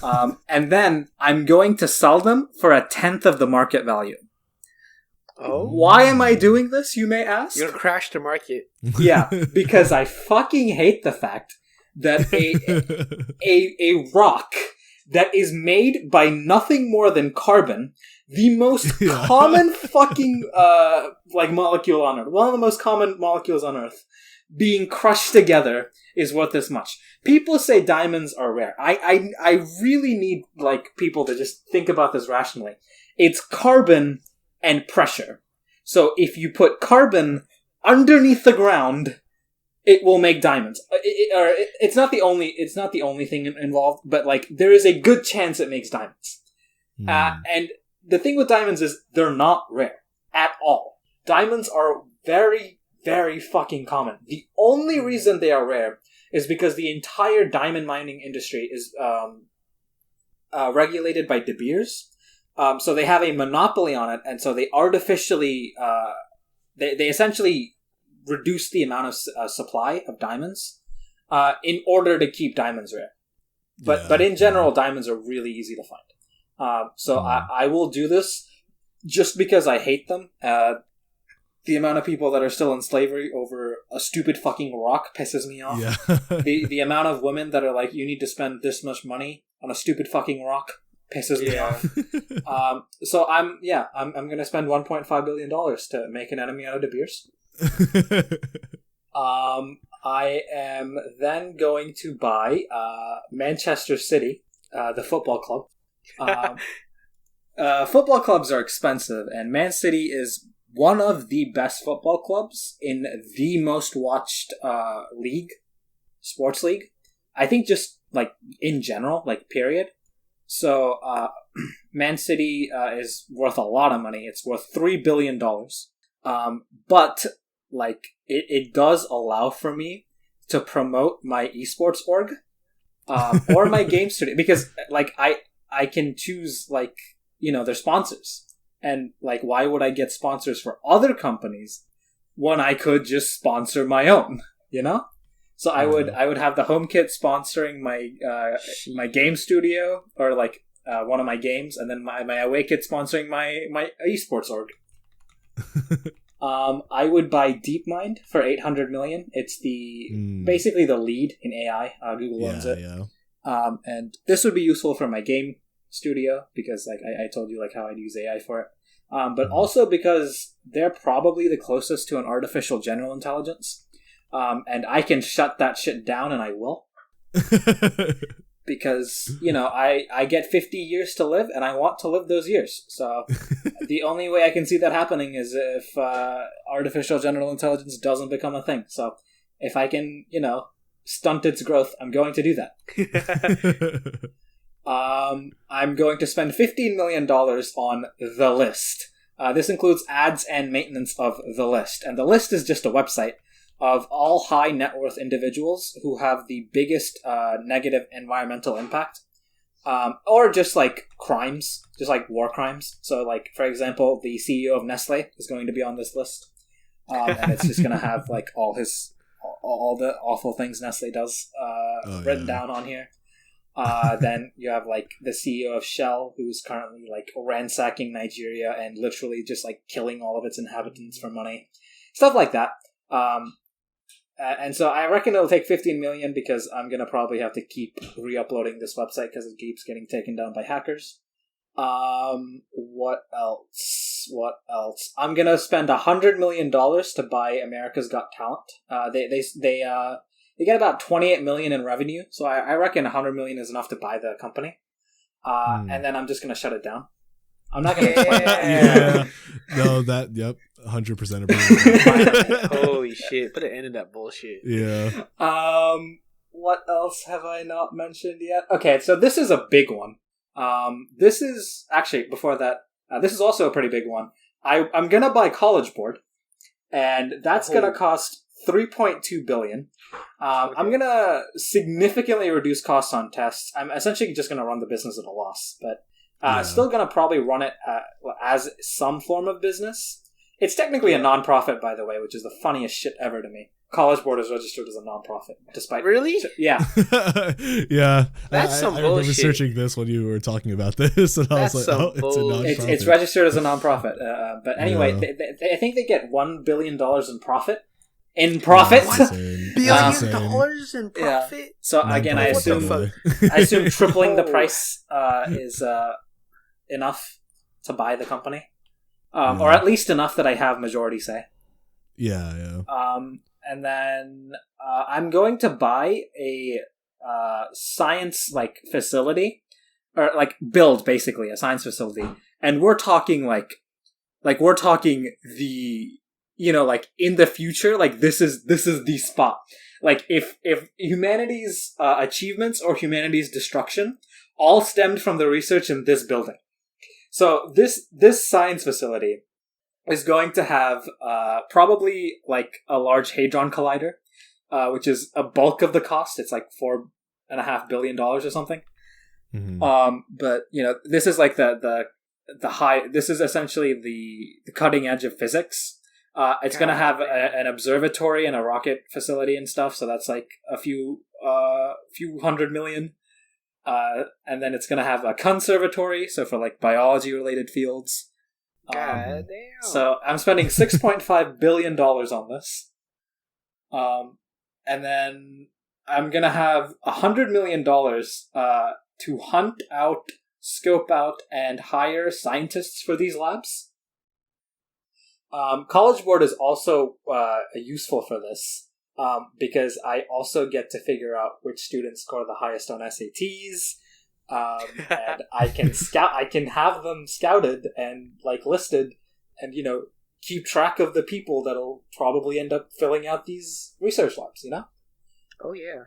And then I'm going to sell them for 1/10 of the market value. Oh. Why am I doing this, you may ask? You're going to crash the market. Yeah, because I fucking hate the fact that a rock that is made by nothing more than carbon, the most common fucking like molecule on Earth, one of the most common molecules on Earth, being crushed together is worth this much. People say diamonds are rare. I really need like people to just think about this rationally. It's carbon and pressure. So if you put carbon underneath the ground, it will make diamonds. It's not the only thing involved, but like there is a good chance it makes diamonds. And the thing with diamonds is they're not rare at all. Diamonds are very, very fucking common. The only reason they are rare is because the entire diamond mining industry is regulated by De Beers. So they have a monopoly on it, and so they artificially, they essentially reduce the amount of supply of diamonds in order to keep diamonds rare. But in general, diamonds are really easy to find. So I will do this just because I hate them. The amount of people that are still in slavery over a stupid fucking rock pisses me off. Yeah. the amount of women that are like, you need to spend this much money on a stupid fucking rock pisses me off. So I'm gonna spend $1.5 billion to make an enemy out of De Beers. I am then going to buy Manchester City, the football club. Football clubs are expensive, and Man City is one of the best football clubs in the most watched sports league. I think just like in general, like period. So Man City is worth a lot of money. It's worth $3 billion. But like it does allow for me to promote my esports org or my game studio, because like I can choose like, you know, their sponsors. And, like, why would I get sponsors for other companies when I could just sponsor my own, you know? So I would have the HomeKit sponsoring my game studio, or, like, one of my games, and then my AwayKit sponsoring my esports org. I would buy DeepMind for $800 million. It's basically the lead in AI. Google owns it. Yeah. And this would be useful for my game studio, because like I told you like how I'd use AI for it, but also because they're probably the closest to an artificial general intelligence, and I can shut that shit down, and I will. Because, you know, I get 50 years to live, and I want to live those years. So the only way I can see that happening is if artificial general intelligence doesn't become a thing. So if I can, you know, stunt its growth, I'm going to do that. I'm going to spend $15 million on The List. This includes ads and maintenance of The List. And The List is just a website of all high net worth individuals who have the biggest negative environmental impact. Or just like crimes, just like war crimes. So like, for example, the CEO of Nestle is going to be on this list. And it's just going to have like all the awful things Nestle does written down on here. Then you have like the CEO of Shell, who's currently like ransacking Nigeria and literally just like killing all of its inhabitants for money, stuff like that. And so I reckon it'll take 15 million, because I'm gonna probably have to keep re-uploading this website because it keeps getting taken down by hackers. What else? I'm gonna spend $100 million to buy America's Got Talent. They get about 28 million in revenue, so I reckon 100 million is enough to buy the company. And then I'm just going to shut it down. I'm not going to explain that. Yeah. No, 100% agree. Holy shit, put an end to that bullshit. Yeah. What else have I not mentioned yet? Okay, so this is a big one. This is, actually, before that, this is also a pretty big one. I'm going to buy College Board, and that's going to cost $3.2 billion. I'm going to significantly reduce costs on tests. I'm essentially just going to run the business at a loss, but still going to probably run it as some form of business. It's technically a non-profit, by the way, which is the funniest shit ever to me. College Board is registered as a non-profit, despite... Really? Yeah. Yeah. That's some I bullshit. remember searching this when you were talking about this, and I was like, it's a non-profit. It's registered as a non-profit. But anyway, I think they get $1 billion in profit. In profit? $1 billion in profit? Yeah. So again, I assume tripling the price is enough to buy the company. Or at least enough that I have majority say. Yeah. And then I'm going to buy a science like facility, or like build basically a science facility, and we're talking like we're talking the, you know, like in the future, like this is the spot. Like if humanity's achievements or humanity's destruction all stemmed from the research in this building. So this science facility is going to have probably like a large hadron collider. which is a bulk of the cost. It's like $4.5 billion or something. Mhm. But this is like the high. This is essentially the cutting edge of physics. It's going to have an observatory and a rocket facility and stuff. So that's like a few $100 million. And then it's going to have a conservatory. So for like biology related fields. God damn. So I'm spending $6.5 billion on this. And then I'm going to have $100 million to hunt out, scope out, and hire scientists for these labs. College Board is also useful for this because I also get to figure out which students score the highest on SATs, and I can have them scouted and like listed, and keep track of the people that'll probably end up filling out these research labs. Oh yeah.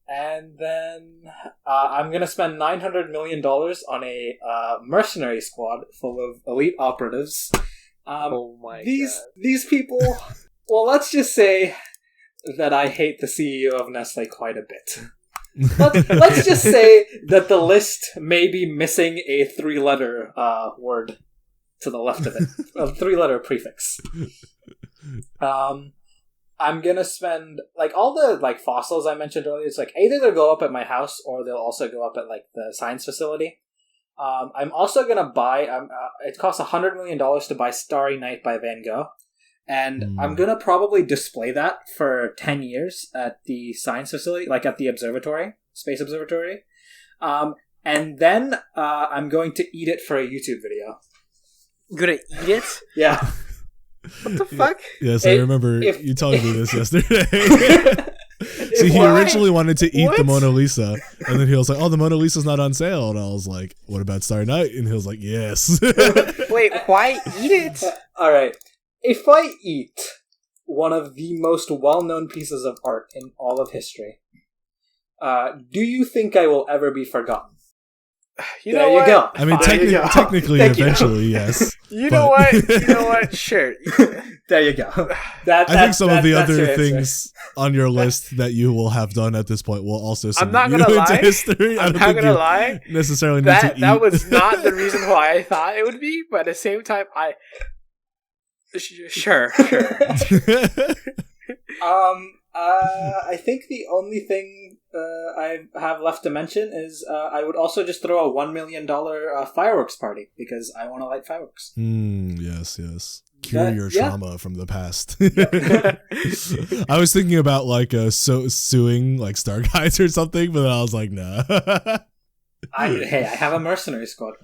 And then I'm gonna spend $900 million on a mercenary squad full of elite operatives. Oh my god. These people. Well, let's just say that I hate the CEO of Nestle quite a bit. Let's just say that the list may be missing a 3-letter word to the left of it, a 3-letter prefix. I'm gonna spend like all the like fossils I mentioned earlier. It's like either they'll go up at my house or they'll also go up at like the science facility. I'm also gonna buy. It costs $100 million to buy Starry Night by Van Gogh, and I'm gonna probably display that for 10 years at the science facility, like at the observatory, space observatory. And then I'm going to eat it for a YouTube video. Gonna eat it? Yeah. What the fuck? Yes, I remember you telling me this yesterday. See, he originally wanted to eat the Mona Lisa, and then he was like, "Oh, the Mona Lisa's not on sale," and I was like, "What about Starry Night?" And he was like, "Yes." Wait, why eat it? All right, if I eat one of the most well-known pieces of art in all of history, do you think I will ever be forgotten? There you go. I mean, technically, eventually, yes. You know what? Sure. There you go. I think some of the other things on your list that you will have done at this point will also submit you into history. I'm not gonna lie. Necessarily need to eat. That was not the reason why I thought it would be, but at the same time, sure. I think the only thing I have left to mention is I would also just throw a $1 million fireworks party because I want to light fireworks. Yes. Cure your trauma from the past. Yeah. I was thinking about like suing like Star Guides or something, but then I was like, nah. I have a mercenary squad.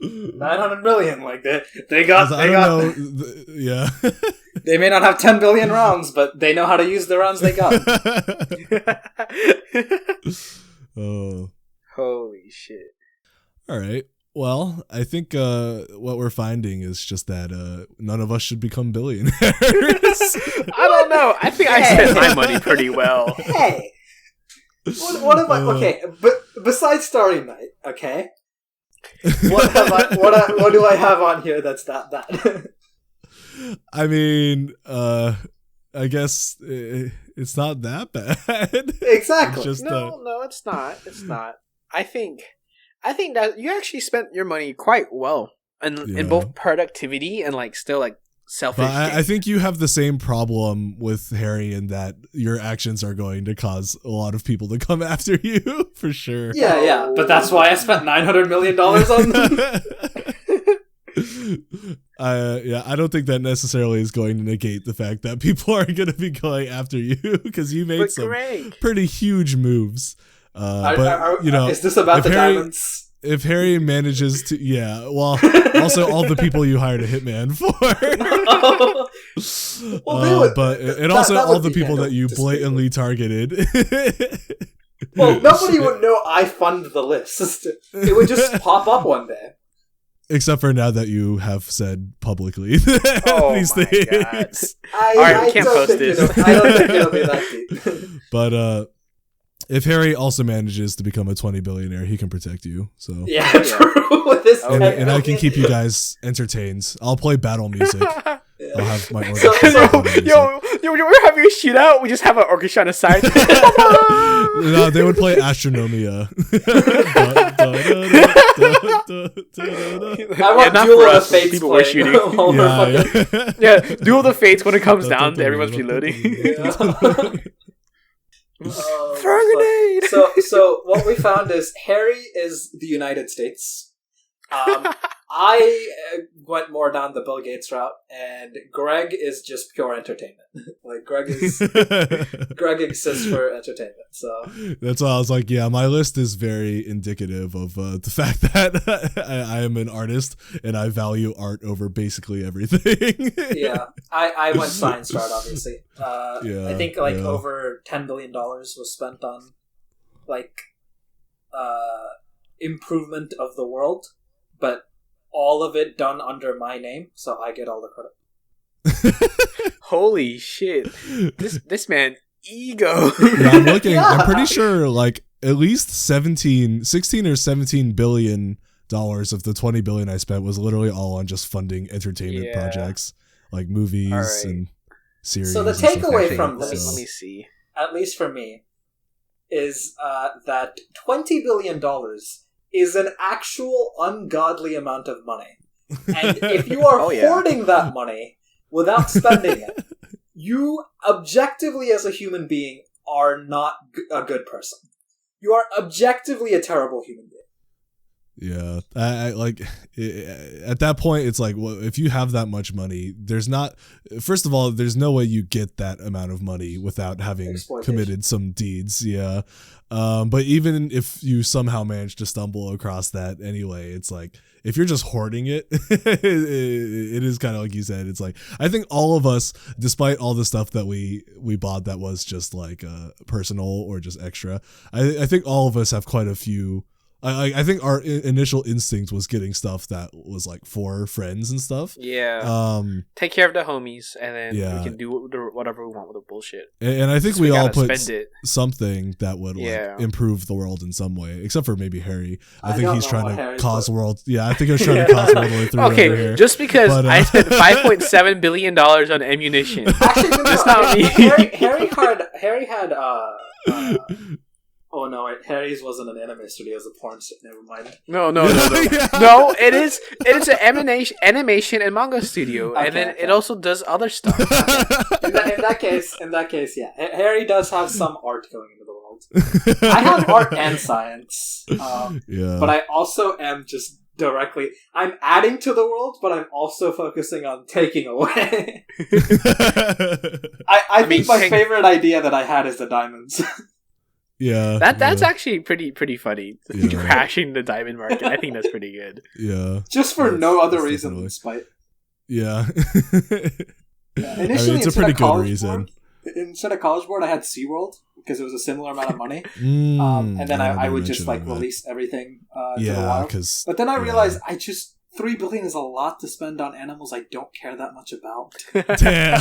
900 million, like they got. Yeah. They may not have 10 billion rounds, but they know how to use the rounds they got. Oh. Holy shit. All right. Well, I think what we're finding is just that none of us should become billionaires. I don't know. I think I spent my money pretty well. Hey. What am I... Okay, but besides Starry Night, okay? What do I have on here that's that bad? I mean, I guess it's not that bad. Exactly. It's just, no, it's not. It's not. I think that you actually spent your money quite well in both productivity and like still like selfish. But I think you have the same problem with Harry in that your actions are going to cause a lot of people to come after you for sure. Yeah. But that's why I spent $900 million on them. I don't think that necessarily is going to negate the fact that people are going to be going after you because you made some pretty huge moves. Is this about the diamonds? If Harry manages to, also all the people you hired a hitman for. But also all the people that you blatantly targeted. Well, nobody would know I fund the list. It would just pop up one day. Except for now that you have said publicly these things. Alright, we can't post this. I don't think it'll be that deep. But If Harry also manages to become a 20 billionaire, he can protect you. So Yeah, true. With this and I can keep you guys entertained. I'll play battle music. I'll have my Yo, we're having a shootout. We just have an orchestra on the side. No, they would play Astronomia. I want Duel of the Fates people were shooting. Yeah, Duel of the Fates when it comes down, everyone's reloading. Throw a grenade! So what we found is Harry is the United States. I went more down the Bill Gates route, and Greg is just pure entertainment. Like Greg exists for entertainment. So that's why I was like, yeah, my list is very indicative of the fact that I am an artist and I value art over basically everything. Yeah, I went science route, obviously. I think over $10 billion was spent on improvement of the world, but all of it done under my name, so I get all the credit. Holy shit! This man ego. Yeah, I'm looking. Yeah. I'm pretty sure at least 16 or 17 billion dollars of the 20 billion I spent was literally all on just funding entertainment projects like movies and series. So the takeaway from this, let me see, at least for me, is that $20 billion is an actual ungodly amount of money. And if you are hoarding that money without spending it, you objectively as a human being are not a good person. You are objectively a terrible human being. Yeah, I at that point it's like, well, if you have that much money, first of all, there's no way you get that amount of money without having committed some deeds. Yeah. But even if you somehow manage to stumble across that anyway, it's like, if you're just hoarding it, it is kind of like you said, it's like, I think all of us, despite all the stuff that we bought that was just like personal or just extra, I think all of us have quite a few. I think our initial instinct was getting stuff that was like for friends and stuff. Yeah. Take care of the homies, and then we can do whatever we want with the bullshit. And I think we all put something that would improve the world in some way, except for maybe Harry. I think he's trying to cause world. Yeah, I think he's trying to cause world war 3. Okay, just because I spent $5.7 billion on ammunition. Actually, that's not me. Harry had. Oh no! Harry's wasn't an anime studio; it was a porn studio. Never mind. No. No, it is an animation and manga studio, and then it also does other stuff. In that case, yeah, Harry does have some art going into the world. I have art and science, but I also am just directly. I'm adding to the world, but I'm also focusing on taking away. I think my favorite idea that I had is the diamonds. Yeah, that's actually pretty funny. Crashing the diamond market, I think that's pretty good. Yeah, just for no other reason than spite. Yeah. Initially, it's a pretty good reason. Instead of College Board, I had SeaWorld because it was a similar amount of money, and then I would just release everything to the wild. But then I realized $3 billion is a lot to spend on animals I don't care that much about. Damn.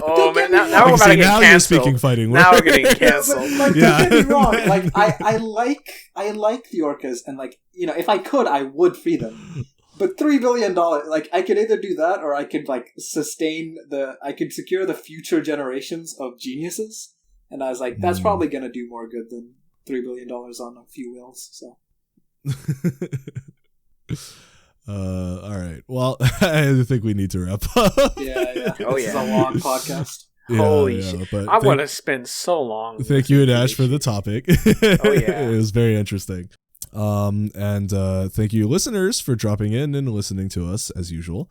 Oh man, now we're about to get canceled. You're speaking fighting. Now we're getting canceled. Don't get me wrong. I like the orcas, and if I could, I would free them. But $3 billion, I could either do that, or I could I could secure the future generations of geniuses. And I was like, that's probably gonna do more good than $3 billion on a few whales. So. All right. Well, I think we need to wrap up. Yeah. This is a long podcast. Holy shit! I want to spend so long. Thank you, Aadharsh, for the topic. Oh yeah, it was very interesting. And thank you, listeners, for dropping in and listening to us as usual.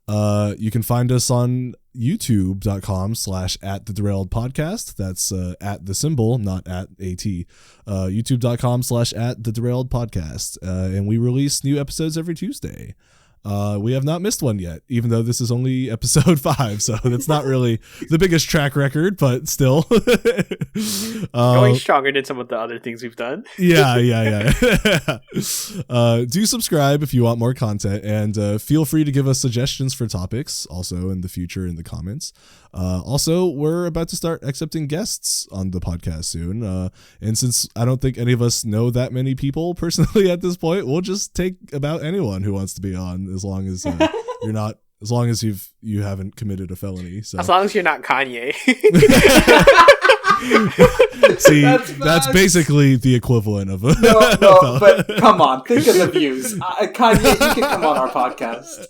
You can find us on youtube.com/@thederailedpodcast. That's at the symbol, not at AT. youtube.com/@thederailedpodcast. And we release new episodes every Tuesday. we have not missed one yet, even though this is only episode 5, so that's not really the biggest track record, but still. Going stronger than some of the other things we've done. Yeah. Do subscribe if you want more content, and feel free to give us suggestions for topics also in the future in the comments. Also, we're about to start accepting guests on the podcast soon, and since I don't think any of us know that many people personally at this point, we'll just take about anyone who wants to be on, as long as you're not, as long as you haven't committed a felony. So as long as you're not Kanye. See, that's basically the equivalent of a no, but come on, think of the views. Kanye, you can come on our podcast.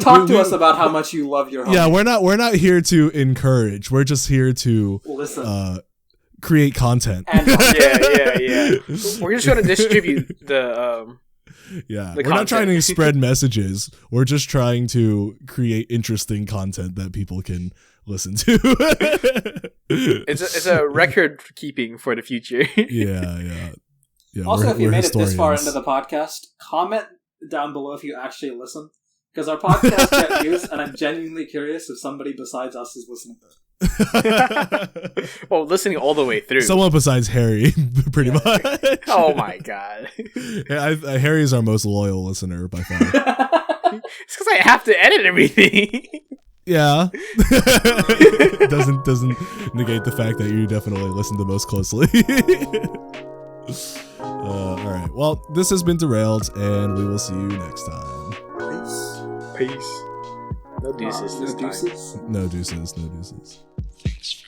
Talk to us about how much you love your homie. Yeah, we're not here to encourage. We're just here to create content. And yeah. We're just going to distribute the yeah, we're not trying to spread messages. We're just trying to create interesting content that people can listen to. It's a record keeping for the future. Yeah. Also, if you made it this far into the podcast, comment down below if you actually listen, because our podcast get views, and I'm genuinely curious if somebody besides us is listening. Well, listening all the way through. Someone besides Harry, pretty much. Oh my god. Harry is our most loyal listener by far. It's because I have to edit everything. Yeah. doesn't negate the fact that you definitely listen the most closely. All right. Well, this has been Derailed, and we will see you next time. Peace. No deuces this time. No deuces. Thanks